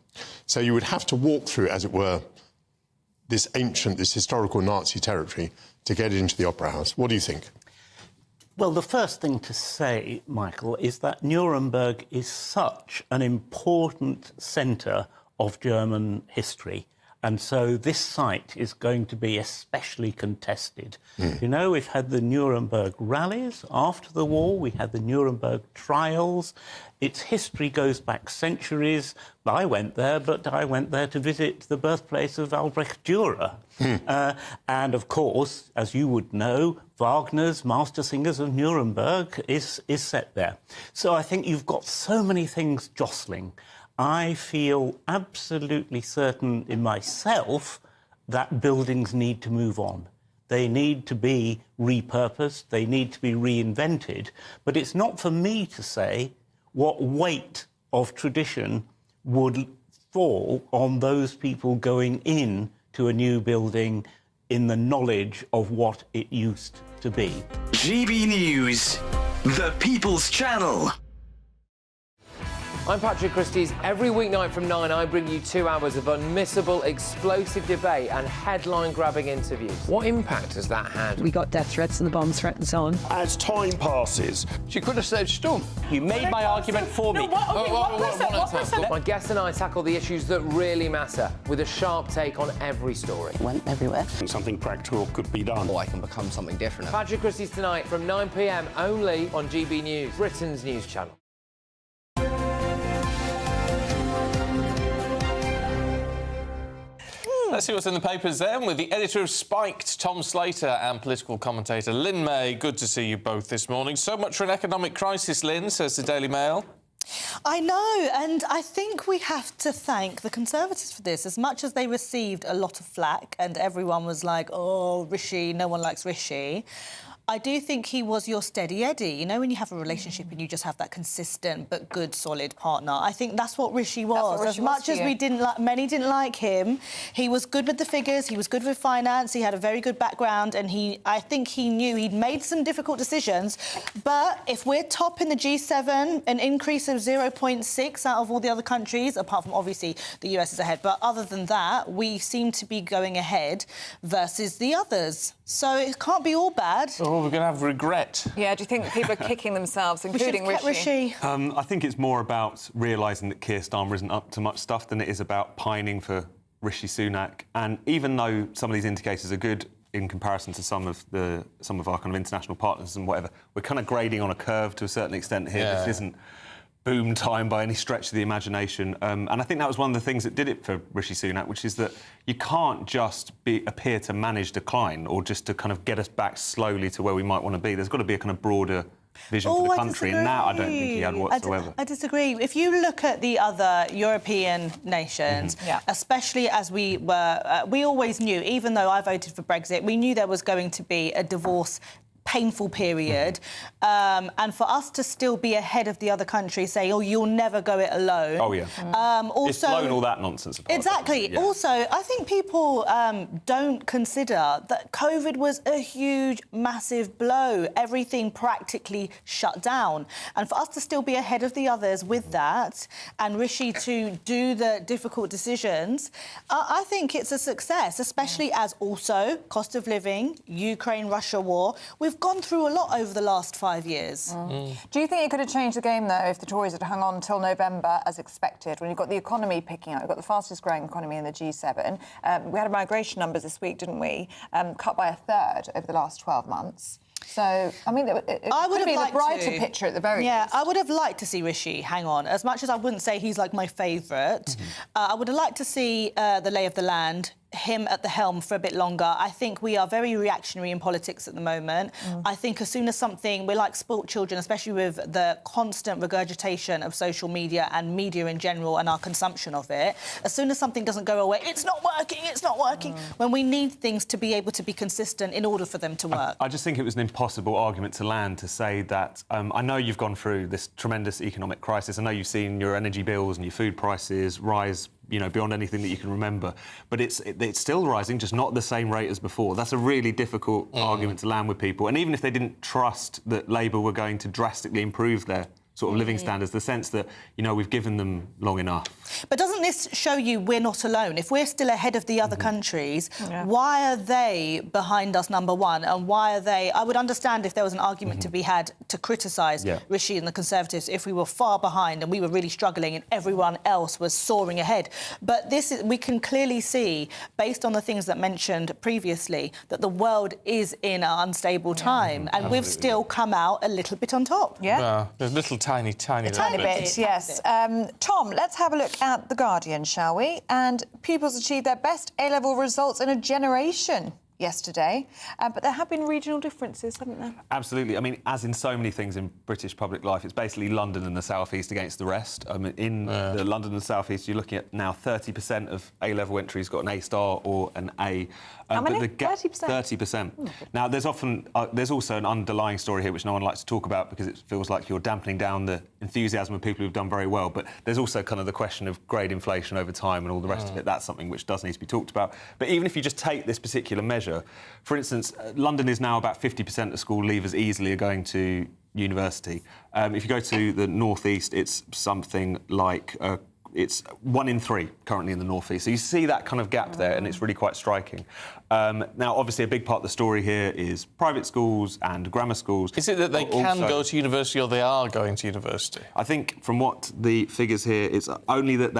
So you would have to walk through, as it were, this historical Nazi territory to get into the opera house. What do you think? Well, the first thing to say, Michael, is that Nuremberg is such an important centre of German history. And so this site is going to be especially contested. You know, we've had the Nuremberg rallies after the war. We had the Nuremberg trials. Its history goes back centuries. I went there, but I went there to visit the birthplace of Albrecht Dürer. And, of course, as you would know, Wagner's Master Singers of Nuremberg is set there. So I think you've got so many things jostling. I feel absolutely certain in myself that buildings need to move on. They need to be repurposed, they need to be reinvented, but it's not for me to say what weight of tradition would fall on those people going in to a new building in the knowledge of what it used to be. GB News, the People's Channel. I'm Patrick Christie's. Every weeknight from 9, I bring you 2 hours of unmissable, explosive debate and headline-grabbing interviews. What impact has that had? We got death threats and the bomb threats on. As time passes, She could have saved Storm. You made my argument for me. My guest and I tackle the issues that really matter with a sharp take on every story. Went everywhere. something practical could be done. I can become something different. Patrick Christie's tonight from 9 p.m. only on GB News, Britain's news channel. Let's see what's in the papers then with the editor of Spiked, Tom Slater, and political commentator Lynn May. Good to see you both this morning. So much for an economic crisis, Lynn, says the Daily Mail. I know, and I think we have to thank the Conservatives for this. As much as they received a lot of flack and everyone was like, oh, Rishi, no one likes Rishi, I do think he was your steady Eddie. You know, when you have a relationship and you just have that consistent but good, solid partner. I think that's what Rishi was. As much as many didn't like him, he was good with the figures, he was good with finance, he had a very good background, and I think he knew he'd made some difficult decisions. But if we're top in the G7, an increase of 0.6 out of all the other countries, apart from obviously the US is ahead, but other than that, we seem to be going ahead versus the others. So it can't be all bad. Oh, we're going to have regret. Yeah, do you think people are kicking themselves, including Rishi? I think it's more about realising that Keir Starmer isn't up to much stuff than it is about pining for Rishi Sunak. And even though some of these indicators are good in comparison to some of our kind of international partners and whatever, we're kind of grading on a curve to a certain extent here. Yeah. This isn't boom time by any stretch of the imagination. And I think that was one of the things that did it for Rishi Sunak, which is that you can't just appear to manage decline or just to kind of get us back slowly to where we might want to be. There's got to be a kind of broader vision for the country, and that I don't think he had whatsoever. I disagree. If you look at the other European nations, especially as we always knew, even though I voted for Brexit, we knew there was going to be a divorce painful period, and for us to still be ahead of the other countries, saying, "Oh, you'll never go it alone." Oh yeah. Also, it's blown all that nonsense apart. Exactly. Yeah. Also, I think people don't consider that COVID was a huge, massive blow. Everything practically shut down, and for us to still be ahead of the others with that, and Rishi to do the difficult decisions, I think it's a success. Especially as also cost of living, Ukraine-Russia war. We've gone through a lot over the last 5 years. Do you think it could have changed the game, though, if the Tories had hung on until November, as expected, when you've got the economy picking up? You've got the fastest-growing economy in the G7. We had migration numbers this week, didn't we? Cut by a third over the last 12 months. So, I mean, it could be the brighter picture at the very least. I would have liked to see Rishi hang on. As much as I wouldn't say he's, like, my favourite, I would have liked to see the lay of the land, him at the helm for a bit longer. I think we are very reactionary in politics at the moment. I think as soon as we're like spoilt children, especially with the constant regurgitation of social media and media in general and our consumption of it. As soon as something doesn't go away, it's not working, when we need things to be able to be consistent in order for them to work. I just think it was an impossible argument to land to say that, I know you've gone through this tremendous economic crisis. I know you've seen your energy bills and your food prices rise, you know, beyond anything that you can remember. But it's still rising, just not at the same rate as before. That's a really difficult argument to land with people. And even if they didn't trust that Labour were going to drastically improve their sort of living standards, the sense that, you know, we've given them long enough. But doesn't this show you we're not alone? If we're still ahead of the other countries, why are they behind us, number one? And why are they... I would understand if there was an argument to be had to criticise Rishi and the Conservatives if we were far behind and we were really struggling and everyone else was soaring ahead. But we can clearly see, based on the things that mentioned previously, that the world is in an unstable time, and we've still come out a little bit on top. There's little tiny bit, yes. Tom, let's have a look at The Guardian, shall we? And pupils achieved their best A-level results in a generation yesterday, but there have been regional differences, haven't there? Absolutely. I mean, as in so many things in British public life, it's basically London and the South East against the rest. I mean, in the London and the South East, you're looking at now 30% of A-level entries got an A star or an A. How many? But 30%. Now, there's also an underlying story here which no one likes to talk about because it feels like you're dampening down the enthusiasm of people who've done very well. But there's also kind of the question of grade inflation over time and all the rest of it. That's something which does need to be talked about. But even if you just take this particular measure, for instance, London is now about 50% of school leavers easily are going to university. If you go to the North East, it's something like it's 1 in 3 currently in the North East. So you see that kind of gap there, and it's really quite striking. Now, obviously, a big part of the story here is private schools and grammar schools. Is it that they can go to university or they are going to university? I think from what the figures here, it's only that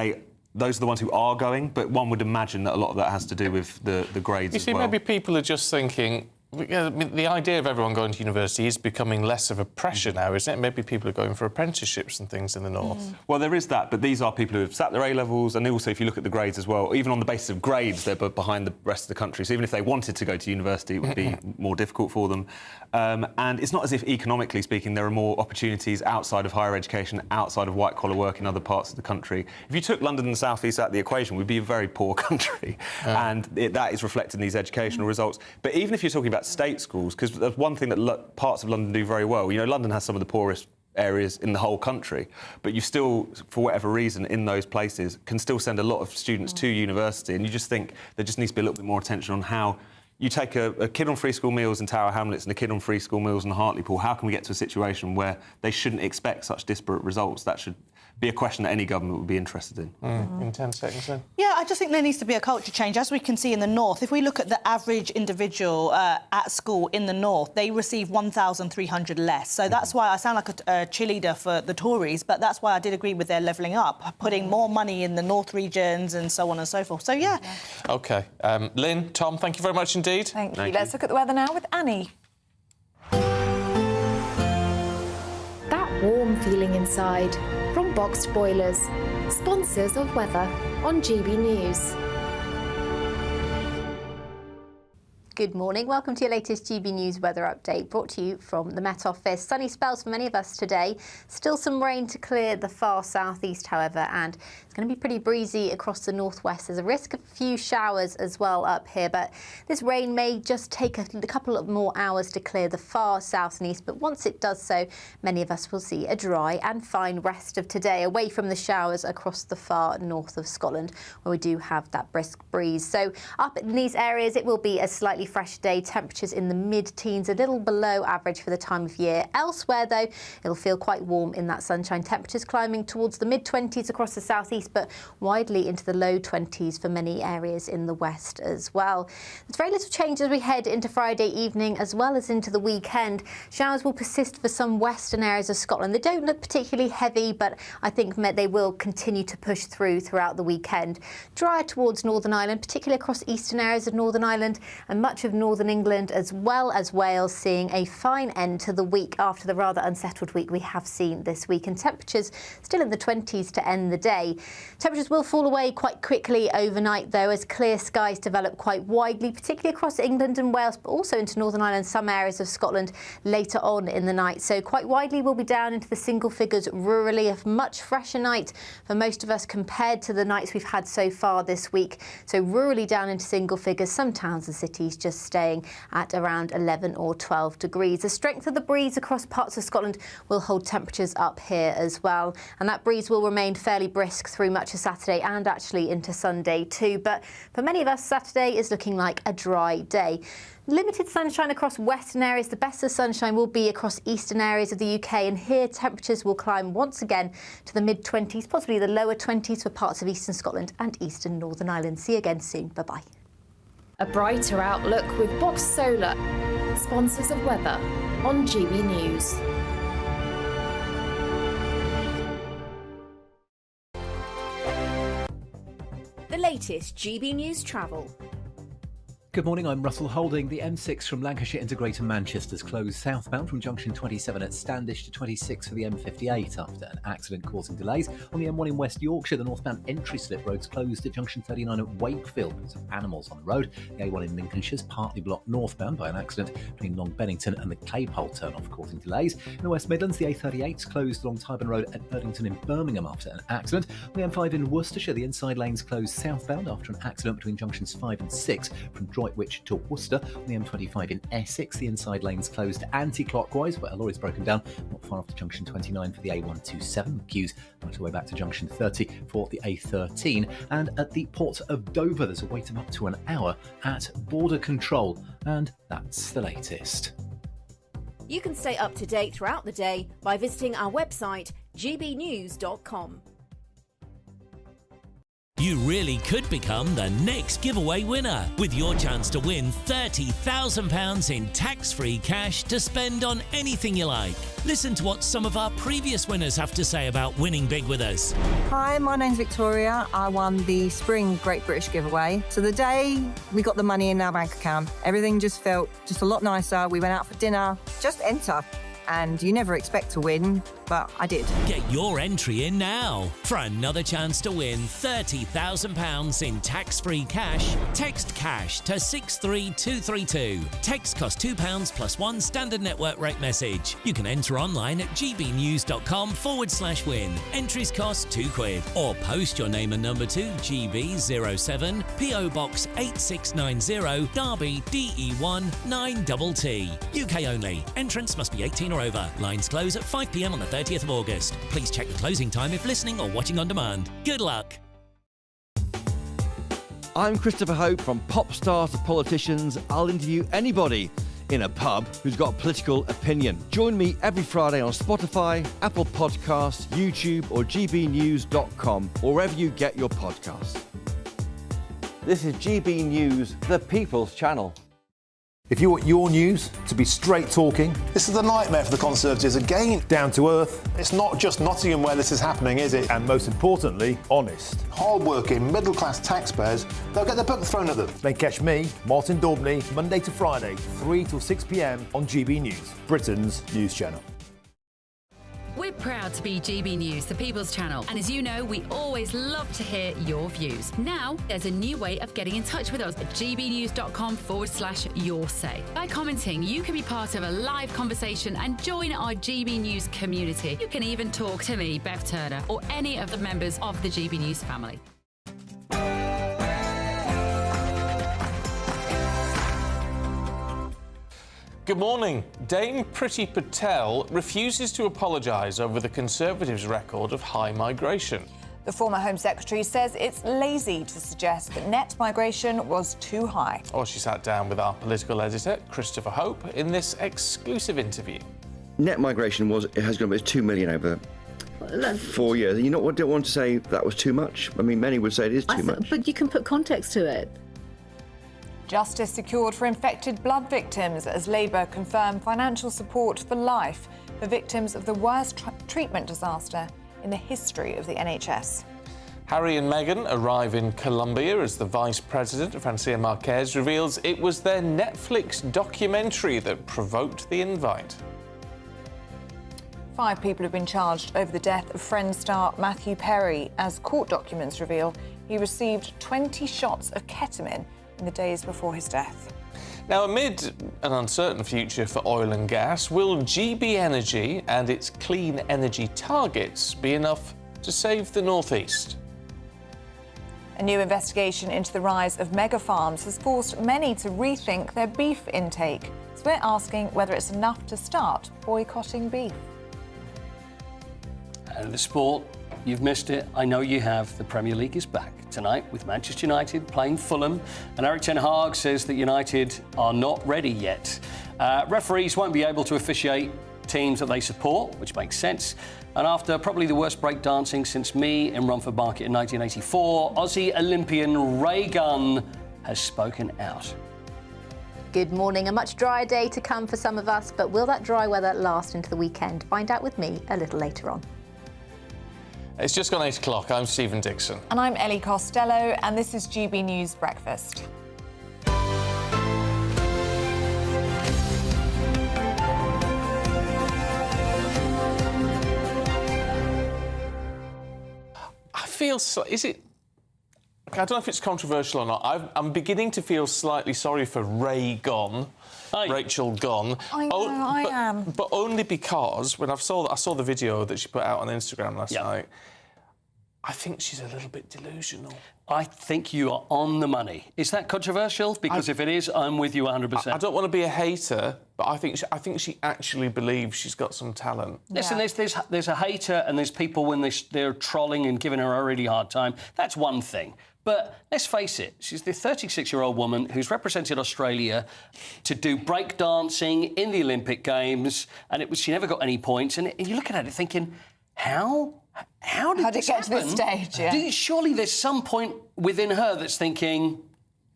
those are the ones who are going, but one would imagine that a lot of that has to do with the grades as well. You see, maybe people are just thinking... I mean, the idea of everyone going to university is becoming less of a pressure now, isn't it? Maybe people are going for apprenticeships and things in the north. Well, there is that, but these are people who have sat their A-levels, and also, if you look at the grades as well, even on the basis of grades, they're behind the rest of the country. So even if they wanted to go to university, it would be more difficult for them. And it's not as if, economically speaking, there are more opportunities outside of higher education, outside of white-collar work in other parts of the country. If you took London and the South East out of the equation, we'd be a very poor country. And that is reflected in these educational results. But even if you're talking about state schools, because there's one thing that parts of London do very well. You know, London has some of the poorest areas in the whole country, but you still, for whatever reason, in those places, can still send a lot of students to university. And you just think there just needs to be a little bit more attention on how you take a kid on free school meals in Tower Hamlets and a kid on free school meals in Hartlepool. How can we get to a situation where they shouldn't expect such disparate results? That should be a question that any government would be interested in. In 10 seconds, then. Yeah, I just think there needs to be a culture change. As we can see in the north, if we look at the average individual at school in the north, they receive 1,300 less. So that's why I sound like a cheerleader for the Tories, but that's why I did agree with their levelling up, putting more money in the north regions and so on and so forth. So, yeah. OK. Lynn, Tom, thank you very much indeed. Thank you. Let's look at the weather now with Annie. That warm feeling inside from Boxed Boilers, sponsors of weather on GB News. Good morning. Welcome to your latest GB News weather update, brought to you from the Met Office. Sunny spells for many of us today. Still some rain to clear the far southeast, however, and it's going to be pretty breezy across the northwest. There's a risk of a few showers as well up here, but this rain may just take a couple of more hours to clear the far south and east. But once it does so, many of us will see a dry and fine rest of today, away from the showers across the far north of Scotland, where we do have that brisk breeze. So up in these areas, it will be a slightly fresh day, temperatures in the mid-teens, a little below average for the time of year. Elsewhere, though, it'll feel quite warm in that sunshine. Temperatures climbing towards the mid-20s across the southeast, but widely into the low 20s for many areas in the west as well. There's very little change as we head into Friday evening as well as into the weekend. Showers will persist for some western areas of Scotland. They don't look particularly heavy, but I think they will continue to push throughout the weekend. Drier towards Northern Ireland, particularly across eastern areas of Northern Ireland and much of Northern England, as well as Wales, seeing a fine end to the week after the rather unsettled week we have seen this week. And temperatures still in the 20s to end the day. Temperatures will fall away quite quickly overnight, though, as clear skies develop quite widely, particularly across England and Wales, but also into Northern Ireland, some areas of Scotland later on in the night. So quite widely we'll be down into the single figures rurally. A much fresher night for most of us compared to the nights we've had so far this week. So rurally down into single figures, some towns and cities just staying at around 11 or 12 degrees. The strength of the breeze across parts of Scotland will hold temperatures up here as well. And that breeze will remain fairly brisk through much of Saturday and actually into Sunday too. But for many of us, Saturday is looking like a dry day. Limited sunshine across western areas. The best of sunshine will be across eastern areas of the UK, and here temperatures will climb once again to the mid-20s, possibly the lower 20s for parts of eastern Scotland and eastern Northern Ireland. See you again soon. Bye-bye. A brighter outlook with Box Solar, sponsors of weather on GB News. The latest GB News travel. Good morning, I'm Russell Holding. The M6 from Lancashire into Greater Manchester's closed southbound from junction 27 at Standish to 26 for the M58 after an accident causing delays. On the M1 in West Yorkshire, the northbound entry slip road's closed at junction 39 at Wakefield because of animals on the road. The A1 in Lincolnshire's partly blocked northbound by an accident between Long Bennington and the Claypole turn-off causing delays. In the West Midlands, the A38's closed along Tyburn Road at Erdington in Birmingham after an accident. On the M5 in Worcestershire, the inside lane's closed southbound after an accident between junctions 5 and 6 from Droitwich to Worcester. On the M25 in Essex, the inside lane's closed anti-clockwise where a lorry's broken down not far off to junction 29 for the A127. The queues right the way back to junction 30 for the A13. And at the port of Dover, there's a wait of up to an hour at border control. And that's the latest. You can stay up to date throughout the day by visiting our website gbnews.com. You really could become the next giveaway winner with your chance to win £30,000 in tax-free cash to spend on anything you like. Listen to what some of our previous winners have to say about winning big with us. Hi, my name's Victoria. I won the Spring Great British giveaway. So the day we got the money in our bank account, everything just felt just a lot nicer. We went out for dinner, just enter. And you never expect to win, but I did. Get your entry in now. For another chance to win £30,000 in tax-free cash, text cash to 63232. Text costs £2 plus one standard network rate message. You can enter online at gbnews.com/win. Entries cost £2. Or post your name and number to GB07 PO Box 8690 Derby DE1 9TT. UK only. Entrance must be 18 or over. Lines close at 5 p.m. on the 30th of August. Please check the closing time if listening or watching on demand. Good luck. I'm Christopher Hope. From pop stars to politicians, I'll interview anybody in a pub who's got a political opinion. Join me every Friday on Spotify, Apple Podcasts, YouTube or gbnews.com, or wherever you get your podcasts. This is GB News, the People's Channel. If you want your news to be straight talking, this is a nightmare for the Conservatives again. Down to earth. It's not just Nottingham where this is happening, is it? And most importantly, honest. Hard-working, middle-class taxpayers, they'll get their book thrown at them. Then catch me, Martin Daubney, Monday to Friday, 3 till 6 p.m. on GB News, Britain's news channel. We're proud to be GB News, the People's Channel. And as you know, we always love to hear your views. Now, there's a new way of getting in touch with us at gbnews.com/yoursay. By commenting, you can be part of a live conversation and join our GB News community. You can even talk to me, Bev Turner, or any of the members of the GB News family. Good morning. Dame Priti Patel refuses to apologise over the Conservatives' record of high migration. The former Home Secretary says it's lazy to suggest that net migration was too high. Well, she sat down with our political editor, Christopher Hope, in this exclusive interview. Net migration has gone up 2 million over 4 years. And you don't want to say that was too much. I mean, many would say it is too much. But you can put context to it. Justice secured for infected blood victims as Labour confirmed financial support for life for victims of the worst treatment disaster in the history of the NHS. Harry and Meghan arrive in Colombia as the Vice President, Francia Marquez, reveals it was their Netflix documentary that provoked the invite. 5 people have been charged over the death of Friends star Matthew Perry, as court documents reveal he received 20 shots of ketamine in the days before his death. Now, amid an uncertain future for oil and gas, will GB Energy and its clean energy targets be enough to save the North East? A new investigation into the rise of mega farms has forced many to rethink their beef intake. So we're asking whether it's enough to start boycotting beef. And the sport, you've missed it. I know you have. The Premier League is back tonight with Manchester United playing Fulham. And Eric Ten Hag says that United are not ready yet. Referees won't be able to officiate teams that they support, which makes sense. And after probably the worst breakdancing since me in Romford Market in 1984, Aussie Olympian Ray Gunn has spoken out. Good morning. A much drier day to come for some of us, but will that dry weather last into the weekend? Find out with me a little later on. It's just gone 8 o'clock. I'm Stephen Dixon. And I'm Ellie Costello, and this is GB News Breakfast. feel... Is it... I don't know if it's controversial or not. I'm beginning to feel slightly sorry for Rachel Gone. I know, I am. But only because when I saw the video that she put out on Instagram last night, I think she's a little bit delusional. I think you are on the money. Is that controversial? Because if it is, I'm with you 100%. I don't want to be a hater, but I think she actually believes she's got some talent. Listen, there's a hater and there's people when they're trolling and giving her a really hard time. That's one thing. But let's face it, she's the 36-year-old woman who's represented Australia to do breakdancing in the Olympic Games, and she never got any points. And you're looking at it thinking, how did it get to this stage? Yeah. Surely there's some point within her that's thinking,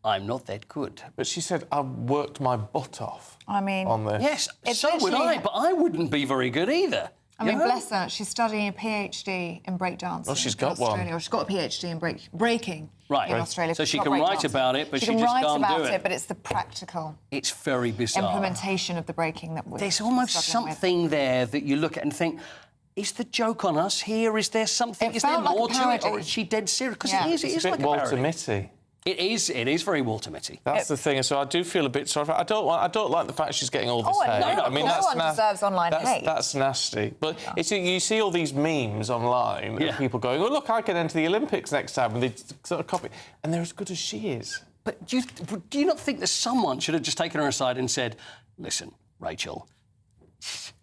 I'm not that good. But she said, I worked my butt off. I mean... on this. Yes, so would I, but I wouldn't be very good either. I mean, bless her, she's studying a PhD in breakdancing. Oh, she's got one. Or she's got a PhD in breaking in Australia. So she can write about it, but she just can't do it. She can write about it, but it's the practical... It's very bizarre. ...implementation of the breaking that we're There's almost something there that you look at and think, is the joke on us here? Is there something? Is there more to it? Or is she dead serious? Because it is like a Walter Mitty. It is very Walter Mitty. That's the thing. So I do feel a bit sorry for her. I don't like the fact she's getting all this hate. No, I mean, no one deserves online hate. That's nasty. But you see all these memes online of people going, "Oh, look, I can enter the Olympics next time," and they sort of copy, and they're as good as she is. But do you not think that someone should have just taken her aside and said, "Listen, Rachel,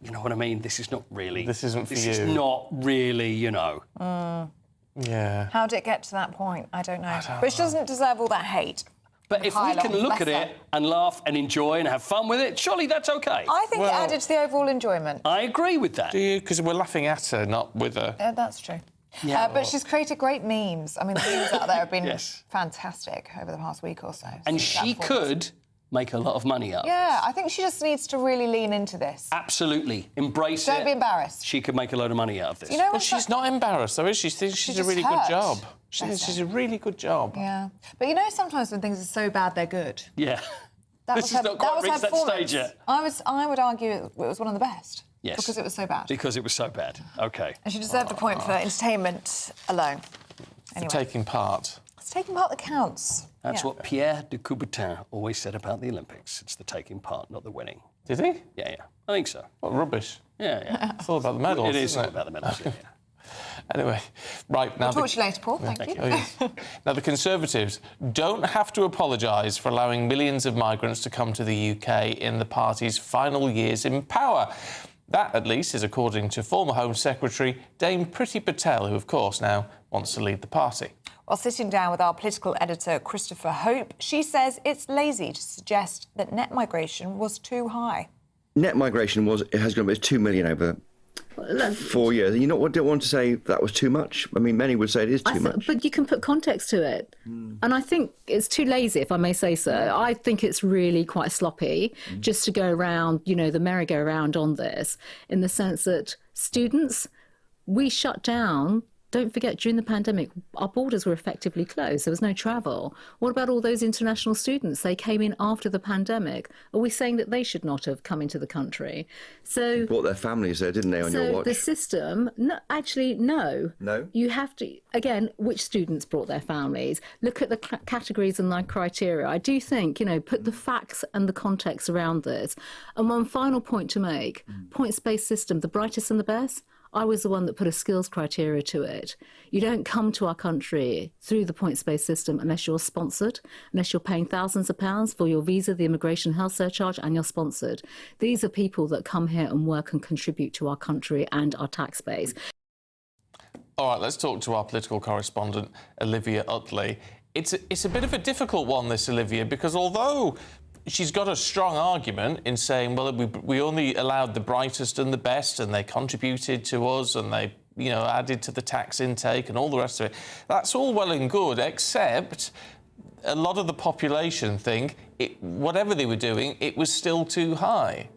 you know what I mean? This is not really. This isn't for you. This is not really, you know." Yeah. How did it get to that point? I don't know. But she doesn't deserve all that hate. But if we can look at it and laugh and enjoy and have fun with it, surely that's OK. I think it added to the overall enjoyment. I agree with that. Do you? Because we're laughing at her, not with her. That's true. Yeah. But she's created great memes. I mean, the memes out there have been fantastic over the past week or so. And she could make a lot of money out of Yeah, I think she just needs to really lean into this. Absolutely. Embrace it. Don't be embarrassed. She could make a load of money out of this. You know, but she's not embarrassed, though, is she? She thinks she's a really good job. She thinks she's a really good job. Yeah. But you know, sometimes when things are so bad, they're good. Yeah. This has not quite reached that stage yet. I would argue it was one of the best. Yes. Because it was so bad. Because it was so bad. OK. And she deserved a point for entertainment alone. Anyway. For taking part. It's taking part that counts. That's what Pierre de Coubertin always said about the Olympics. It's the taking part, not the winning. Did he? Yeah. I think so. What rubbish. Yeah. It's all about the medals, It is isn't all about the medals, yeah. Anyway, right now... We'll talk to you later, Paul. Thank you. Oh, yes. Now, the Conservatives don't have to apologise for allowing millions of migrants to come to the UK in the party's final years in power. That, at least, is according to former Home Secretary Dame Priti Patel, who, of course, now wants to lead the party. While sitting down with our political editor, Christopher Hope, she says it's lazy to suggest that net migration was too high. Net migration has gone, it's 2 million over 4 years. You know what? I don't want to say that was too much. I mean, many would say it is too much. But you can put context to it. And I think it's too lazy, if I may say so. I think it's really quite sloppy just to go around, you know, the merry-go-round on this, in the sense that students, we shut down. Don't forget, during the pandemic, our borders were effectively closed. There was no travel. What about all those international students? They came in after the pandemic. Are we saying that they should not have come into the country? So Brought their families there, didn't they, on your watch? So the system, no. No? You have to, again, which students brought their families? Look at the categories and the criteria. I do think, you know, put the facts and the context around this. And one final point to make, points-based system, the brightest and the best. I was the one that put a skills criteria to it. You don't come to our country through the points-based system unless you're sponsored, unless you're paying thousands of pounds for your visa, the immigration health surcharge, and you're sponsored. These are people that come here and work and contribute to our country and our tax base. All right, let's talk to our political correspondent, Olivia Utley. It's a bit of a difficult one, this, Olivia, because although she's got a strong argument in saying, well, we only allowed the brightest and the best, and they contributed to us, and they, you know, added to the tax intake and all the rest of it. That's all well and good, except a lot of the population think whatever they were doing, it was still too high.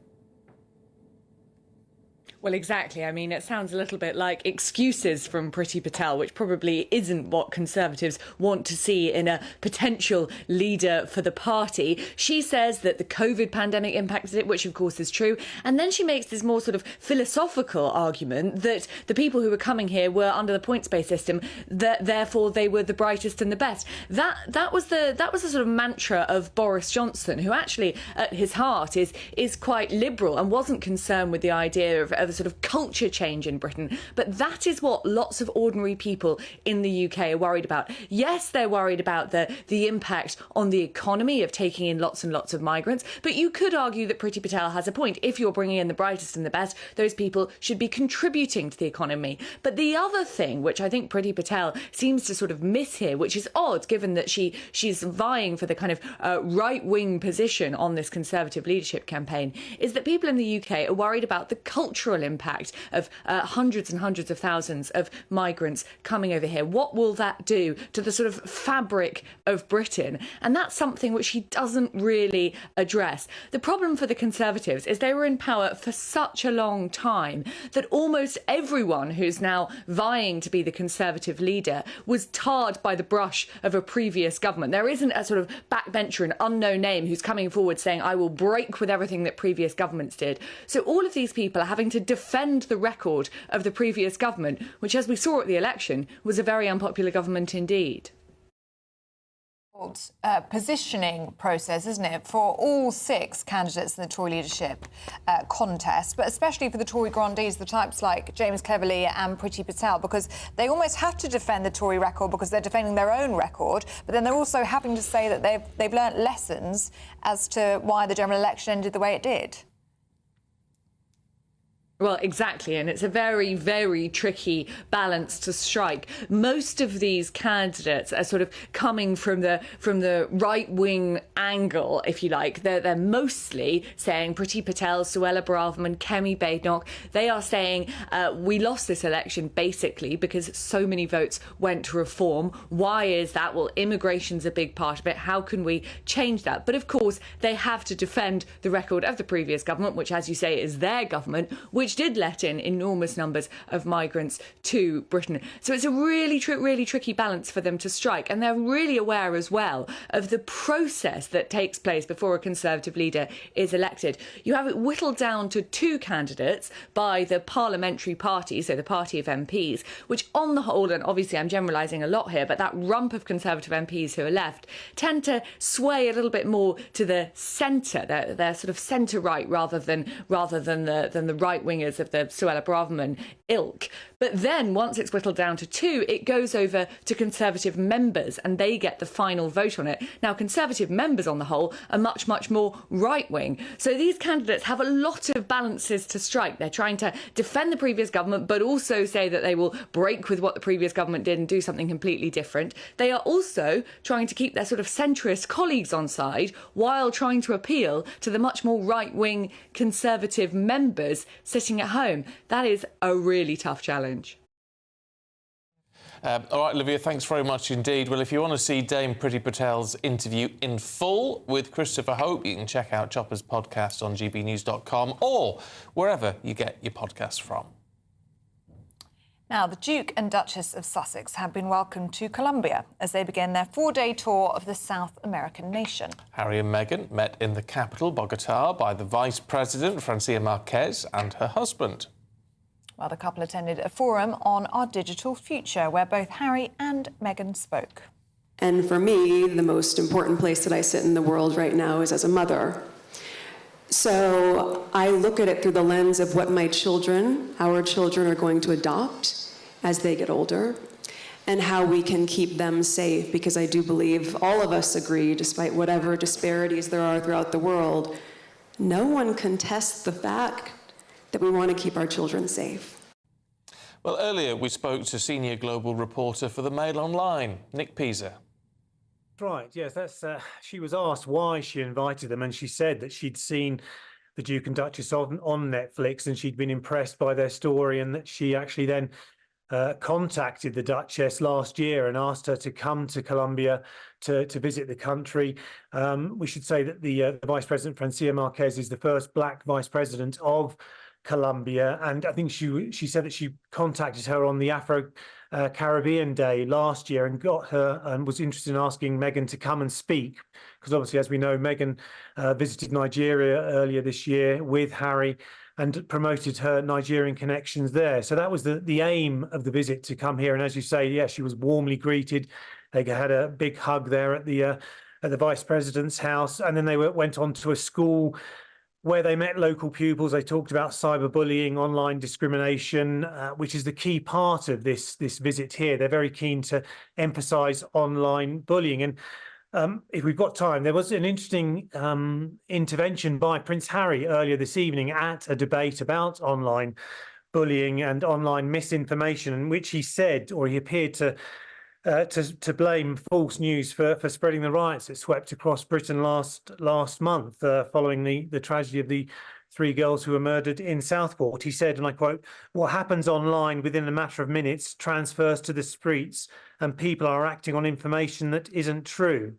Well, exactly. I mean, it sounds a little bit like excuses from Priti Patel, which probably isn't what Conservatives want to see in a potential leader for the party. She says that the COVID pandemic impacted it, which of course is true. And then she makes this more sort of philosophical argument that the people who were coming here were under the points-based system, that therefore they were the brightest and the best. That was the sort of mantra of Boris Johnson, who actually at his heart is quite liberal and wasn't concerned with the idea of a sort of culture change in Britain. But that is what lots of ordinary people in the UK are worried about. Yes, they're worried about the impact on the economy of taking in lots and lots of migrants, but you could argue that Priti Patel has a point. If you're bringing in the brightest and the best, those people should be contributing to the economy. But the other thing, which I think Priti Patel seems to sort of miss here, which is odd given that she's vying for the kind of right-wing position on this Conservative leadership campaign, is that people in the UK are worried about the cultural impact of hundreds and hundreds of thousands of migrants coming over here. What will that do to the sort of fabric of Britain? And that's something which she doesn't really address. The problem for the Conservatives is they were in power for such a long time that almost everyone who's now vying to be the Conservative leader was tarred by the brush of a previous government. There isn't a sort of backbencher, an unknown name who's coming forward saying, I will break with everything that previous governments did. So all of these people are having to defend the record of the previous government, which, as we saw at the election, was a very unpopular government indeed. Positioning process, isn't it, for all 6 candidates in the Tory leadership contest, but especially for the Tory grandees, the types like James Cleverly and Priti Patel, because they almost have to defend the Tory record because they're defending their own record, but then they're also having to say that they've learnt lessons as to why the general election ended the way it did. Well, exactly, and it's a very, very tricky balance to strike. Most of these candidates are sort of coming from the right-wing angle, if you like. They're mostly saying Priti Patel, Suella Braverman, Kemi Badenoch. They are saying we lost this election basically because so many votes went to reform. Why is that? Well, immigration's a big part of it. How can we change that? But of course, they have to defend the record of the previous government, which, as you say, is their government, which did let in enormous numbers of migrants to Britain. So it's a really tricky balance for them to strike. And they're really aware as well of the process that takes place before a Conservative leader is elected. You have it whittled down to 2 candidates by the parliamentary party, so the party of MPs, which on the whole, and obviously I'm generalising a lot here, but that rump of Conservative MPs who are left tend to sway a little bit more to the centre. They're sort of centre-right rather than the right-wingers of the Suella Braverman ilk. But then once it's whittled down to 2, it goes over to Conservative members and they get the final vote on it. Now, Conservative members on the whole are much more right-wing. So these candidates have a lot of balances to strike. They're trying to defend the previous government, but also say that they will break with what the previous government did and do something completely different. They are also trying to keep their sort of centrist colleagues on side while trying to appeal to the much more right-wing Conservative members sitting at home. That is a really tough challenge. All right, Olivia, thanks very much indeed. Well, if you want to see Dame Priti Patel's interview in full with Christopher Hope, you can check out Chopper's podcast on gbnews.com or wherever you get your podcasts from. Now, the Duke and Duchess of Sussex have been welcomed to Colombia as they begin their 4-day tour of the South American nation. Harry and Meghan met in the capital, Bogota, by the Vice President, Francia Marquez, and her husband. Well, the couple attended a forum on our digital future where both Harry and Meghan spoke. And for me, the most important place that I sit in the world right now is as a mother. So I look at it through the lens of what my children, our children, are going to adopt as they get older, and how we can keep them safe, because I do believe all of us agree, despite whatever disparities there are throughout the world, no one contests the fact that we want to keep our children safe. Well, earlier we spoke to senior global reporter for the Mail Online, Nick Pisa. Right, yes, she was asked why she invited them, and she said that she'd seen the Duke and Duchess on Netflix and she'd been impressed by their story, and that she actually then contacted the Duchess last year and asked her to come to Colombia to visit the country. We should say that the Vice President, Francia Marquez, is the first black Vice President of Colombia, and I think she said that she contacted her on the Caribbean Day last year and got her and was interested in asking Meghan to come and speak, because obviously, as we know, Meghan visited Nigeria earlier this year with Harry and promoted her Nigerian connections there. So that was the aim of the visit, to come here. And as you say, yeah, she was warmly greeted. They had a big hug there at the Vice President's house, and then they went on to a school where they met local pupils. They talked about cyberbullying, online discrimination, which is the key part of this visit here. They're very keen to emphasise online bullying. And if we've got time, there was an interesting intervention by Prince Harry earlier this evening at a debate about online bullying and online misinformation, in which he said, or he appeared to blame false news for spreading the riots that swept across Britain last month, following the tragedy of the 3 girls who were murdered in Southport. He said, and I quote, "What happens online within a matter of minutes transfers to the streets, and people are acting on information that isn't true."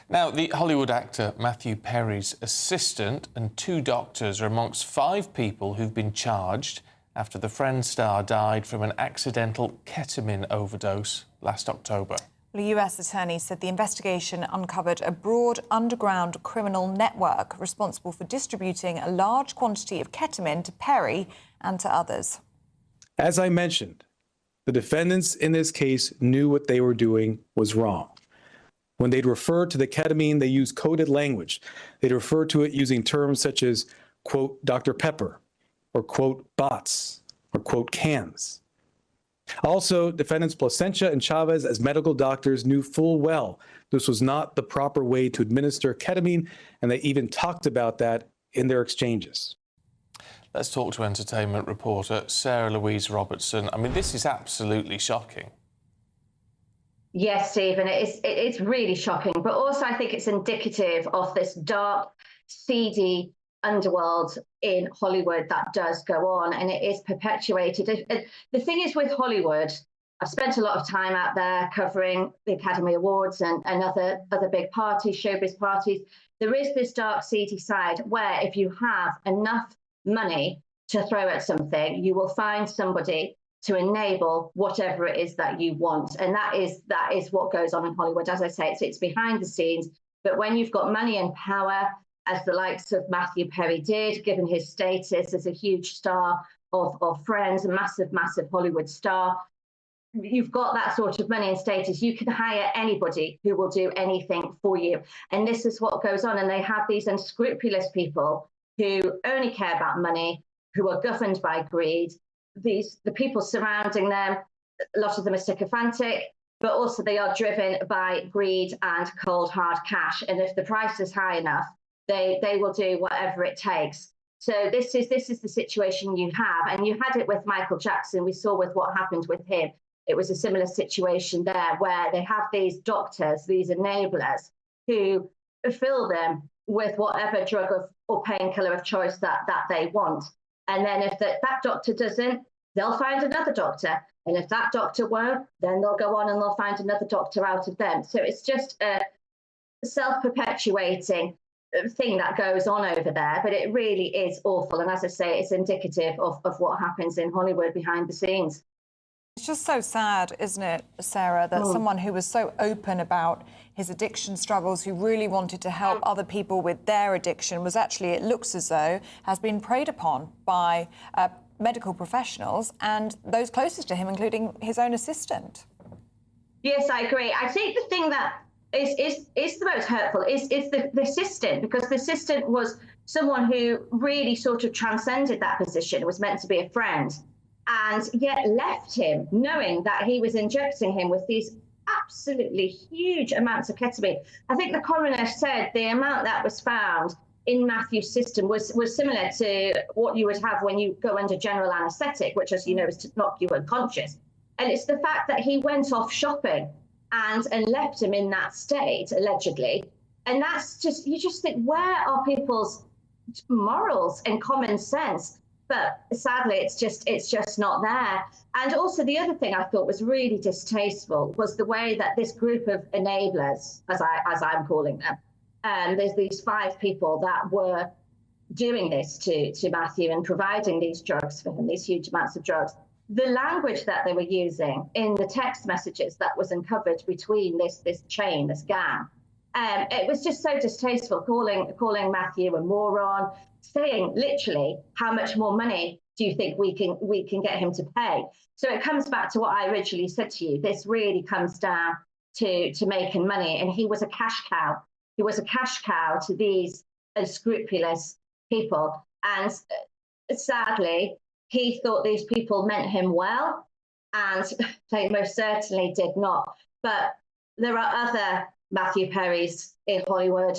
Now, the Hollywood actor Matthew Perry's assistant and 2 doctors are amongst 5 people who've been charged after the Friends star died from an accidental ketamine overdose last October. The US attorney said the investigation uncovered a broad underground criminal network responsible for distributing a large quantity of ketamine to Perry and to others. As I mentioned, the defendants in this case knew what they were doing was wrong. When they'd refer to the ketamine, they used coded language. They'd refer to it using terms such as, quote, Dr. Pepper, or quote, bots, or quote, cans. Also, defendants Placentia and Chavez, as medical doctors, knew full well this was not the proper way to administer ketamine, and they even talked about that in their exchanges. Let's talk to entertainment reporter Sarah Louise Robertson. I mean, this is absolutely shocking. Yes, Stephen, it's really shocking, but also I think it's indicative of this dark, seedy underworld in Hollywood that does go on, and it is perpetuated. The thing is with Hollywood, I've spent a lot of time out there covering the Academy Awards and other big parties, showbiz parties. There is this dark, seedy side where if you have enough money to throw at something, you will find somebody to enable whatever it is that you want. And that is what goes on in Hollywood. As I say, it's behind the scenes. But when you've got money and power, as the likes of Matthew Perry did, given his status as a huge star of Friends, a massive, massive Hollywood star, you've got that sort of money and status, you can hire anybody who will do anything for you. And this is what goes on. And they have these unscrupulous people who only care about money, who are governed by greed. The people surrounding them, a lot of them are sycophantic, but also they are driven by greed and cold, hard cash. And if the price is high enough, they will do whatever it takes. So this is the situation you have. And you had it with Michael Jackson. We saw with what happened with him. It was a similar situation there, where they have these doctors, these enablers, who fill them with whatever drug or painkiller of choice that they want. And then if that doctor doesn't, they'll find another doctor. And if that doctor won't, then they'll go on and they'll find another doctor out of them. So it's just a self-perpetuating thing that goes on over there. But it really is awful. And as I say, it's indicative of what happens in Hollywood behind the scenes. It's just so sad, isn't it, Sarah, that someone who was so open about his addiction struggles, who really wanted to help other people with their addiction, was actually, it looks as though, has been preyed upon by medical professionals and those closest to him, including his own assistant. Yes, I agree. I think the thing that is the most hurtful is the assistant, because the assistant was someone who really sort of transcended that position, was meant to be a friend, and yet left him knowing that he was injecting him with these absolutely huge amounts of ketamine. I think the coroner said the amount that was found in Matthew's system was similar to what you would have when you go under general anaesthetic, which, as you know, is to knock you unconscious. And it's the fact that he went off shopping and left him in that state, allegedly. And that's just, you just think, where are people's morals and common sense? But sadly, it's just not there. And also the other thing I thought was really distasteful was the way that this group of enablers, as I'm calling them, there's these 5 people that were doing this to Matthew and providing these drugs for him, these huge amounts of drugs. The language that they were using in the text messages that was uncovered between this chain, this gang, it was just so distasteful, calling Matthew a moron, saying literally, how much more money do you think we can get him to pay? So it comes back to what I originally said to you. This really comes down to making money, and he was a cash cow. He was a cash cow to these unscrupulous people, and sadly, he thought these people meant him well, and they most certainly did not. But there are other Matthew Perrys in Hollywood.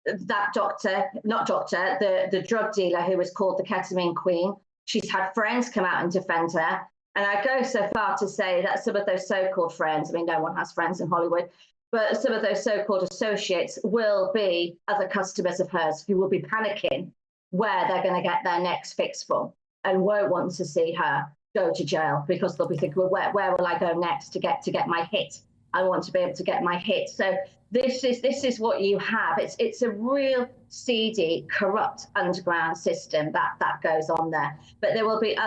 That the drug dealer who was called the ketamine queen, she's had friends come out and defend her. And I go so far to say that some of those so-called friends, I mean, no one has friends in Hollywood, but some of those so-called associates will be other customers of hers who will be panicking where they're going to get their next fix from and won't want to see her go to jail, because they'll be thinking, well, where will I go next to get my hit? I want to be able to get my hit. So this is what you have. It's a real seedy, corrupt underground system that goes on there. But there'll be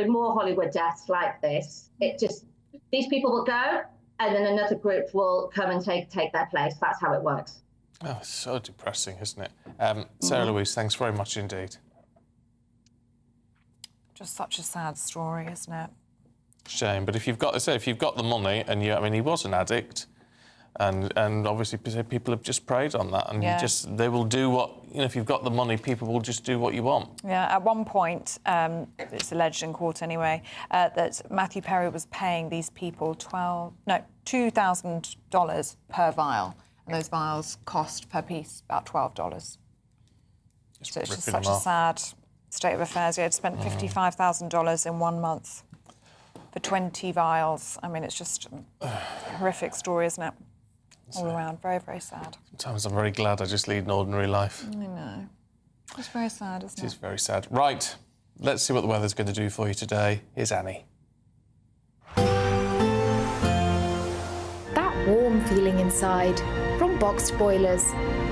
more Hollywood deaths like this. These people will go, and then another group will come and take their place. That's how it works. Oh, it's so depressing, isn't it? Sarah Louise, thanks very much indeed. Just such a sad story, isn't it? Shame, but if you've got the money, and he was an addict, and obviously people have just preyed on that, and they will do what, if you've got the money, people will just do what you want. Yeah, at one point, it's alleged in court anyway, that Matthew Perry was paying these people $2,000 per vial, and those vials cost per piece about $12. So it's just such a sad state of affairs. Yeah, I'd spent $55,000 in 1 month for 20 vials. I mean, it's just a horrific story, isn't it? All around, very, very sad. Sometimes I'm very glad I just lead an ordinary life. I know. It's very sad, isn't it? It is very sad. Right, let's see what the weather's going to do for you today. Here's Annie. That warm feeling inside from Boxed Boilers,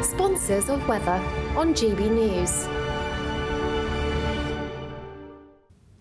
sponsors of weather on GB News.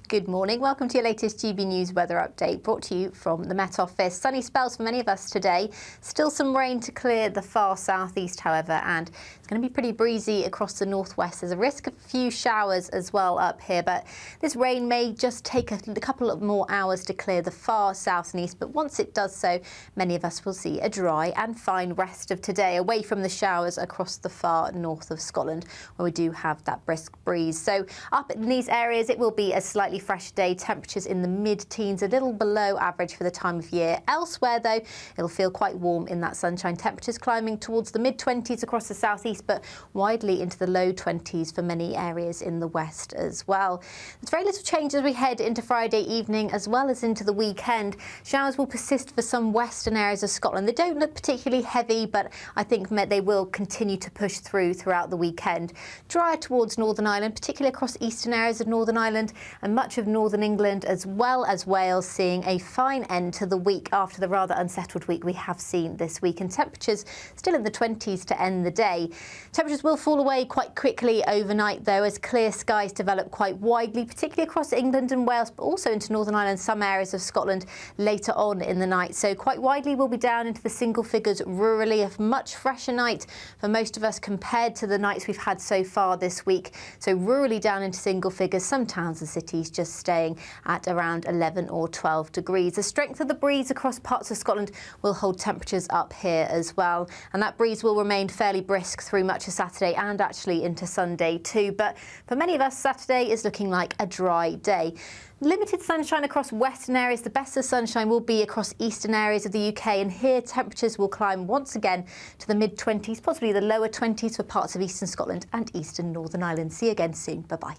Good morning. Welcome to your latest GB News weather update, brought to you from the Met Office. Sunny spells for many of us today. Still some rain to clear the far southeast, however, and it's going to be pretty breezy across the northwest. There's a risk of a few showers as well up here, but this rain may just take a couple of more hours to clear the far south and east. But once it does so, many of us will see a dry and fine rest of today, away from the showers across the far north of Scotland, where we do have that brisk breeze. So up in these areas, it will be a slightly fresh day, temperatures in the mid-teens, a little below average for the time of year. Elsewhere, though, it'll feel quite warm in that sunshine. Temperatures climbing towards the mid-20s across the southeast, but widely into the low 20s for many areas in the west as well. There's very little change as we head into Friday evening as well as into the weekend. Showers will persist for some western areas of Scotland. They don't look particularly heavy, but I think they will continue to push throughout the weekend. Drier towards Northern Ireland, particularly across eastern areas of Northern Ireland and much of northern England as well as Wales, seeing a fine end to the week after the rather unsettled week we have seen this week, and temperatures still in the 20s to end the day. Temperatures will fall away quite quickly overnight, though, as clear skies develop quite widely, particularly across England and Wales, but also into Northern Ireland, some areas of Scotland later on in the night. So quite widely we'll be down into the single figures rurally. A much fresher night for most of us compared to the nights we've had so far this week. So rurally down into single figures, some towns and cities just staying at around 11 or 12 degrees. The strength of the breeze across parts of Scotland will hold temperatures up here as well, and that breeze will remain fairly brisk through much of Saturday and actually into Sunday too. But for many of us, Saturday is looking like a dry day. Limited sunshine across western areas. The best of sunshine will be across eastern areas of the UK, and here temperatures will climb once again to the mid-20s, possibly the lower 20s for parts of eastern Scotland and eastern Northern Ireland. See you again soon. Bye-bye.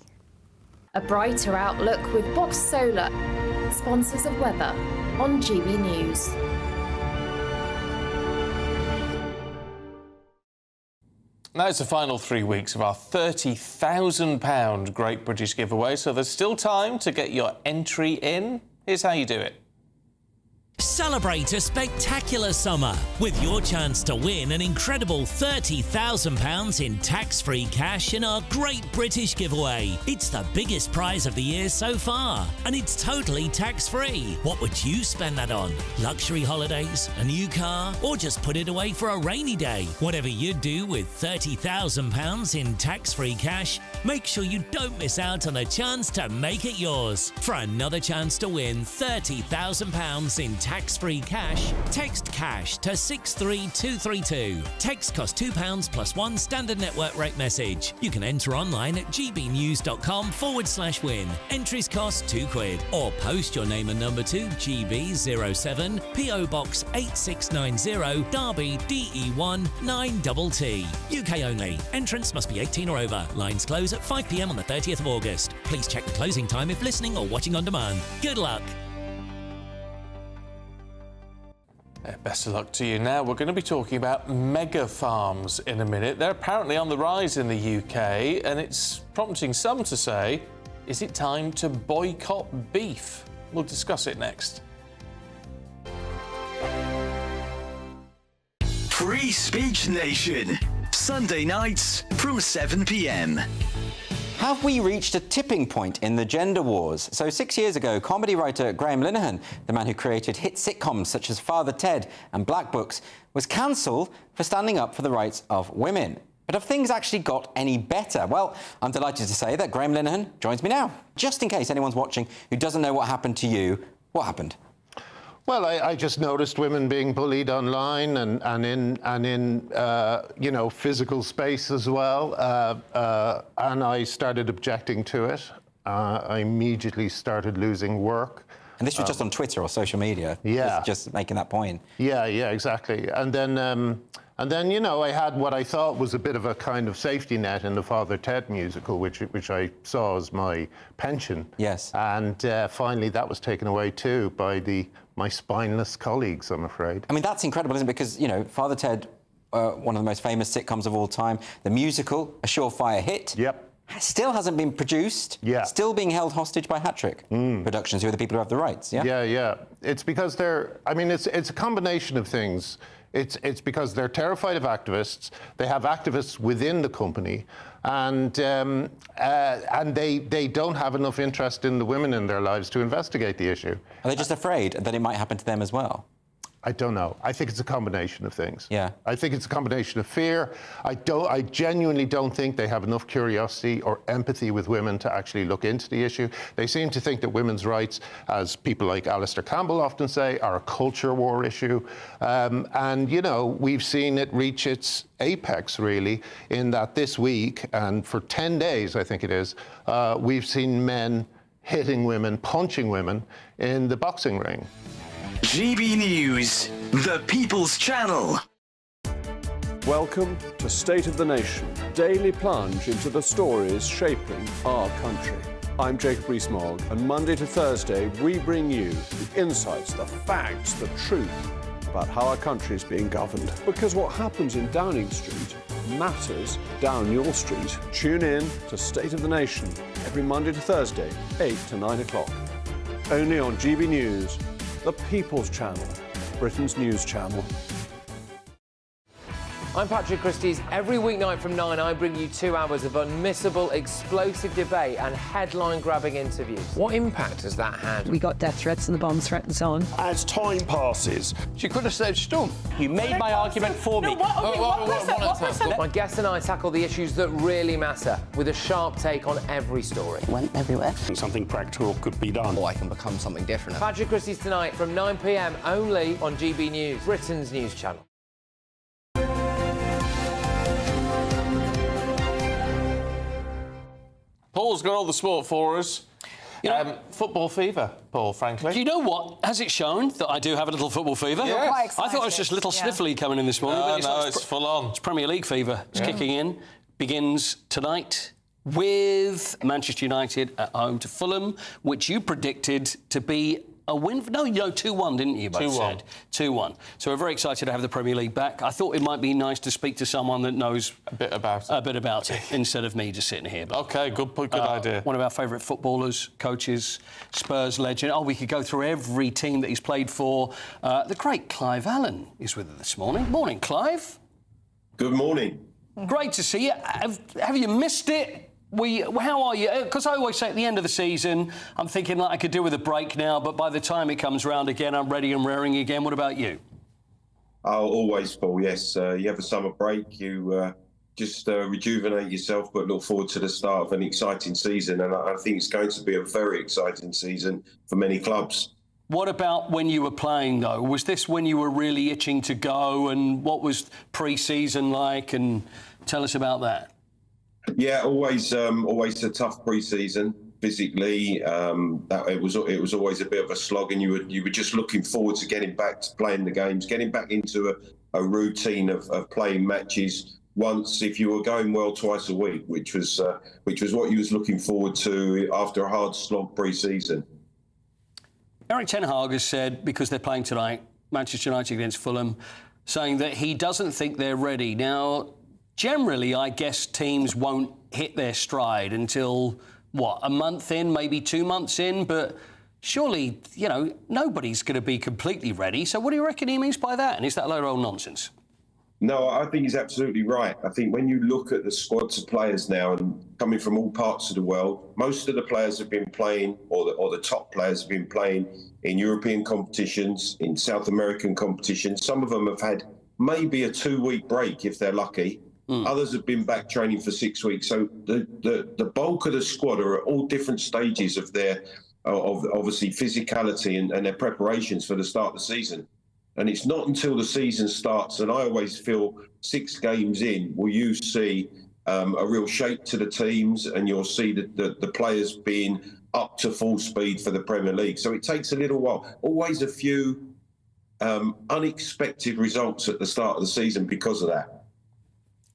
A brighter outlook with Box Solar, sponsors of weather on GB News. Now it's the final 3 weeks of our £30,000 Great British giveaway, so there's still time to get your entry in. Here's how you do it. Celebrate a spectacular summer with your chance to win an incredible £30,000 in tax-free cash in our Great British Giveaway. It's the biggest prize of the year so far, and it's totally tax-free. What would you spend that on? Luxury holidays, a new car, or just put it away for a rainy day? Whatever you do with £30,000 in tax-free cash, make sure you don't miss out on the chance to make it yours. For another chance to win £30,000 in tax-free cash, text cash to 63232. Text costs £2 plus one standard network rate message. You can enter online at gbnews.com/win. Entries cost £2, or post your name and number to GB07 PO Box 8690 Derby DE1 9TT. UK only. Entrance must be 18 or over. Lines close at 5 p.m. on the 30th of August. Please check the closing time if listening or watching on demand. Good luck. Best of luck to you. Now, we're going to be talking about mega farms in a minute. They're apparently on the rise in the UK, and it's prompting some to say, is it time to boycott beef? We'll discuss it next. Free Speech Nation, Sunday nights from 7 p.m. Have we reached a tipping point in the gender wars? So 6 years ago, comedy writer Graham Linehan, the man who created hit sitcoms such as Father Ted and Black Books, was cancelled for standing up for the rights of women. But have things actually got any better? Well, I'm delighted to say that Graham Linehan joins me now. Just in case anyone's watching who doesn't know what happened to you, what happened? Well, I just noticed women being bullied online and in you know, physical space as well, and I started objecting to it. I immediately started losing work. And this was just on Twitter or social media? Yeah. Just making that point? Yeah, exactly. And then, you know, I had what I thought was a bit of a kind of safety net in the Father Ted musical, which I saw as my pension. Yes. And finally, that was taken away too by my spineless colleagues, I'm afraid. I mean, that's incredible, isn't it? Because, you know, Father Ted, one of the most famous sitcoms of all time, the musical, a surefire hit. Yep. Still hasn't been produced. Yeah. Still being held hostage by Hat-Trick Productions, who are the people who have the rights, yeah? Yeah. It's because it's a combination of things. It's because they're terrified of activists. They have activists within the company, and they don't have enough interest in the women in their lives to investigate the issue. Are they just afraid that it might happen to them as well? I don't know. I think it's a combination of things. Yeah. I think it's a combination of fear. I genuinely don't think they have enough curiosity or empathy with women to actually look into the issue. They seem to think that women's rights, as people like Alistair Campbell often say, are a culture war issue. And, you know, we've seen it reach its apex, really, in that this week, and for 10 days, I think it is, we've seen men hitting women, punching women in the boxing ring. GB News, the People's Channel. Welcome to State of the Nation, daily plunge into the stories shaping our country. I'm Jacob Rees-Mogg, and Monday to Thursday we bring you the insights, the facts, the truth about how our country is being governed. Because what happens in Downing Street matters down your street. Tune in to State of the Nation every Monday to Thursday, 8 to 9 o'clock. Only on GB News, the People's Channel, Britain's news channel. I'm Patrick Christie's. Every weeknight from 9, I bring you 2 hours of unmissable, explosive debate and headline-grabbing interviews. What impact has that had? We got death threats and the bomb threats on. As time passes, She could have saved Storm. You made my argument for me. My guest and I tackle the issues that really matter with a sharp take on every story. Went everywhere. something practical could be done. Or I can become something different. Patrick Christie's tonight from 9 p.m. only on GB News, Britain's news channel. Paul's got all the sport for us. Football fever, Paul, frankly. Do you know what? Has it shown that I do have a little football fever? Yes. Quite I thought it was just a little sniffly coming in this morning. No, but it's full on. It's Premier League fever. It's kicking in. Begins tonight with Manchester United at home to Fulham, which you predicted to be a win? No, 2-1, didn't you? 2-1. 2-1. So we're very excited to have the Premier League back. I thought it might be nice to speak to someone that knows a bit about it instead of me just sitting here. But, OK, good idea. One of our favourite footballers, coaches, Spurs legend. Oh, we could go through every team that he's played for. The great Clive Allen is with us this morning. Morning, Clive. Good morning. Great to see you. Have you missed it? How are you? Because I always say at the end of the season, I'm thinking like I could do with a break now, but by the time it comes round again, I'm ready and raring again. What about you? Oh, always, Paul, yes. You have a summer break, you just rejuvenate yourself, but look forward to the start of an exciting season. And I think it's going to be a very exciting season for many clubs. What about when you were playing, though? Was this when you were really itching to go? And what was pre-season like? And tell us about that. Yeah, always a tough pre-season physically. It was always a bit of a slog, and you were just looking forward to getting back to playing the games, getting back into a routine of playing matches once, if you were going well, twice a week, which was what you was looking forward to after a hard slog pre-season. Erik ten Hag has said, because they're playing tonight, Manchester United against Fulham, saying that he doesn't think they're ready. Now, generally, I guess teams won't hit their stride until, a month in, maybe 2 months in, but surely, nobody's going to be completely ready. So what do you reckon he means by that? And is that a load of old nonsense? No, I think he's absolutely right. I think when you look at the squads of players now and coming from all parts of the world, most of the players have been playing, or the top players have been playing in European competitions, in South American competitions. Some of them have had maybe a 2-week break if they're lucky. Others have been back training for 6 weeks. So the bulk of the squad are at all different stages of their, obviously, physicality and their preparations for the start of the season. And it's not until the season starts, and I always feel 6 games in, will you see a real shape to the teams, and you'll see the players being up to full speed for the Premier League. So it takes a little while. Always a few unexpected results at the start of the season because of that.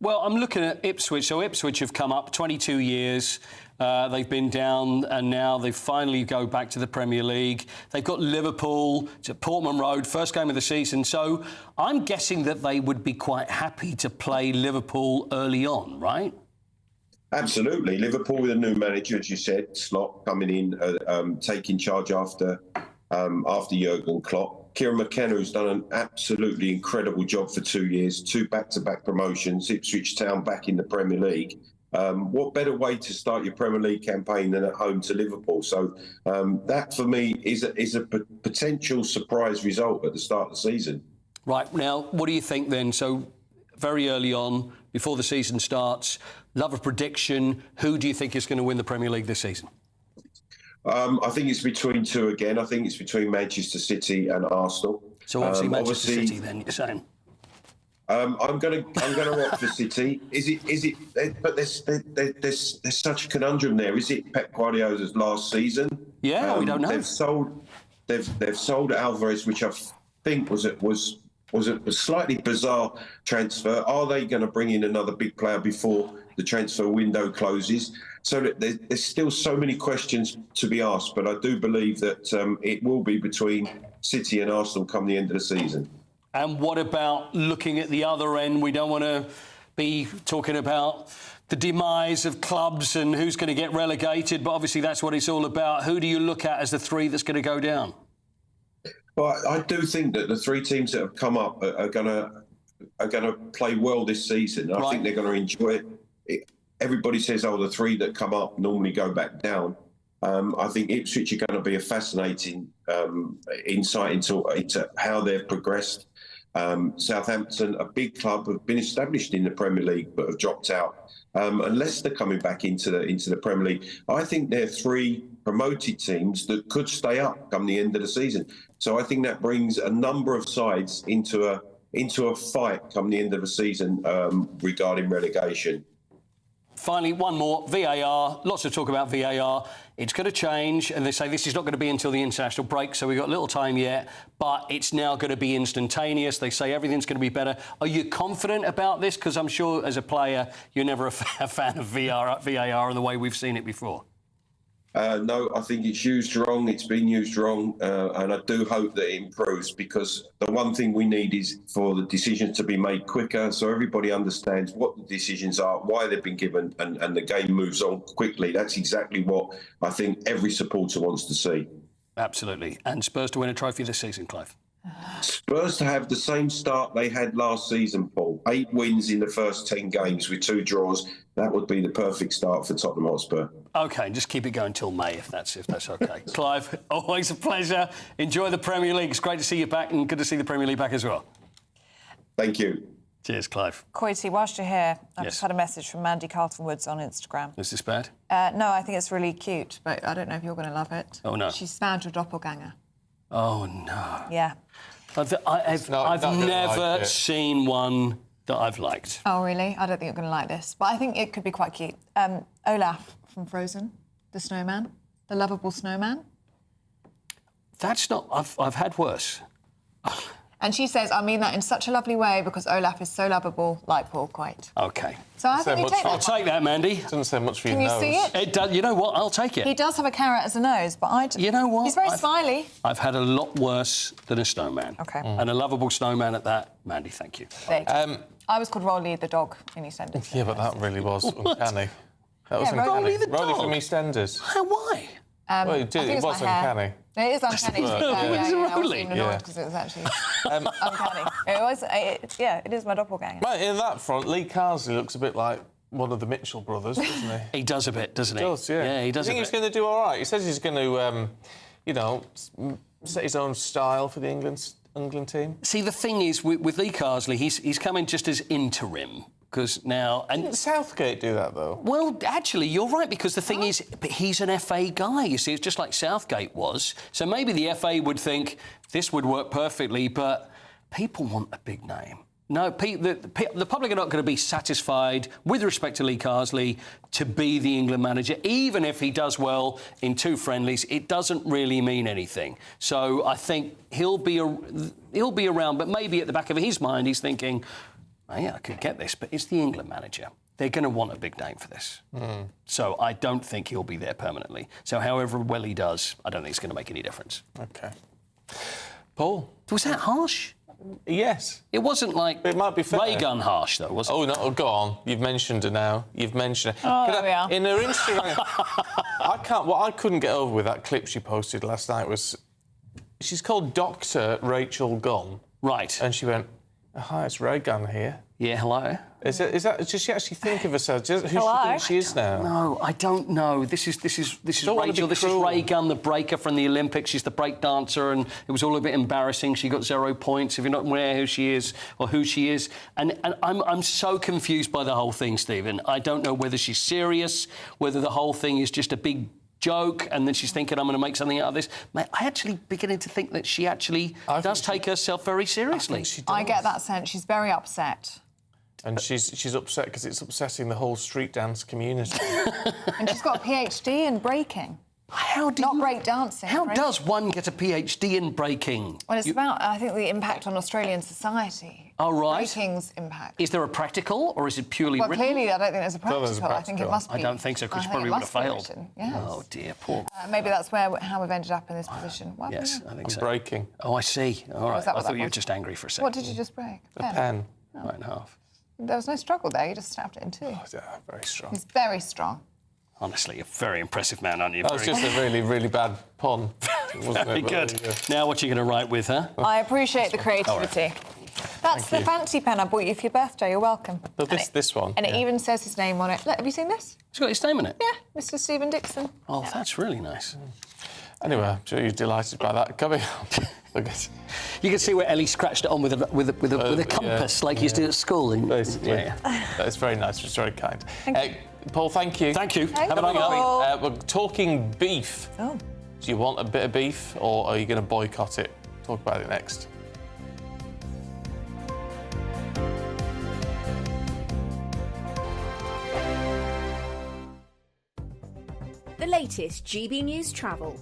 Well, I'm looking at Ipswich. So Ipswich have come up 22 years. They've been down, and now they finally go back to the Premier League. They've got Liverpool to Portman Road, first game of the season. So I'm guessing that they would be quite happy to play Liverpool early on, right? Absolutely. Liverpool with a new manager, as you said, Slot coming in, taking charge after Jurgen Klopp. Kieran McKenna, who's done an absolutely incredible job for 2 years, 2 back-to-back promotions, Ipswich Town back in the Premier League. What better way to start your Premier League campaign than at home to Liverpool? So that, for me, is a potential surprise result at the start of the season. Right. Now, what do you think then? So very early on, before the season starts, love a prediction. Who do you think is going to win the Premier League this season? I think it's between 2 again. I think it's between Manchester City and Arsenal. So obviously Manchester City, then you're saying. I'm going to opt for City. Is it? But there's such a conundrum there. Is it Pep Guardiola's last season? Yeah, we don't know. They've sold Alvarez, which I think was a slightly bizarre transfer. Are they going to bring in another big player before the transfer window closes? So there's still so many questions to be asked, but I do believe that it will be between City and Arsenal come the end of the season. And what about looking at the other end? We don't want to be talking about the demise of clubs and who's going to get relegated, but obviously that's what it's all about. Who do you look at as the 3 that's going to go down? Well, I do think that the 3 teams that have come up are going to play well this season. I think they're going to enjoy it. Everybody says, the 3 that come up normally go back down. I think Ipswich are going to be a fascinating insight into how they've progressed. Southampton, a big club, have been established in the Premier League but have dropped out. And Leicester coming back into the Premier League. I think they're 3 promoted teams that could stay up come the end of the season. So I think that brings a number of sides into a fight come the end of the season regarding relegation. Finally, one more, VAR. Lots of talk about VAR. It's going to change, and they say this is not going to be until the international break, so we've got a little time yet, but it's now going to be instantaneous. They say everything's going to be better. Are you confident about this? Because I'm sure, as a player, you're never a fan of VAR and the way we've seen it before. No, I think it's used wrong. It's been used wrong, and I do hope that it improves, because the one thing we need is for the decisions to be made quicker, so everybody understands what the decisions are, why they've been given, and the game moves on quickly. That's exactly what I think every supporter wants to see. Absolutely. And Spurs to win a trophy this season, Clive? Spurs to have the same start they had last season, Paul. 8 wins in the first 10 games with 2 draws. That would be the perfect start for Tottenham Hotspur. OK, just keep it going till May, if that's OK. Clive, always a pleasure. Enjoy the Premier League. It's great to see you back, and good to see the Premier League back as well. Thank you. Cheers, Clive. Coity, whilst you're here, I've Yes. just had a message from Mandy Carlton-Woods on Instagram. Is this bad? No, I think it's really cute, but I don't know if you're going to love it. Oh, no. She's found your doppelganger. Oh, no. Yeah. I've never seen one that I've liked. Oh, really? I don't think you're going to like this, but I think it could be quite cute. Olaf from Frozen, the snowman, the lovable snowman. That's not... I've had worse. And she says, I mean that in such a lovely way because Olaf is so lovable, like Paul Quite. OK. So I think you take that. I'll take that, Mandy. Doesn't say much for your Can you nose. see it? It does. You know what? I'll take it. He does have a carrot as a nose, but You know what? He's very smiley. I've had a lot worse than a snowman. OK. And a lovable snowman at that. Mandy, thank you. I was called Rolly the dog in EastEnders. Yeah, but that really was uncanny. That was Yeah, Rolly uncanny. the Rolly dog. from EastEnders. Why? Well, it did. I think It was my hair. uncanny. It is uncanny. Well, I wasn't even Yeah. annoyed because it was actually uncanny. It is my doppelganger. Right, in that front, Lee Carsley looks a bit like one of the Mitchell brothers, doesn't he? He does a bit, doesn't he? He does, yeah. Yeah, he does You think a he's bit. going to do all right? He says he's going to, set his own style for the England team. See, the thing is, with Lee Carsley, he's come in just as interim. Because now... Didn't Southgate do that, though? Well, actually, you're right, because the thing is, but he's an FA guy, you see. It's just like Southgate was. So maybe the FA would think this would work perfectly, but people want a big name. No, the public are not going to be satisfied, with respect to Lee Carsley, to be the England manager. Even if he does well in 2 friendlies, it doesn't really mean anything. So I think he'll be around, but maybe at the back of his mind he's thinking... Oh, yeah, I could get this, but it's the England manager. They're going to want a big name for this. So I don't think he'll be there permanently. So however well he does, I don't think it's going to make any difference. OK. Paul? Was that harsh? Yes. It wasn't like it might be fair. ray gun harsh, though, was it? Oh, no, go on. You've mentioned her now. You've mentioned her. Oh, there we are. In her Instagram... What I couldn't get over with that clip she posted last night was... She's called Dr. Rachel Gunn. Right. And she went... Hi, it's Ray Gunn here. Yeah, hello. Is that? Does she actually think of herself? Who she thinks she is now? No, I don't know. This is Don't wanna Rachel. be This is cruel. Ray Gunn, the breaker from the Olympics. She's the break dancer, and it was all a bit embarrassing. She got 0 points if you're not aware who she is or who she is. And I'm so confused by the whole thing, Stephen. I don't know whether she's serious, whether the whole thing is just a big joke, and then she's thinking, I'm going to make something out of this. Mate, I actually beginning to think that she actually does take herself very seriously. I get that sense. She's very upset. And she's upset because it's upsetting the whole street dance community. And she's got a PhD in breaking. How do Not break dancing. How breaking. does one get a PhD in breaking? Well, it's about, I think, the impact on Australian society. Oh, right. Breaking's impact. Is there a practical, or is it purely Well, written? clearly, I don't think there's a practical. I think it must be. I don't think so, because I she think probably it would have must be failed. written, yes. Oh, dear, poor. Maybe that's how we've ended up in this position. What happened Yes, there? I think so. Breaking. Oh, I see. All right. that I what thought that you were was? just angry for a second. What did you just break? A pen. Right in half. There was no struggle there. You just snapped it in two. Oh, yeah, very strong. He's very strong. Honestly, a very impressive man, aren't you? That was just a really, really bad pun, wasn't Very it? But good. there you go. Now what are you going to write with, huh? I appreciate the creativity. That's Thank the you. fancy pen I bought you for your birthday. You're welcome. So this one. And it even says his name on it. Look, have you seen this? It's got his name in it? Yeah, Mr. Stephen Dixon. Oh, that's really nice. Anyway, I'm sure you're delighted by that. Coming up. Look at... You can see where Ellie scratched it on with a compass, like you used to do at school. Basically. Yeah. That's very nice. It's very kind. Paul, thank you. Thank you. Thank Have a you. night. We're talking beef. Oh. Do you want a bit of beef, or are you going to boycott it? Talk about it next. The latest GB News travel.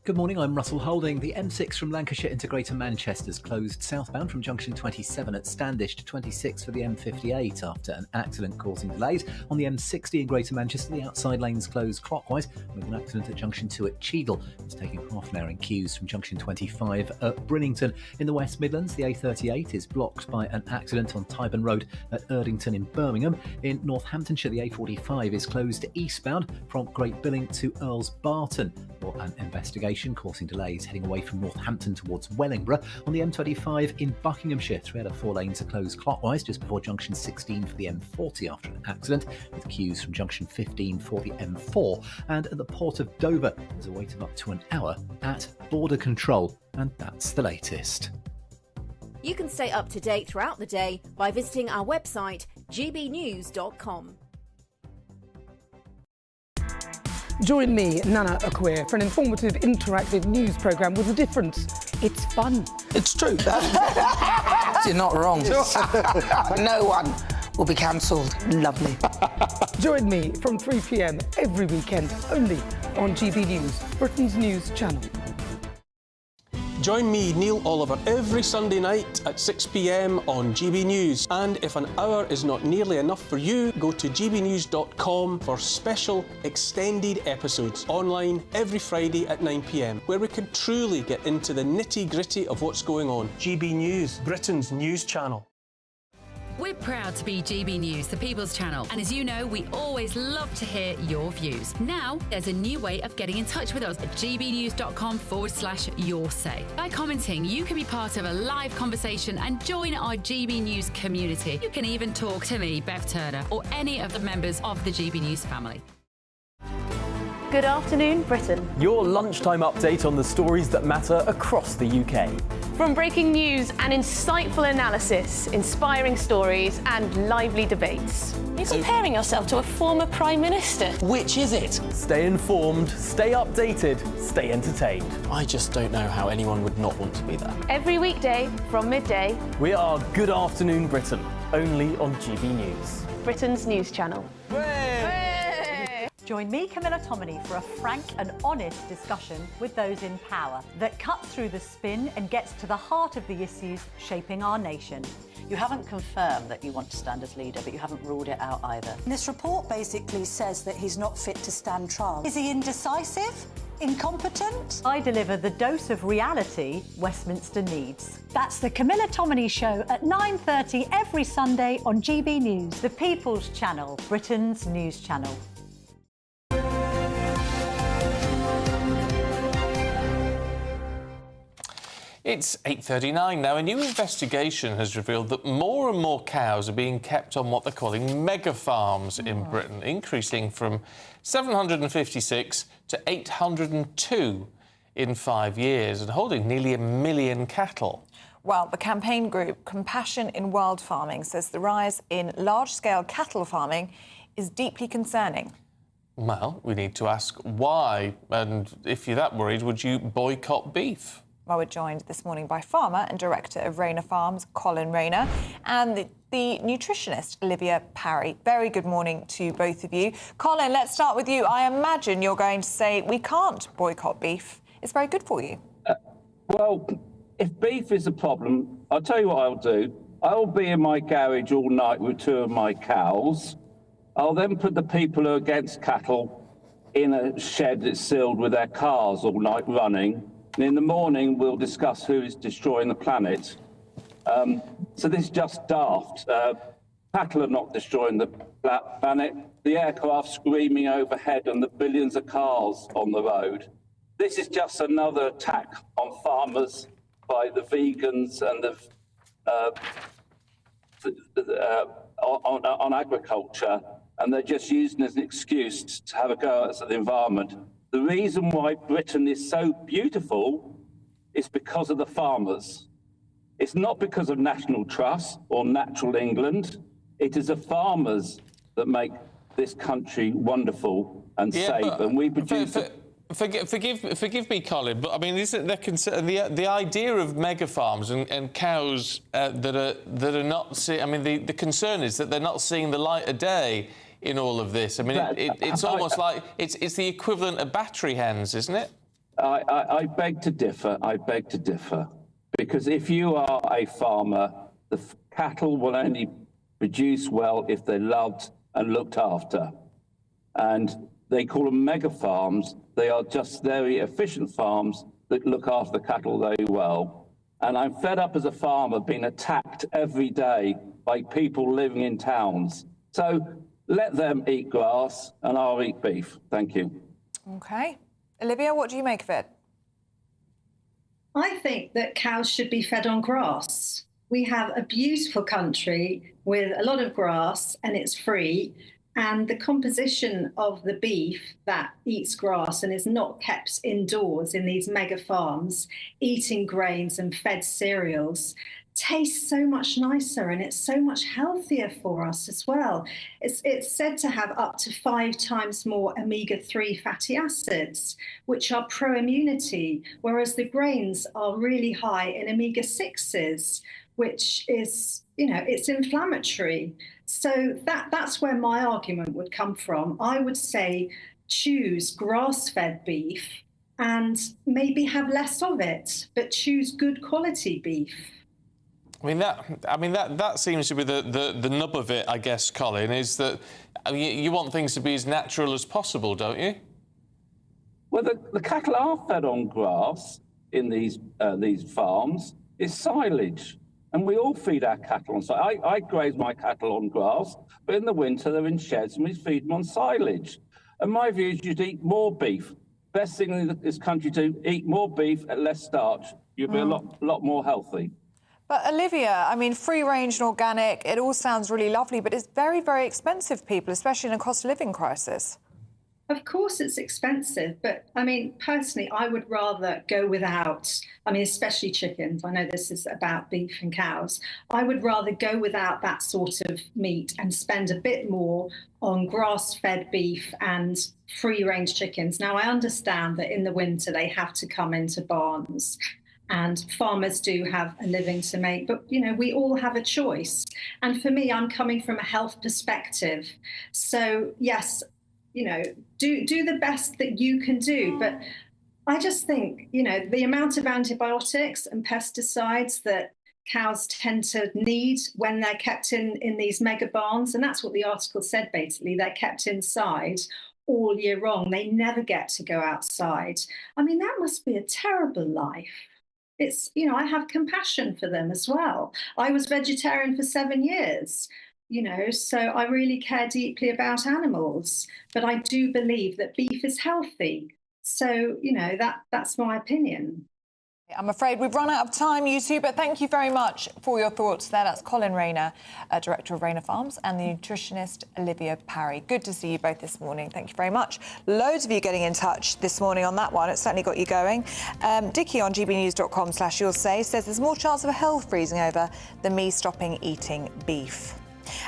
Good morning, I'm Russell Holding. The M6 from Lancashire into Greater Manchester's closed southbound from junction 27 at Standish to 26 for the M58 after an accident causing delays. On the M60 in Greater Manchester, the outside lanes closed clockwise with an accident at junction 2 at Cheadle. It's taking half an hour in queues from junction 25 at Brinnington. In the West Midlands, the A38 is blocked by an accident on Tyburn Road at Erdington in Birmingham. In Northamptonshire, the A45 is closed eastbound from Great Billing to Earls Barton for an investigation causing delays heading away from Northampton towards Wellingborough. On the M25 in Buckinghamshire, 3 out of 4 lanes are closed clockwise just before junction 16 for the M40 after an accident, with queues from junction 15 for the M4. And at the port of Dover, there's a wait of up to an hour at border control. And that's the latest. You can stay up to date throughout the day by visiting our website, gbnews.com. Join me, Nana Akwe, for an informative, interactive news programme with a difference. It's fun. It's true. You're not wrong. No one will be cancelled. Lovely. Join me from 3 p.m. every weekend, only on GB News, Britain's news channel. Join me, Neil Oliver, every Sunday night at 6 p.m. on GB News. And if an hour is not nearly enough for you, go to gbnews.com for special extended episodes online every Friday at 9 p.m, where we can truly get into the nitty-gritty of what's going on. GB News, Britain's news channel. We're proud to be GB News, the People's Channel. And as you know, we always love to hear your views. Now, there's a new way of getting in touch with us at gbnews.com/yoursay. By commenting, you can be part of a live conversation and join our GB News community. You can even talk to me, Bev Turner, or any of the members of the GB News family. Good afternoon, Britain. Your lunchtime update on the stories that matter across the UK. From breaking news and insightful analysis, inspiring stories and lively debates. You're comparing yourself to a former Prime Minister. Which is it? Stay informed, stay updated, stay entertained. I just don't know how anyone would not want to be there. Every weekday from midday. We are Good Afternoon Britain, only on GB News. Britain's news channel. Join me, Camilla Tominey, for a frank and honest discussion with those in power that cuts through the spin and gets to the heart of the issues shaping our nation. You haven't confirmed that you want to stand as leader, but you haven't ruled it out either. This report basically says that he's not fit to stand trial. Is he indecisive? Incompetent? I deliver the dose of reality Westminster needs. That's the Camilla Tominey Show at 9:30 every Sunday on GB News, the People's Channel, Britain's news channel. It's 8:39 now. A new investigation has revealed that more and more cows are being kept on what they're calling mega farms in Britain, increasing from 756 to 802 in 5 years and holding nearly 1 million cattle. Well, the campaign group Compassion in World Farming says the rise in large-scale cattle farming is deeply concerning. Well, we need to ask why, and if you're that worried, would you boycott beef? Well, we're joined this morning by farmer and director of Rayner Farms, Colin Rayner, and the nutritionist, Olivia Parry. Very good morning to both of you. Colin, let's start with you. I imagine you're going to say we can't boycott beef. It's very good for you. Well, if beef is a problem, I'll tell you what I'll do. I'll be in my garage all night with 2 of my cows. I'll then put the people who are against cattle in a shed that's sealed with their cars all night running. And in the morning, we'll discuss who is destroying the planet. So this is just daft. Cattle are not destroying the planet. The aircraft screaming overhead and the billions of cars on the road. This is just another attack on farmers by the vegans and on agriculture. And they're just using it as an excuse to have a go at the environment. The reason why Britain is so beautiful is because of the farmers. It's not because of National Trust or Natural England. It is the farmers that make this country wonderful and safe. And we produce... Forgive me, Colin, but I mean, isn't there the idea of mega farms and cows that are not I mean, the concern is that they're not seeing the light of day in all of this. I mean, it's almost like it's the equivalent of battery hens, isn't it? I beg to differ. I beg to differ. Because if you are a farmer, the cattle will only produce well if they're loved and looked after. And they call them mega farms. They are just very efficient farms that look after the cattle very well. And I'm fed up as a farmer being attacked every day by people living in towns. So let them eat grass and I'll eat beef. Thank you. OK. Olivia, what do you make of it? I think that cows should be fed on grass. We have a beautiful country with a lot of grass and it's free. And the composition of the beef that eats grass and is not kept indoors in these mega farms, eating grains and fed cereals, tastes so much nicer and it's so much healthier for us as well. It's said to have up to 5 times more omega-3 fatty acids, which are pro-immunity, whereas the grains are really high in omega-6s, which is, it's inflammatory. So that's where my argument would come from. I would say choose grass-fed beef and maybe have less of it, but choose good quality beef. That seems to be the nub of it, I guess, Colin, is that you want things to be as natural as possible, don't you? Well, the cattle are fed on grass in these farms. It's silage. And we all feed our cattle on silage. I graze my cattle on grass, but in the winter they're in sheds and we feed them on silage. And my view is you'd eat more beef. Best thing in this country to eat more beef at less starch. You'd be a lot more healthy. But Olivia, free-range and organic, it all sounds really lovely, but it's very, very expensive for people, especially in a cost of living crisis. Of course it's expensive, but personally, I would rather go without, especially chickens. I know this is about beef and cows. I would rather go without that sort of meat and spend a bit more on grass-fed beef and free-range chickens. Now, I understand that in the winter they have to come into barns and farmers do have a living to make, but, we all have a choice. And for me, I'm coming from a health perspective. So, yes, do the best that you can do. But I just think, the amount of antibiotics and pesticides that cows tend to need when they're kept in these mega barns, and that's what the article said, basically, they're kept inside all year long. They never get to go outside. That must be a terrible life. It's, I have compassion for them as well. I was vegetarian for 7 years. So I really care deeply about animals, but I do believe that beef is healthy. So, that's my opinion. I'm afraid we've run out of time, you two, but thank you very much for your thoughts there. That's Colin Rayner, Director of Rayner Farms, and the nutritionist Olivia Parry. Good to see you both this morning. Thank you very much. Loads of you getting in touch this morning on that one. It certainly got you going. Dickie on gbnews.com/you'll say says there's more chance of a hell freezing over than me stopping eating beef.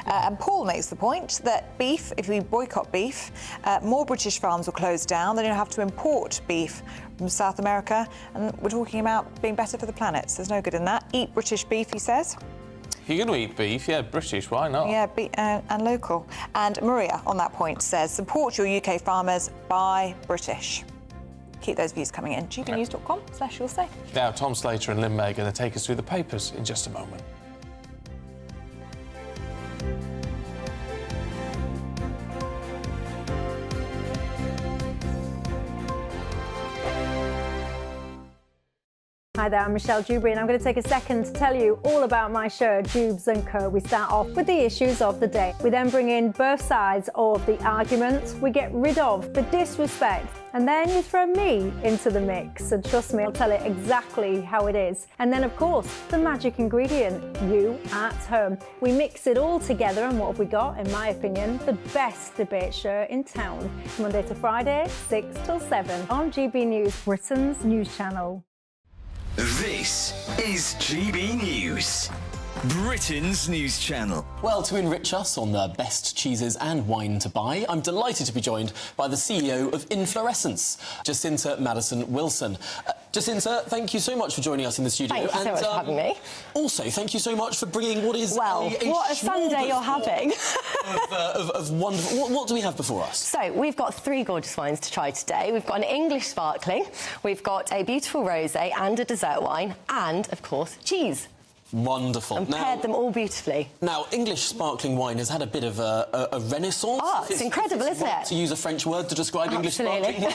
And Paul makes the point that beef, if we boycott beef, more British farms will close down. Then you'll have to import beef from South America. And we're talking about being better for the planet. So there's no good in that. Eat British beef, he says. If you're going to eat beef, yeah, British, why not? Yeah, and local. And Maria, on that point, says support your UK farmers, buy British. Keep those views coming in. gbnews.com/you'll say. Now, Tom Slater and Lynn May are going to take us through the papers in just a moment. Hi there, I'm Michelle Dewberry and I'm going to take a second to tell you all about my show, Dubes & Co. We start off with the issues of the day. We then bring in both sides of the argument. We get rid of the disrespect. And then you throw me into the mix. And trust me, I'll tell it exactly how it is. And then, of course, the magic ingredient, you at home. We mix it all together and what have we got, in my opinion, the best debate show in town. Monday to Friday, 6 till 7 on GB News, Britain's news channel. This is GB News. Britain's news channel. Well, to enrich us on the best cheeses and wine to buy, I'm delighted to be joined by the CEO of Inflorescence, Jacinta Madison Wilson. Jacinta, thank you so much for joining us in the studio. Thank you so much for having me. Also, thank you so much for bringing what is what a Sunday you're having. of wonderful... What do we have before us? So, we've got 3 gorgeous wines to try today. We've got an English sparkling, we've got a beautiful rosé and a dessert wine, and, of course, cheese. Wonderful. And paired them all beautifully. Now, English sparkling wine has had a bit of a renaissance. Oh, it's incredible, isn't it? To use a French word to describe English sparkling wine.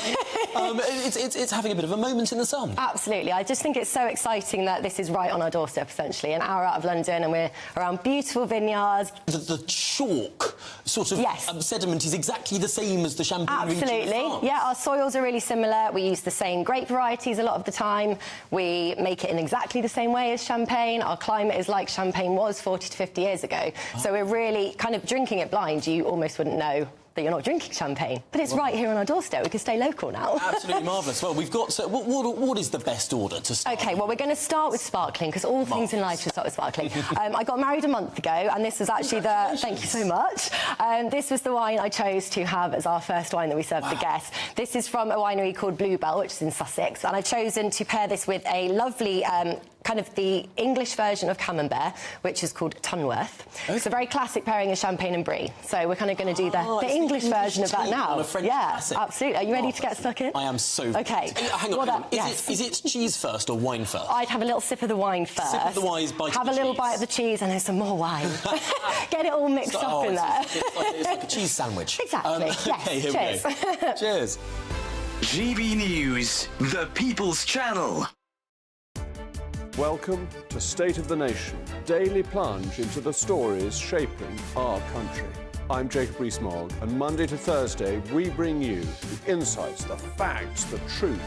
It's having a bit of a moment in the sun. Absolutely. I just think it's so exciting that this is right on our doorstep, essentially, an hour out of London, and we're around beautiful vineyards. The chalk sort of sediment is exactly the same as the Champagne region of France. Yeah, our soils are really similar. We use the same grape varieties a lot of the time. We make it in exactly the same way as Champagne. Our climate is like Champagne was 40 to 50 years ago. So we're really kind of drinking it blind. You almost wouldn't know that you're not drinking champagne. But it's right here on our doorstep. We can stay local now. Absolutely marvellous. Well, we've got... what is the best order to start? OK, well, we're going to start with sparkling, because all things in life should start with sparkling. I got married a month ago, and this was actually the... Thank you so much. This was the wine I chose to have as our first wine that we served the guests. This is from a winery called Bluebell, which is in Sussex, and I've chosen to pair this with a lovely... kind of the English version of Camembert, which is called Tunworth. It's a very classic pairing of Champagne and Brie. So we're kind of going to do the English version of that now. Classic. Absolutely. Are you ready to get stuck in? I am so... OK. Hang on. Is it cheese first or wine first? I'd have a little sip of the wine first. Sip of the wine, bite have of the a little cheese. bite of the cheese, and then some more wine. Get it all mixed up in there. It's like a cheese sandwich. Exactly. Yes. Okay, here cheers. We go. Cheers. GB News, the People's Channel. Welcome to State of the Nation, daily plunge into the stories shaping our country. I'm Jacob Rees-Mogg, and Monday to Thursday we bring you the insights, the facts, the truth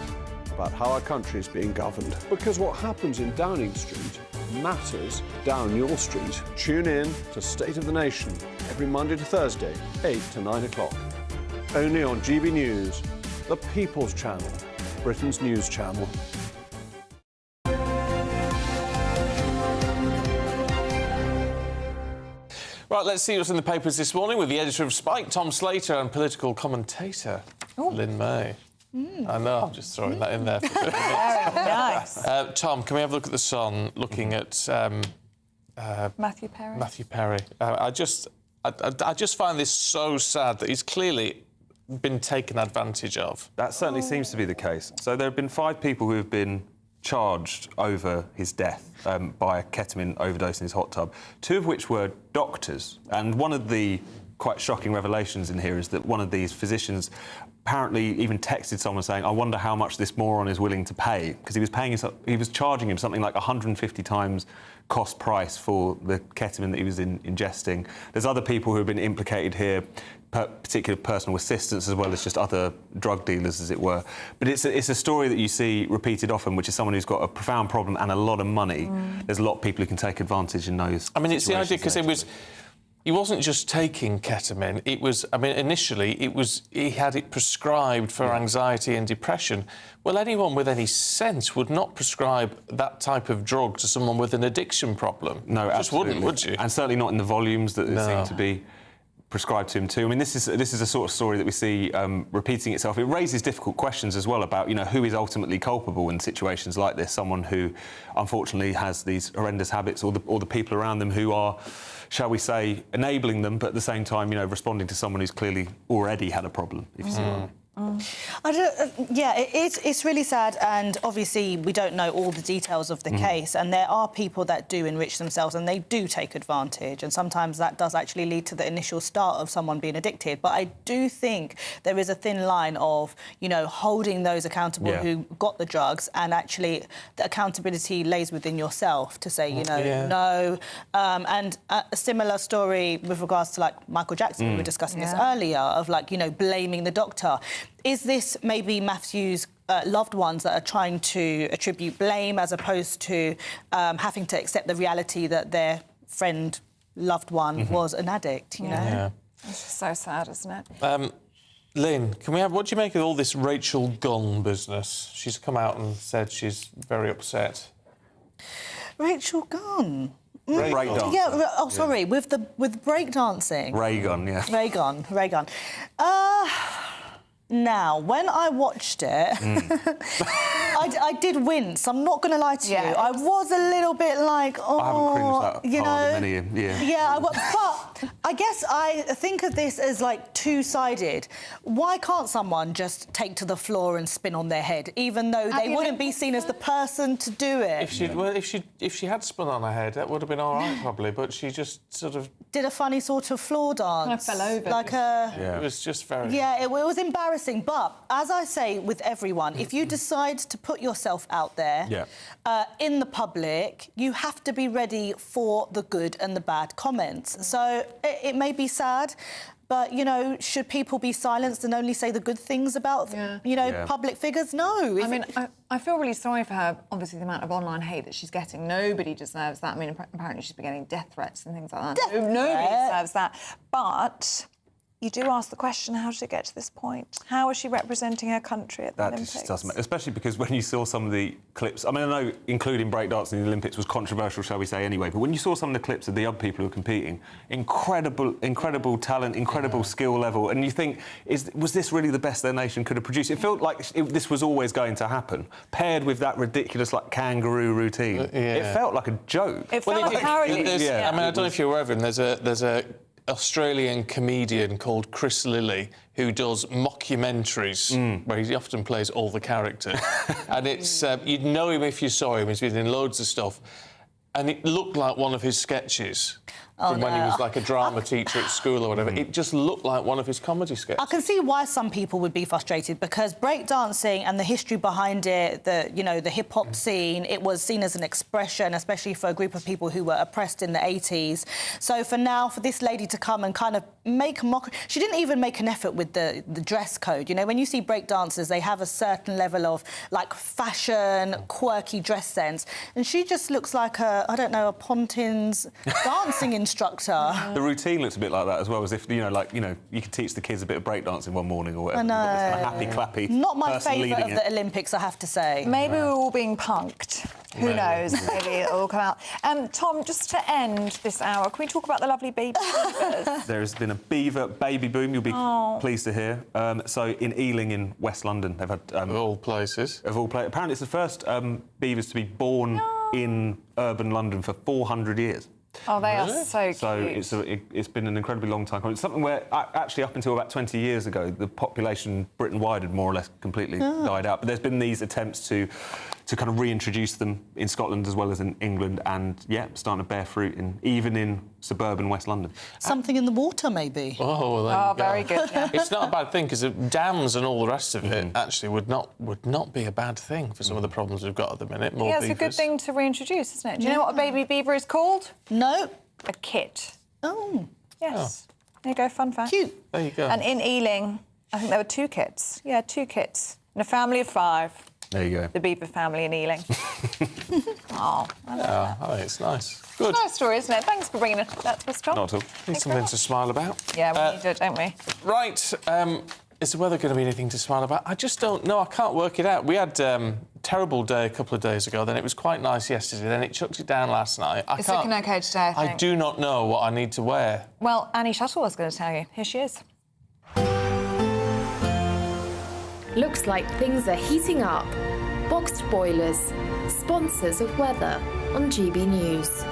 about how our country is being governed. Because what happens in Downing Street matters down your street. Tune in to State of the Nation every Monday to Thursday, 8 to 9 o'clock. Only on GB News, the People's Channel, Britain's news channel. Right, let's see what's in the papers this morning with the editor of Spike, Tom Slater, and political commentator, Lynn May. I know, I'm just throwing that in there. For Very nice. Tom, can we have a look at the Sun, looking at... Matthew Perry. Matthew Perry. I just find this so sad that he's clearly been taken advantage of. That certainly seems to be the case. So there have been 5 people who have been charged over his death by a ketamine overdose in his hot tub, 2 of which were doctors. And one of the quite shocking revelations in here is that one of these physicians apparently even texted someone saying, I wonder how much this moron is willing to pay, because he was charging him something like 150 times cost price for the ketamine that he was ingesting. There's other people who have been implicated here, particular personal assistants, as well as just other drug dealers, as it were. But it's a story that you see repeated often, which is someone who's got a profound problem and a lot of money. There's a lot of people who can take advantage in those. I mean, it's the idea, because he wasn't just taking ketamine. It was, I mean, initially he had it prescribed for anxiety and depression. Well, anyone with any sense would not prescribe that type of drug to someone with an addiction problem. No, just absolutely. wouldn't, would you? And certainly not in the volumes that seem to be prescribed to him too. I mean, this is a sort of story that we see repeating itself. It raises difficult questions as well about, who is ultimately culpable in situations like this. Someone who, unfortunately, has these horrendous habits, or the people around them who are, shall we say, enabling them, but at the same time, responding to someone who's clearly already had a problem, if you see what I mean. It's really sad, and obviously we don't know all the details of the case, and there are people that do enrich themselves and they do take advantage, and sometimes that does actually lead to the initial start of someone being addicted. But I do think there is a thin line of, holding those accountable who got the drugs, and actually the accountability lays within yourself to say, no. And a similar story with regards to, like, Michael Jackson, we were discussing this earlier, of, like, blaming the doctor. Is this maybe Matthew's loved ones that are trying to attribute blame, as opposed to having to accept the reality that their friend, loved one, was an addict, Yeah. It's just so sad, isn't it? Lynn, what do you make of all this Rachel Gunn business? She's come out and said she's very upset. Rachel Gunn? Breakdance. Yeah. Oh, sorry. With breakdancing. Raygun, yeah. Raygun. Now, when I watched it, I did wince. I'm not going to lie to you. I was a little bit like, oh, I haven't cringed that you hard know. in many a year. Yeah, but I guess I think of this as like two-sided. Why can't someone just take to the floor and spin on their head, even though they wouldn't be seen as the person to do it? If she had spun on her head, that would have been all right probably. But she just sort of did a funny sort of floor dance. Kind of fell over. Like It was just very. Yeah, it was embarrassing. But as I say with everyone, if you decide to put yourself out there in the public, you have to be ready for the good and the bad comments. So it may be sad, but, you know, should people be silenced and only say the good things about, public figures? No. I mean, I feel really sorry for her, obviously, the amount of online hate that she's getting. Nobody deserves that. I mean, apparently she's been getting death threats and things like that. Nobody deserves that. But you do ask the question, how did it get to this point? How is she representing her country at the Olympics? That just doesn't make... Especially because when you saw some of the clips... I mean, I know including breakdancing in the Olympics was controversial, shall we say, anyway, but when you saw some of the clips of the other people who were competing, incredible talent, incredible skill level, and you think, was this really the best their nation could have produced? It felt like this was always going to happen, paired with that ridiculous, like, kangaroo routine. It felt like a joke. It felt like a parody. I mean, I don't know if you're aware of him, there's a Australian comedian called Chris Lilly who does mockumentaries where he often plays all the characters. And it's you'd know him if you saw him. He's been in loads of stuff. And it looked like one of his sketches from when he was like a drama teacher at school or whatever. It just looked like one of his comedy sketches. I can see why some people would be frustrated, because breakdancing and the history behind it, the hip-hop scene, it was seen as an expression, especially for a group of people who were oppressed in the 80s. So for this lady to come and kind of make a mockery... She didn't even make an effort with the dress code. You know, when you see breakdancers, they have a certain level of, like, fashion, quirky dress sense. And she just looks like a Pontin's dancing instructor. The routine looks a bit like that as well, as if, you could teach the kids a bit of breakdancing one morning or whatever. I know. Kind of happy, clappy. Not my person favourite leading of the Olympics, I have to say. Maybe we're all being punked. Who knows? Maybe it'll all come out. Tom, just to end this hour, can we talk about the lovely baby beavers? There has been a beaver baby boom, you'll be pleased to hear. So in Ealing in West London, they've had... of all places. Of all places. Apparently it's the first beavers to be born in urban London for 400 years. Oh, they are so cute. So it's been an incredibly long time coming. It's something where, actually, up until about 20 years ago, the population Britain-wide had more or less completely died out. But there's been these attempts to kind of reintroduce them in Scotland as well as in England, and, starting to bear fruit even in suburban West London. Something in the water, maybe. Oh, well, there you go. Very good, yeah. It's not a bad thing, because dams and all the rest of it actually would not be a bad thing for some of the problems we've got at the minute. More it's a good thing to reintroduce, isn't it? Do you know what a baby beaver is called? No. A kit. Oh. Yes. There you go, fun fact. Cute. There you go. And in Ealing, I think there were 2 kits. Yeah, 2 kits. In a family of 5. There you go. The beaver family in Ealing. I love that. Oh, it's nice. Good. It's a nice story, isn't it? Thanks for bringing that to us, Tom. Not at all. Need something to smile about. Yeah, we need it, don't we? Right. Is the weather going to be anything to smile about? I just don't know. I can't work it out. We had a terrible day a couple of days ago. Then it was quite nice yesterday. Then it chucked it down last night. It's looking OK today, I think. I do not know what I need to wear. Well, Annie Shuttle was going to tell you. Here she is. Looks like things are heating up. Boxed boilers, sponsors of weather on GB News.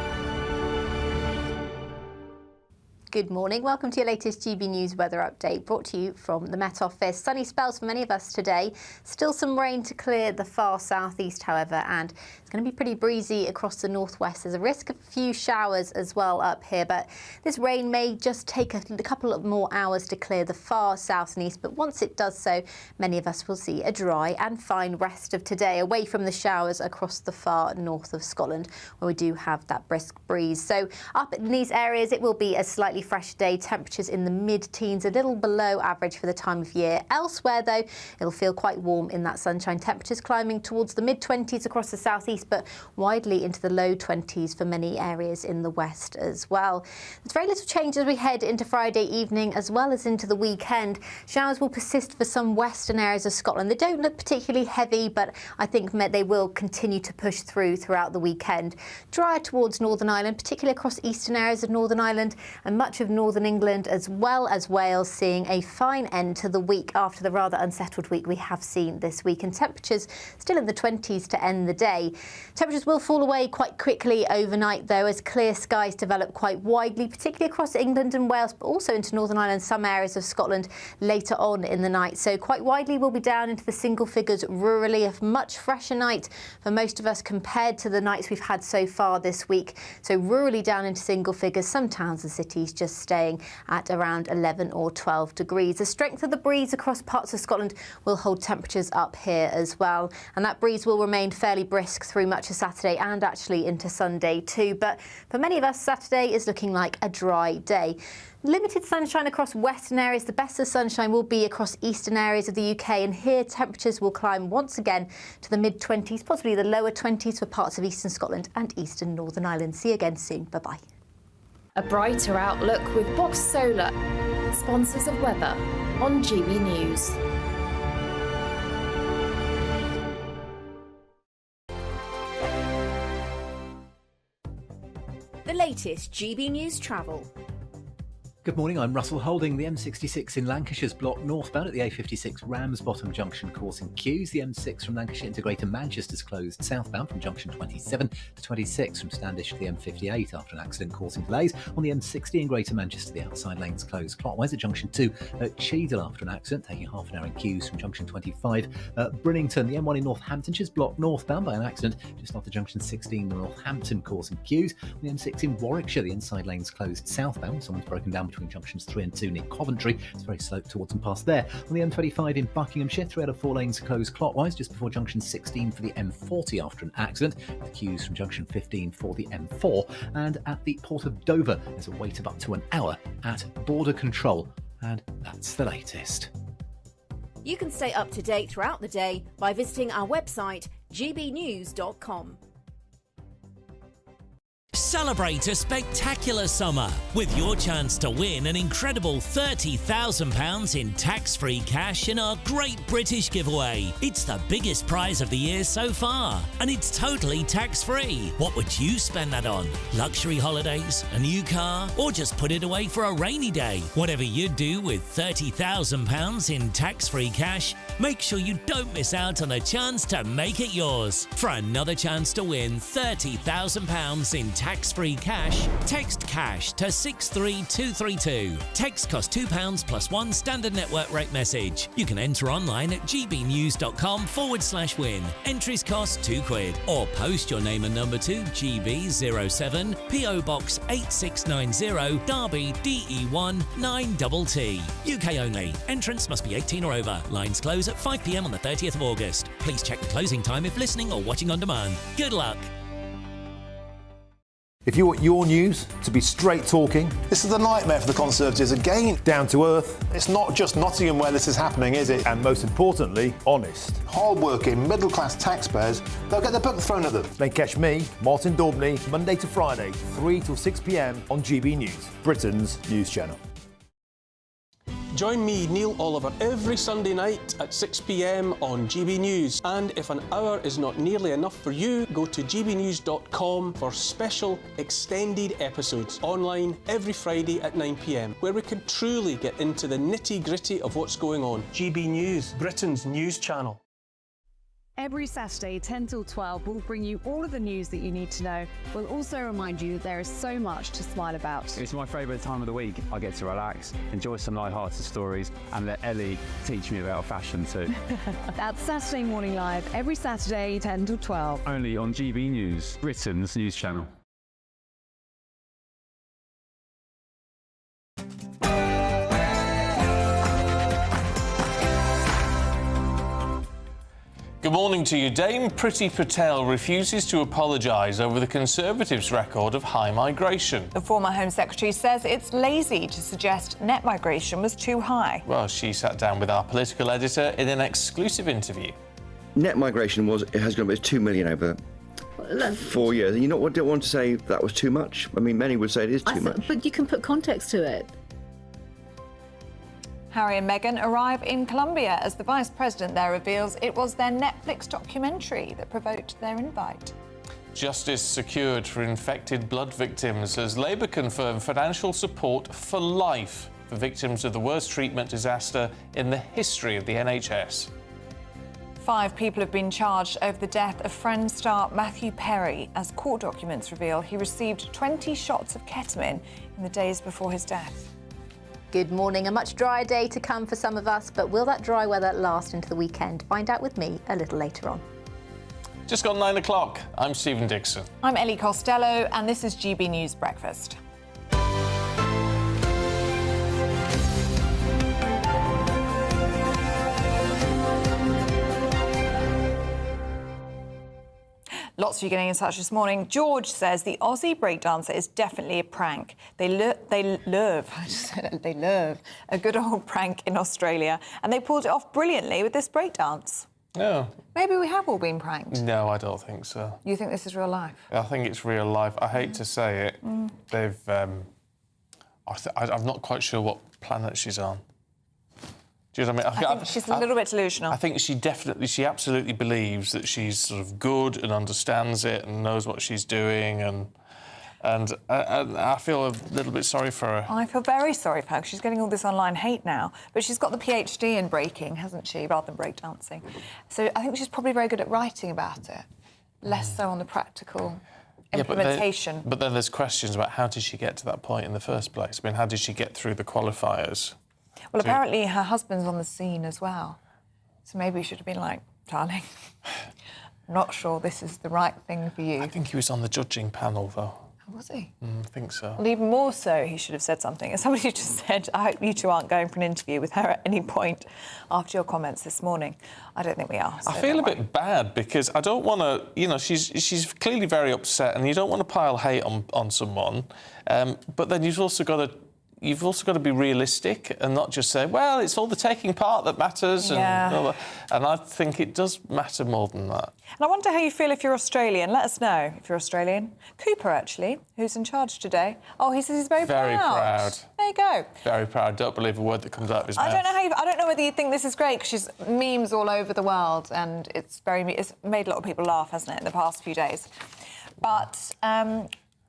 Good morning. Welcome to your latest GB News weather update, brought to you from the Met Office. Sunny spells for many of us today. Still some rain to clear the far southeast, however, and it's going to be pretty breezy across the northwest. There's a risk of a few showers as well up here, but this rain may just take a couple of more hours to clear the far south and east. But once it does so, many of us will see a dry and fine rest of today, away from the showers across the far north of Scotland, where we do have that brisk breeze. So up in these areas, it will be a slightly slightly fresher day, temperatures in the mid-teens, a little below average for the time of year. Elsewhere, though, it'll feel quite warm in that sunshine. Temperatures climbing towards the mid-20s across the southeast, but widely into the low 20s for many areas in the west as well. There's very little change as we head into Friday evening as well as into the weekend. Showers will persist for some western areas of Scotland. They don't look particularly heavy, but I think they will continue to push through throughout the weekend. Drier towards Northern Ireland, particularly across eastern areas of Northern Ireland and much of Northern England, as well as Wales, seeing a fine end to the week after the rather unsettled week we have seen this week. And temperatures still in the 20s to end the day. Temperatures will fall away quite quickly overnight, though, as clear skies develop quite widely, particularly across England and Wales, but also into Northern Ireland, some areas of Scotland later on in the night. So quite widely we'll be down into the single figures rurally. A much fresher night for most of us compared to the nights we've had so far this week. So rurally down into single figures, some towns and cities just staying at around 11 or 12 degrees. The strength of the breeze across parts of Scotland will hold temperatures up here as well. And that breeze will remain fairly brisk through much of Saturday and actually into Sunday too. But for many of us, Saturday is looking like a dry day. Limited sunshine across western areas. The best of sunshine will be across eastern areas of the UK, and here temperatures will climb once again to the mid-20s, possibly the lower 20s for parts of eastern Scotland and eastern Northern Ireland. See you again soon. Bye-bye. A brighter outlook with Box Solar, sponsors of weather on GB News. The latest GB News travel. Good morning, I'm Russell Holding. The M66 in Lancashire's blocked northbound at the A56 Ramsbottom Junction causing queues. The M6 from Lancashire into Greater Manchester's closed southbound from junction 27 to 26 from Standish to the M58 after an accident causing delays. On the M60 in Greater Manchester, the outside lanes closed clockwise at junction 2 at Cheadle after an accident, taking half an hour in queues from junction 25 at Brillington. The M1 in Northamptonshire's blocked northbound by an accident just after junction 16 Northampton causing queues. On the M6 in Warwickshire, the inside lanes closed southbound. Someone's broken down between junctions 3 and 2 near Coventry. It's very slow towards and past there. On the M25 in Buckinghamshire, 3 out of 4 lanes closed clockwise just before junction 16 for the M40 after an accident, with queues from junction 15 for the M4. And at the Port of Dover, there's a wait of up to an hour at border control. And that's the latest. You can stay up to date throughout the day by visiting our website, gbnews.com. Celebrate a spectacular summer with your chance to win an incredible £30,000 in tax-free cash in our Great British Giveaway. It's the biggest prize of the year so far, and it's totally tax-free. What would you spend that on? Luxury holidays, a new car, or just put it away for a rainy day? Whatever you do with £30,000 in tax-free cash, make sure you don't miss out on a chance to make it yours. For another chance to win £30,000 in tax-free cash, text cash to 63232. Text costs £2 plus 1 standard network rate message. You can enter online at gbnews.com/win. Entries cost £2, or post your name and number to GB07 PO Box 8690 Derby DE1 9TT. UK only. Entrance must be 18 or over. Lines close at 5 p.m. on the 30th of August. Please check the closing time if listening or watching on demand. Good luck. If you want your news to be straight talking, this is the nightmare for the Conservatives again. Down to earth. It's not just Nottingham where this is happening, is it? And most importantly, honest. Hard-working, middle-class taxpayers, they'll get the book thrown at them. Then catch me, Martin Daubney, Monday to Friday, 3 till 6 p.m. on GB News, Britain's news channel. Join me, Neil Oliver, every Sunday night at 6 p.m. on GB News. And if an hour is not nearly enough for you, go to gbnews.com for special extended episodes online every Friday at 9 p.m, where we can truly get into the nitty-gritty of what's going on. GB News, Britain's news channel. Every Saturday, 10 till 12, we'll bring you all of the news that you need to know. We'll also remind you that there is so much to smile about. It's my favourite time of the week. I get to relax, enjoy some light-hearted stories, and let Ellie teach me about fashion too. That's Saturday Morning Live, every Saturday, 10 till 12. Only on GB News, Britain's news channel. Good Good morning to you. Dame Priti Patel refuses to apologise over the Conservatives' record of high migration. The former Home Secretary says it's lazy to suggest net migration was too high. Well, she sat down with our political editor in an exclusive interview. Net migration has gone up 2 million over 4 years. And you don't want to say that was too much. I mean, many would say it is too much. But you can put context to it. Harry and Meghan arrive in Colombia as the Vice President there reveals it was their Netflix documentary that provoked their invite. Justice secured for infected blood victims as Labour confirmed financial support for life for victims of the worst treatment disaster in the history of the NHS. 5 people have been charged over the death of Friends star Matthew Perry as court documents reveal he received 20 shots of ketamine in the days before his death. Good morning. A much drier day to come for some of us, but will that dry weather last into the weekend? Find out with me a little later on. Just gone 9 o'clock. I'm Stephen Dixon. I'm Ellie Costello, and this is GB News Breakfast. Lots of you getting in touch this morning. George says the Aussie breakdancer is definitely a prank. They love a good old prank in Australia, and they pulled it off brilliantly with this breakdance. No. Maybe we have all been pranked. No, I don't think so. You think this is real life? I think it's real life. I hate to say it. They've... I'm not quite sure what planet she's on. Do you know what I mean? I think she's a little bit delusional. I think she absolutely believes that she's sort of good and understands it and knows what she's doing, and I feel a little bit sorry for her. I feel very sorry for her. She's getting all this online hate now, but she's got the PhD in breaking, hasn't she, rather than breakdancing? So I think she's probably very good at writing about it, less so on the practical implementation. But then there's questions about how did she get to that point in the first place? I mean, how did she get through the qualifiers? Well, apparently her husband's on the scene as well. So maybe we should have been like, darling, I'm not sure this is the right thing for you. I think he was on the judging panel, though. Oh, was he? I think so. Well, even more so, he should have said something. And somebody just said, I hope you two aren't going for an interview with her at any point after your comments this morning. I don't think we are. So I feel a bit bad because I don't want to, you know, she's clearly very upset and you don't want to pile hate on someone. But then you've also got to be realistic and not just say, well, it's all the taking part that matters. Yeah. And I think it does matter more than that. And I wonder how you feel if you're Australian. Let us know if you're Australian. Cooper, actually, who's in charge today. Oh, he says he's very proud. Very proud. There you go. Very proud. Don't believe a word that comes out of his mouth. I don't know whether you think this is great, because she's memes all over the world, and it's made a lot of people laugh, hasn't it, in the past few days. But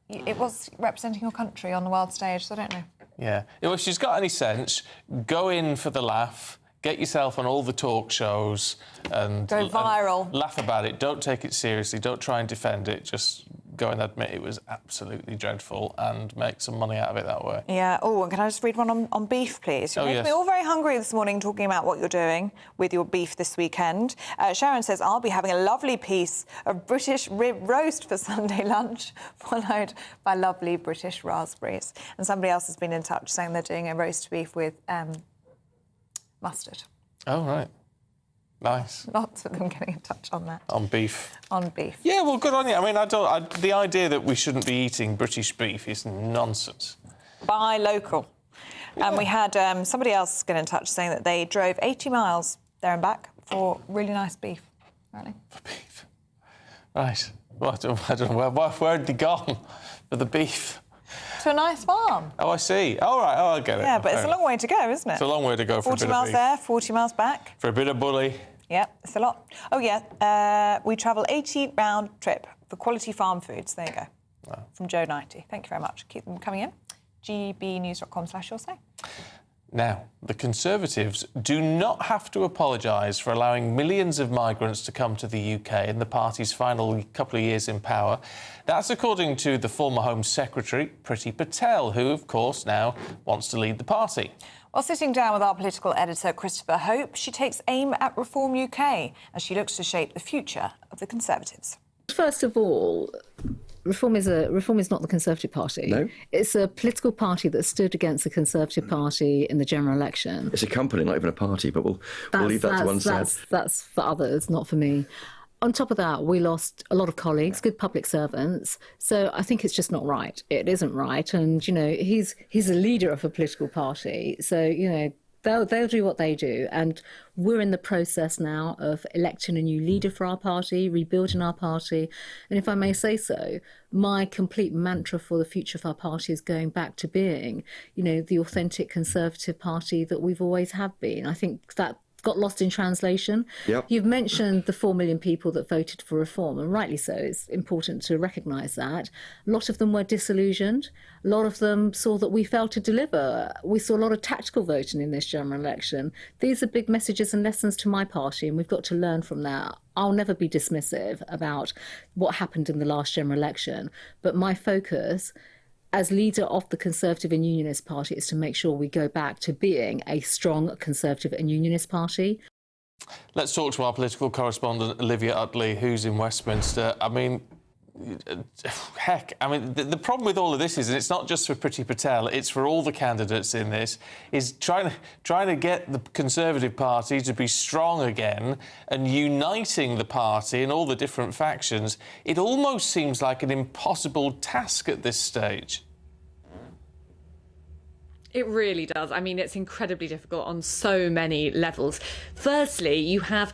it was representing your country on the world stage, so I don't know. Yeah. Well, if she's got any sense, go in for the laugh, get yourself on all the talk shows and... Go viral. And laugh about it. Don't take it seriously. Don't try and defend it. Just go and admit it was absolutely dreadful and make some money out of it that way. Yeah. Oh, and can I just read one on beef, please? You're making me all very hungry this morning talking about what you're doing with your beef this weekend. Sharon says, I'll be having a lovely piece of British rib roast for Sunday lunch, followed by lovely British raspberries. And somebody else has been in touch saying they're doing a roast beef with mustard. Oh, right. Nice. Lots of them getting in touch on that. On beef. On beef. Yeah, well, good on you. I mean, the idea that we shouldn't be eating British beef is nonsense. Buy local. Yeah. And we had somebody else get in touch saying that they drove 80 miles there and back for really nice beef. Really? For beef. Right. Well, I don't know. Where had they gone for the beef? To a nice farm. Oh, I see. All right. Oh, I get it. Yeah, but it's a long way to go, isn't it? It's a long way to go for a bit of beef. 40 miles there, 40 miles back. For a bit of bully. Yeah, it's a lot. Oh, yeah. We travel 80-round trip for quality farm foods. There you go. Wow. From Joe 90. Thank you very much. Keep them coming in. gbnews.com/yoursay. Now, the Conservatives do not have to apologise for allowing millions of migrants to come to the UK in the party's final couple of years in power. That's according to the former Home Secretary, Priti Patel, who, of course, now wants to lead the party. While sitting down with our political editor, Christopher Hope, she takes aim at Reform UK as she looks to shape the future of the Conservatives. First of all, Reform is not the Conservative Party. No. It's a political party that stood against the Conservative Party in the general election. It's a company, not even a party, but we'll leave that to one side. That's for others, not for me. On top of that, we lost a lot of colleagues, good public servants. So I think it's just not right. It isn't right. And, you know, he's a leader of a political party. So, you know, they'll do what they do. And we're in the process now of electing a new leader for our party, rebuilding our party. And if I may say so, my complete mantra for the future of our party is going back to being, you know, the authentic Conservative party that we've always have been. I think that got lost in translation. Yep. You've mentioned the 4 million people that voted for reform, and rightly so. It's important to recognise that. A lot of them were disillusioned. A lot of them saw that we failed to deliver. We saw a lot of tactical voting in this general election. These are big messages and lessons to my party, and we've got to learn from that. I'll never be dismissive about what happened in the last general election, but my focus as leader of the Conservative and Unionist Party is to make sure we go back to being a strong Conservative and Unionist Party. Let's talk to our political correspondent, Olivia Utley, who's in Westminster. I mean, heck, I mean, the problem with all of this is, and it's not just for Priti Patel, it's for all the candidates in this, is trying to get the Conservative Party to be strong again and uniting the party and all the different factions. It almost seems like an impossible task at this stage. It really does. I mean, it's incredibly difficult on so many levels. Firstly, you have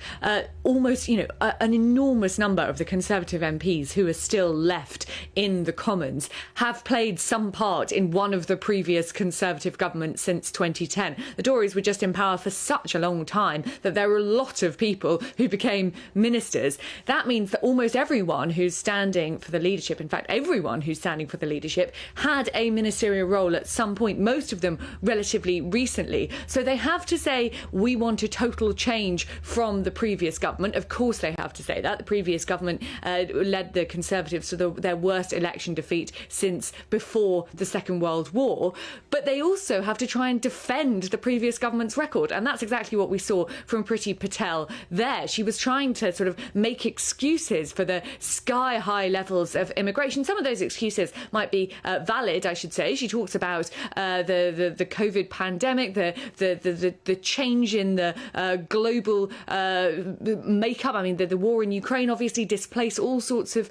almost, you know, an enormous number of the Conservative MPs who are still left in the Commons have played some part in one of the previous Conservative governments since 2010. The Tories were just in power for such a long time that there were a lot of people who became ministers. That means that almost everyone who's standing for the leadership, in fact, everyone who's standing for the leadership, had a ministerial role at some point, most of them relatively recently. So they have to say, we want a total change from the previous government. Of course they have to say that. The previous government led the Conservatives to their worst election defeat since before the Second World War. But they also have to try and defend the previous government's record. And that's exactly what we saw from Priti Patel there. She was trying to sort of make excuses for the sky-high levels of immigration. Some of those excuses might be valid, I should say. She talks about the COVID pandemic, the change in the global makeup. I mean, the war in Ukraine obviously displaced all sorts of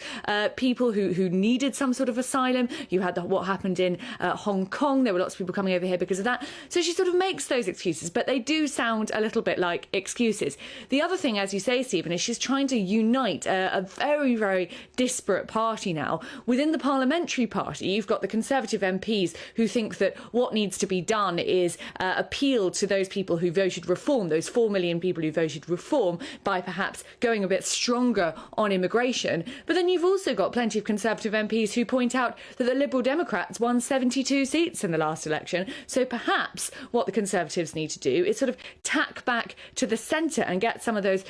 people who needed some sort of asylum. You had what happened in Hong Kong. There were lots of people coming over here because of that. So she sort of makes those excuses, but they do sound a little bit like excuses. The other thing, as you say, Stephen, is she's trying to unite a very, very disparate party now. Within the parliamentary party, you've got the Conservative MPs who think that what needs to be done is appeal to those people who voted reform, those 4 million people who voted reform, by perhaps going a bit stronger on immigration. But then you've also got plenty of Conservative MPs who point out that the Liberal Democrats won 72 seats in the last election. So perhaps what the Conservatives need to do is sort of tack back to the centre and get some of those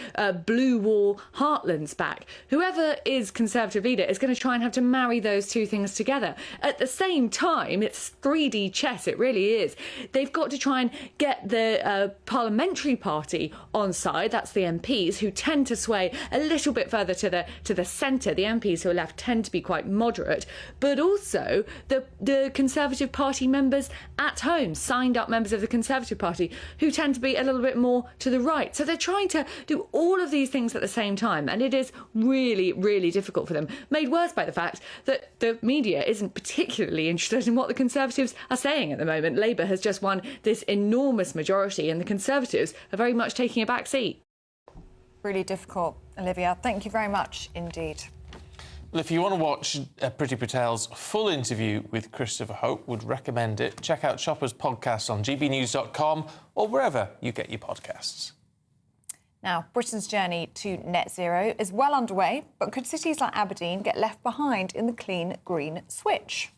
blue wall heartlands back. Whoever is Conservative leader is going to try and have to marry those two things together. At the same time, it's 3D chess, it really is. They've got to try and get the parliamentary party on side. That's the MPs who tend to sway a little bit further to the centre. The MPs who are left tend to be quite moderate, but also the Conservative Party members at home, signed up members of the Conservative Party, who tend to be a little bit more to the right. So they're trying to do all of these things at the same time, and it is really, really difficult for them, made worse by the fact that the media isn't particularly interested in what the Conservatives are saying at the moment. Labour has just won this enormous majority, and the Conservatives are very much taking a back seat. Really difficult, Olivia. Thank you very much indeed. Well, if you want to watch Priti Patel's full interview with Christopher Hope, would recommend it. Check out Chopper's podcast on gbnews.com or wherever you get your podcasts. Now, Britain's journey to net zero is well underway, but could cities like Aberdeen get left behind in the clean green switch?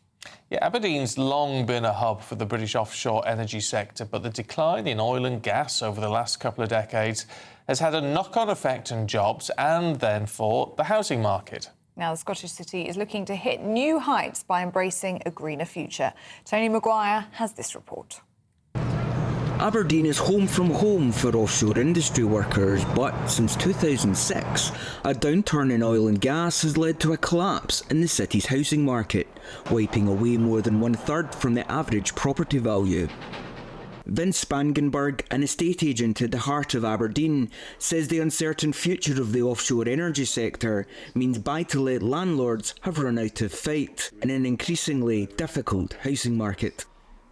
Yeah, Aberdeen's long been a hub for the British offshore energy sector, but the decline in oil and gas over the last couple of decades has had a knock-on effect on jobs and then for the housing market. Now, the Scottish city is looking to hit new heights by embracing a greener future. Tony Maguire has this report. Aberdeen is home from home for offshore industry workers, but since 2006, a downturn in oil and gas has led to a collapse in the city's housing market, wiping away more than 1/3 from the average property value. Vince Spangenberg, an estate agent at the heart of Aberdeen, says the uncertain future of the offshore energy sector means buy-to-let landlords have run out of fight in an increasingly difficult housing market.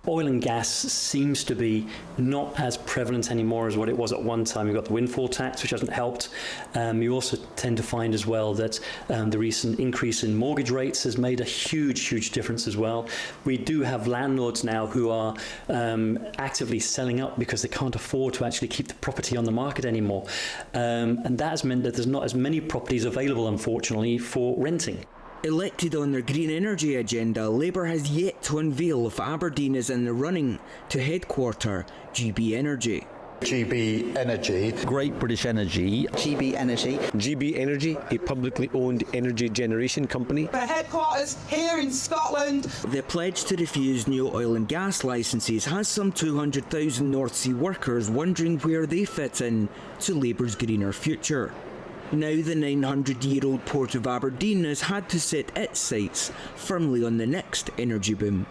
Oil and gas seems to be not as prevalent anymore as what it was at one time. You've got the windfall tax, which hasn't helped. You also tend to find as well that the recent increase in mortgage rates has made a huge difference as well. We do have landlords now who are actively selling up because they can't afford to actually keep the property on the market anymore. And that has meant that there's not as many properties available, unfortunately, for renting. Elected on their green energy agenda, Labour has yet to unveil if Aberdeen is in the running to headquarter GB Energy. GB Energy. Great British Energy. GB Energy. GB Energy, a publicly owned energy generation company. The headquarters here in Scotland. The pledge to refuse new oil and gas licences has some 200,000 North Sea workers wondering where they fit in to Labour's greener future. Now the 900-year-old port of Aberdeen has had to set its sights firmly on the next energy boom.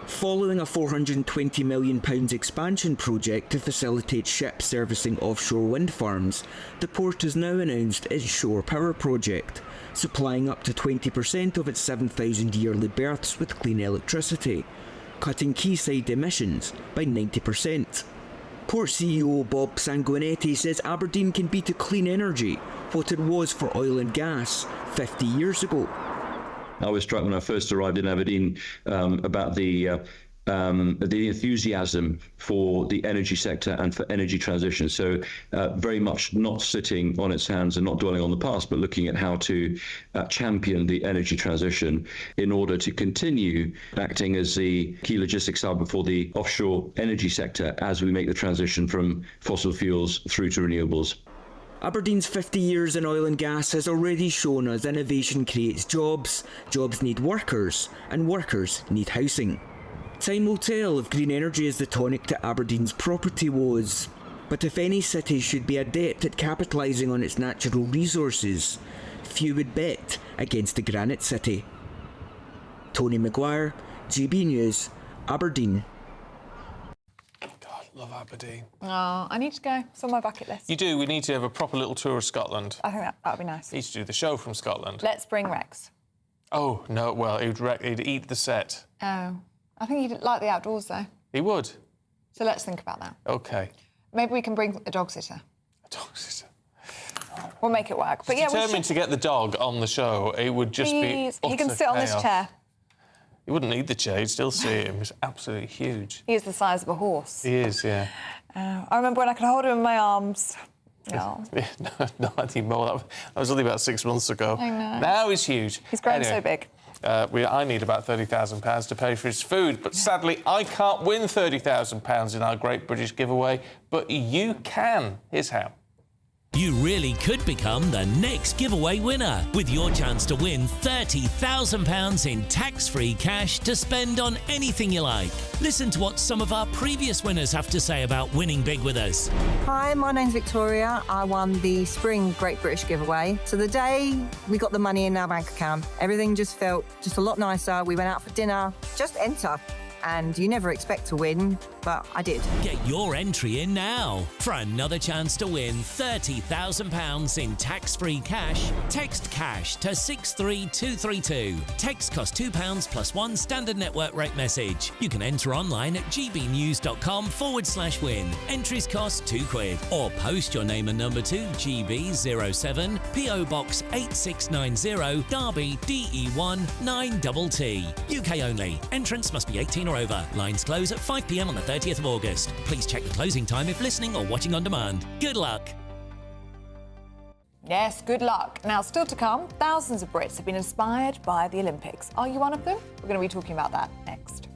Following a £420 million expansion project to facilitate ships servicing offshore wind farms, the port has now announced its shore power project, supplying up to 20% of its 7,000 yearly berths with clean electricity, cutting quayside emissions by 90%. Port CEO Bob Sanguinetti says Aberdeen can be to clean energy what it was for oil and gas 50 years ago. I was struck when I first arrived in Aberdeen about the enthusiasm for the energy sector and for energy transition. So very much not sitting on its hands and not dwelling on the past, but looking at how to champion the energy transition in order to continue acting as the key logistics hub for the offshore energy sector as we make the transition from fossil fuels through to renewables. Aberdeen's 50 years in oil and gas has already shown us innovation creates jobs, jobs need workers, and workers need housing. Time will tell if green energy is the tonic to Aberdeen's property woes. But if any city should be adept at capitalising on its natural resources, few would bet against the Granite City. Tony Maguire, GB News, Aberdeen. Love Aberdeen. Oh, I need to go. It's on my bucket list. You do. We need to have a proper little tour of Scotland. I think that would be nice. Need to do the show from Scotland. Let's bring Rex. Oh, no, well, he'd eat the set. Oh. I think he'd like the outdoors, though. He would? So let's think about that. OK. Maybe we can bring a dog sitter. A dog sitter? We'll make it work. But yeah, determined to get the dog on the show, it would just be He can sit on this chair. He wouldn't need the chair, you'd still see him. He's absolutely huge. He is the size of a horse. He is, yeah. I remember when I could hold him in my arms. No. Not anymore. That was only about 6 months ago. I know. Now he's huge. He's grown so big. I need about £30,000 to pay for his food, but sadly I can't win £30,000 in our Great British Giveaway, but you can. Here's how. You really could become the next giveaway winner with your chance to win £30,000 in tax-free cash to spend on anything you like. Listen to what some of our previous winners have to say about winning big with us. Hi, my name's Victoria. I won the Spring Great British Giveaway. So the day we got the money in our bank account, everything just felt just a lot nicer. We went out for dinner. Just enter. And you never expect to win, but I did. Get your entry in now. For another chance to win £30,000 in tax-free cash, text cash to 63232. Text costs £2 plus one standard network rate message. You can enter online at gbnews.com/win. Entries cost £2. Or post your name and number to GB07 PO Box 8690 Derby DE1 9TT. UK only. Entrance must be 18 or over. Lines close at 5 p.m. on the 30th of August. Please check the closing time if listening or watching on demand. Good luck. Yes, good luck. Now, still to come, thousands of Brits have been inspired by the Olympics. Are you one of them? We're going to be talking about that next.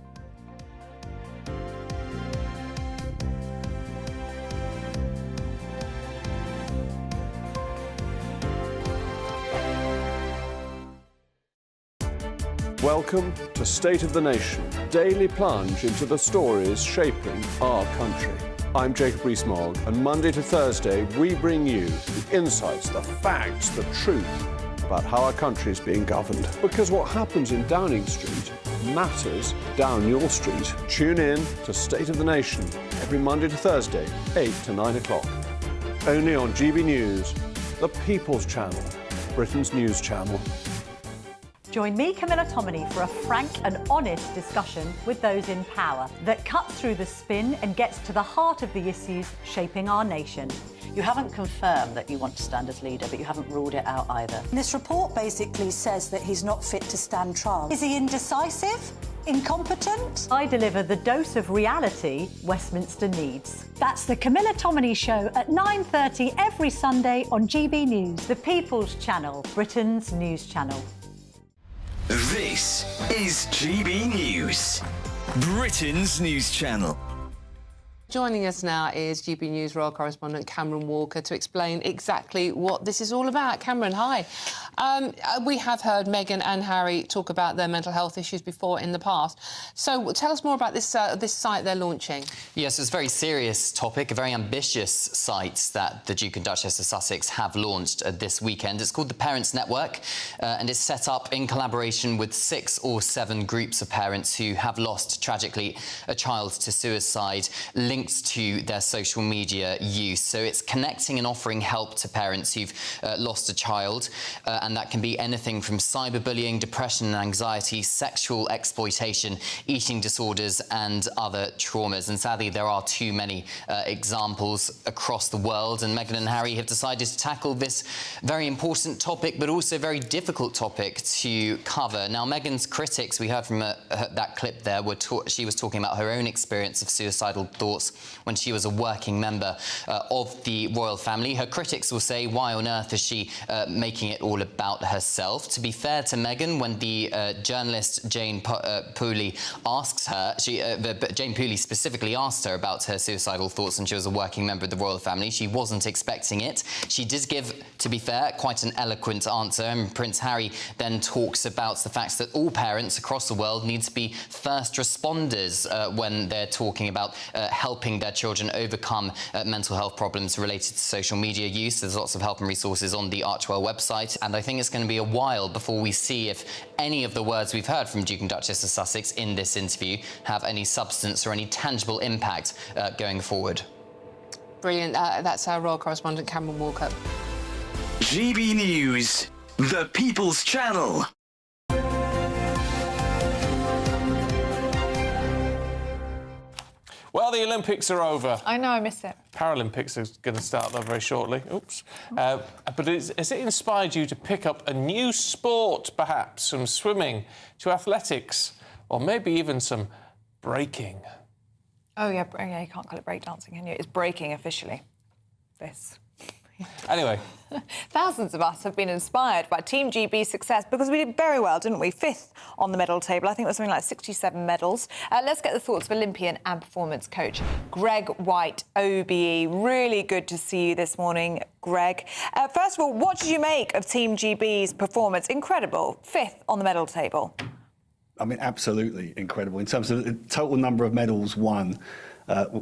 Welcome to State of the Nation, daily plunge into the stories shaping our country. I'm Jacob Rees-Mogg, and Monday to Thursday we bring you the insights, the facts, the truth about how our country is being governed. Because what happens in Downing Street matters down your street. Tune in to State of the Nation every Monday to Thursday, 8 to 9 o'clock. Only on GB News, the People's Channel, Britain's news channel. Join me, Camilla Tominey, for a frank and honest discussion with those in power that cuts through the spin and gets to the heart of the issues shaping our nation. You haven't confirmed that you want to stand as leader, but you haven't ruled it out either. This report basically says that he's not fit to stand trial. Is he indecisive? Incompetent? I deliver the dose of reality Westminster needs. That's the Camilla Tominey Show at 9:30 every Sunday on GB News, the People's Channel, Britain's news channel. This is GB News, Britain's news channel. Joining us now is GB News Royal Correspondent Cameron Walker to explain exactly what this is all about. Cameron, hi. We have heard Meghan and Harry talk about their mental health issues before in the past. So tell us more about this site they're launching. Yes, it's a very serious topic, a very ambitious site that the Duke and Duchess of Sussex have launched this weekend. It's called the Parents Network, and it's set up in collaboration with 6 or 7 groups of parents who have lost, tragically, a child to suicide, linked to their social media use. So it's connecting and offering help to parents who've lost a child, and that can be anything from cyberbullying, depression and anxiety, sexual exploitation, eating disorders and other traumas. And sadly, there are too many examples across the world, and Meghan and Harry have decided to tackle this very important topic, but also very difficult topic to cover. Now, Meghan's critics, we heard from that clip there, she was talking about her own experience of suicidal thoughts when she was a working member of the royal family. Her critics will say, why on earth is she making it all about herself? To be fair to Meghan, when the journalist Jane Pooley asks her, Jane Pooley specifically asked her about her suicidal thoughts when she was a working member of the royal family, she wasn't expecting it. She did give, to be fair, quite an eloquent answer, and Prince Harry then talks about the fact that all parents across the world need to be first responders when they're talking about helping their children overcome mental health problems related to social media use. There's lots of help and resources on the Archewell website, and I think it's going to be a while before we see if any of the words we've heard from Duke and Duchess of Sussex in this interview have any substance or any tangible impact going forward. Brilliant. That's our Royal Correspondent Cameron Walker. GB News, the People's Channel. Well, the Olympics are over. I know, I miss it. Paralympics are going to start though very shortly. Oops. But has it inspired you to pick up a new sport, perhaps, from swimming to athletics, or maybe even some breaking? Oh, yeah, you can't call it breakdancing, can you? It's breaking officially. This. Anyway. Thousands of us have been inspired by Team GB's success because we did very well, didn't we? 5th on the medal table. I think it was something like 67 medals. Let's get the thoughts of Olympian and performance coach Greg White, OBE. Really good to see you this morning, Greg. First of all, what did you make of Team GB's performance? Incredible. 5th on the medal table. I mean, absolutely incredible. In terms of the total number of medals won,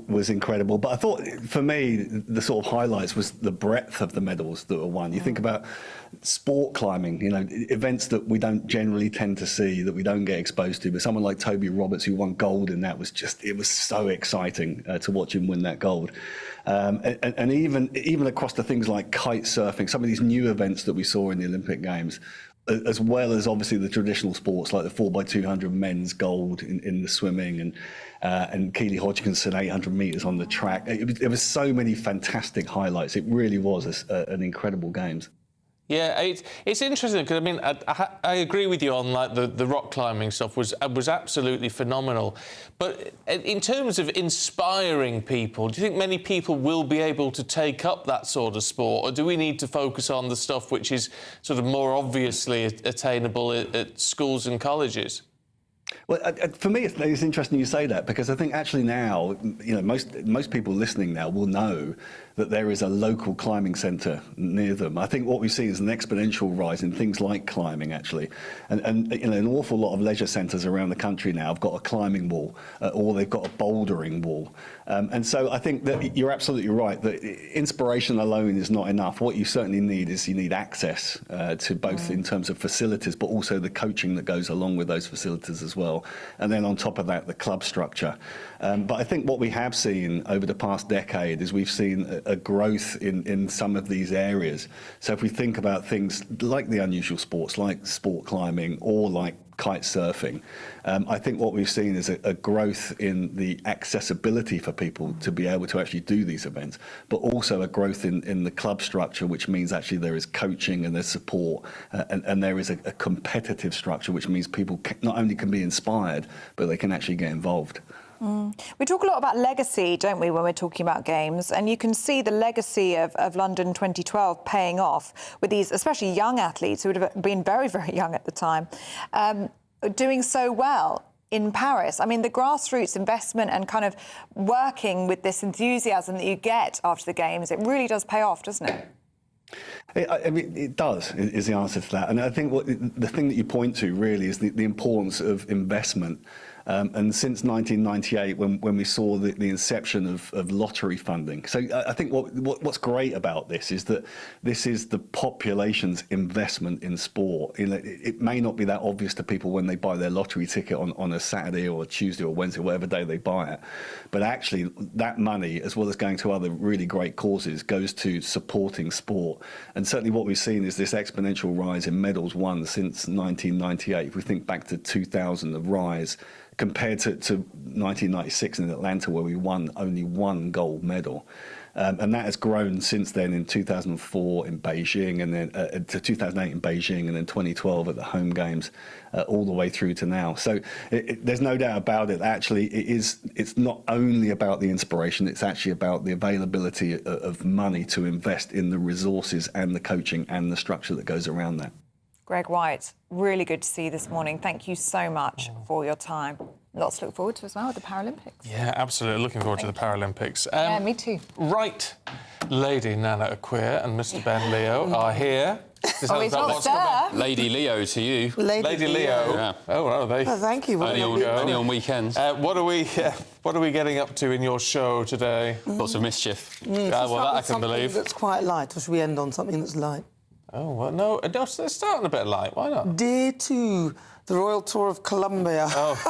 was incredible. But I thought, for me, the sort of highlights was the breadth of the medals that were won. You think about sport climbing, you know, events that we don't generally tend to see, that we don't get exposed to. But someone like Toby Roberts, who won gold in that, it was so exciting to watch him win that gold. And even across to things like kite surfing, some of these new events that we saw in the Olympic Games, as well as obviously the traditional sports like the 4x200 men's gold in the swimming and Keely Hodgkinson 800 metres on the track. There was so many fantastic highlights. It really was an incredible Games. Yeah, it's interesting because I mean I agree with you on like the rock climbing stuff was absolutely phenomenal, but in terms of inspiring people, do you think many people will be able to take up that sort of sport, or do we need to focus on the stuff which is sort of more obviously attainable at schools and colleges? Well, for me, it's interesting you say that, because I think actually now, most people listening now will know that there is a local climbing centre near them. I think what we've seen is an exponential rise in things like climbing, actually. And an awful lot of leisure centres around the country now have got a climbing wall, or they've got a bouldering wall. And so I think that you're absolutely right, that inspiration alone is not enough. What you certainly need is access to both in terms of facilities, but also the coaching that goes along with those facilities as well. And then on top of that, the club structure. But I think what we have seen over the past decade is we've seen a growth in some of these areas. So if we think about things like the unusual sports, like sport climbing or like kite surfing, I think what we've seen is a growth in the accessibility for people to be able to actually do these events, but also a growth in the club structure, which means actually there is coaching and there's support, and there is a competitive structure, which means people not only can be inspired, but they can actually get involved. We talk a lot about legacy, don't we, when we're talking about games? And you can see the legacy of London 2012 paying off with these, especially young athletes who would have been very, very young at the time, doing so well in Paris. I mean, the grassroots investment and kind of working with this enthusiasm that you get after the games, it really does pay off, doesn't it? I mean, it does, is the answer to that. And I think the thing that you point to really is the importance of investment. And since 1998, when we saw the inception of lottery funding. So I think what's great about this is that this is the population's investment in sport. It may not be that obvious to people when they buy their lottery ticket on a Saturday or a Tuesday or Wednesday, whatever day they buy it. But actually, that money, as well as going to other really great causes, goes to supporting sport. And certainly what we've seen is this exponential rise in medals won since 1998. If we think back to 2000, the rise compared to 1996 in Atlanta, where we won only one gold medal. And that has grown since then in 2004 in Beijing, and then to 2008 in Beijing, and then 2012 at the home games, all the way through to now. So there's no doubt about it. Actually, it's not only about the inspiration, it's actually about the availability of money to invest in the resources and the coaching and the structure that goes around that. Greg White, really good to see you this morning. Thank you so much for your time. Lots to look forward to as well with the Paralympics. Yeah, absolutely. Looking forward to the Paralympics. Yeah, me too. Right. Lady Nana Acquia and Mr. Ben Leo are here. Oh, he's not sir. Lady Leo to you. Lady Leo. Yeah. Oh, are they? Oh, thank you. Only on weekends. What are we getting up to in your show today? Lots of mischief. Well, that I can believe. That's quite light, or should we end on something that's light? Oh, well, no, let's start on a bit light. Why not? Day 2, the Royal Tour of Colombia. Oh.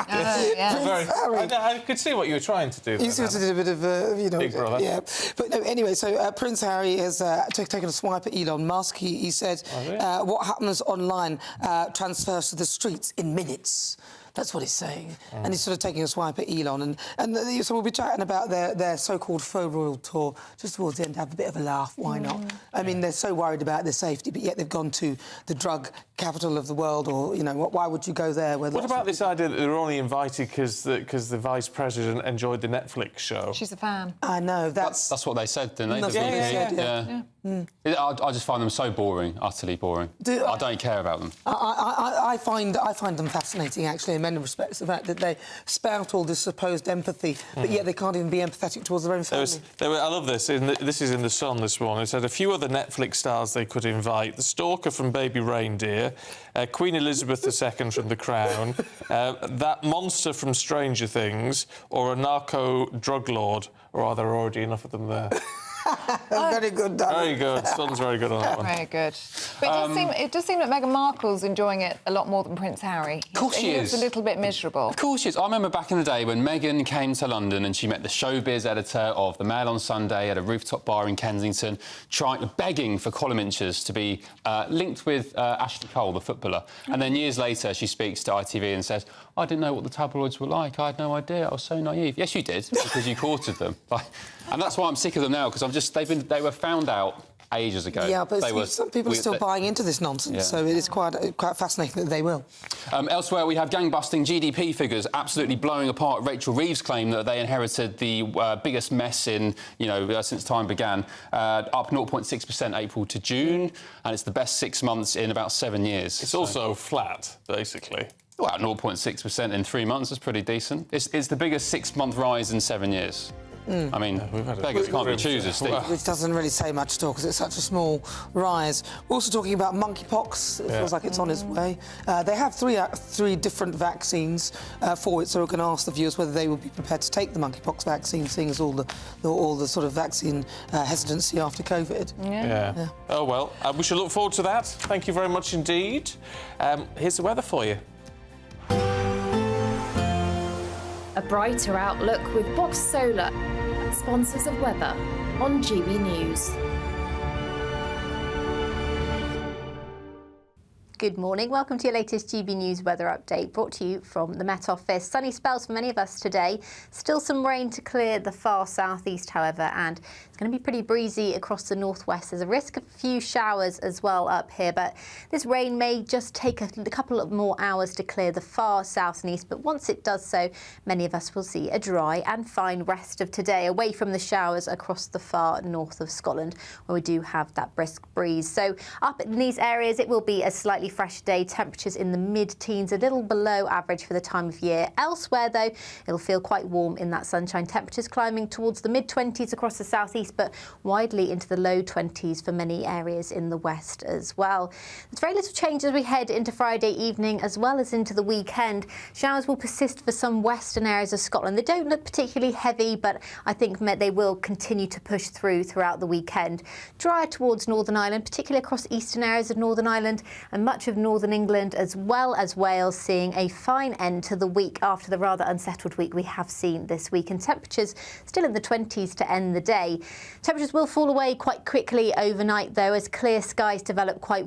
I could see what you were trying to do there. You sort of did a bit of, Big Brother. Yeah. But no, anyway, so Prince Harry has taken a swipe at Elon Musk. He said, what happens online transfers to the streets in minutes. That's what he's saying. And he's sort of taking a swipe at Elon. And so we'll be chatting about their so-called faux royal tour just towards the end, have a bit of a laugh. Why not? I mean, they're so worried about their safety, but yet they've gone to the drug capital of the world, or, why would you go there? What about this idea that they're only invited because the Vice President enjoyed the Netflix show? She's a fan. I know, That's what they said, didn't they? That's what they said, I just find them so boring, utterly boring. I don't care about them. I find them fascinating, actually, in many respects. The fact that they spout all this supposed empathy, but yet they can't even be empathetic towards their own family. I love this. This is in The Sun this morning. It said a few other Netflix stars they could invite. The stalker from Baby Reindeer, Queen Elizabeth II from The Crown, that monster from Stranger Things, or a narco drug lord, or are there already enough of them there? Very good, darling. Very good. Sun's very good on that one. Very good. But it does seem that Meghan Markle's enjoying it a lot more than Prince Harry. Of course she is. He's a little bit miserable. Of course she is. I remember back in the day when Meghan came to London and she met the showbiz editor of the Mail on Sunday at a rooftop bar in Kensington, begging for column inches to be linked with Ashley Cole, the footballer. And then years later, she speaks to ITV and says, I didn't know what the tabloids were like. I had no idea. I was so naive. Yes, you did, because you courted them. And that's why I'm sick of them now, because they were found out ages ago. Yeah, but some people are still buying into this nonsense, so it is quite fascinating that they will. Elsewhere, we have gang-busting GDP figures absolutely blowing apart Rachel Reeves' claim that they inherited the biggest mess in, since time began, up 0.6% April to June, and it's the best 6 months in about 7 years. It's also flat, basically. Well, 0.6% in 3 months is pretty decent. It's the biggest 6-month rise in 7 years. I mean, beggars can't be choosers, Steve. Which doesn't really say much at all because it's such a small rise. We're also talking about monkeypox. It feels like it's on its way. They have three different vaccines for it, so we're going to ask the viewers whether they would be prepared to take the monkeypox vaccine, seeing as all the sort of vaccine hesitancy after COVID. Yeah. Oh, well, we shall look forward to that. Thank you very much indeed. Here's the weather for you. A brighter outlook with Box Solar, sponsors of weather on GB News. Good morning. Welcome to your latest GB News weather update, brought to you from the Met Office. Sunny spells for many of us today. Still some rain to clear the far southeast, however, and it's going to be pretty breezy across the northwest. There's a risk of a few showers as well up here, but this rain may just take a couple of more hours to clear the far south and east. But once it does so, many of us will see a dry and fine rest of today, away from the showers across the far north of Scotland, where we do have that brisk breeze. So up in these areas, it will be a slightly fresh day, temperatures in the mid-teens, a little below average for the time of year. Elsewhere, though, it'll feel quite warm in that sunshine. Temperatures climbing towards the mid-20s across the southeast, but widely into the low 20s for many areas in the west as well. There's very little change as we head into Friday evening as well as into the weekend. Showers will persist for some western areas of Scotland. They don't look particularly heavy, but I think they will continue to push throughout the weekend. Drier towards Northern Ireland, particularly across eastern areas of Northern Ireland and much of Northern England as well as Wales, seeing a fine end to the week after the rather unsettled week we have seen this week. And temperatures still in the 20s to end the day. Temperatures will fall away quite quickly overnight, though, as clear skies develop quite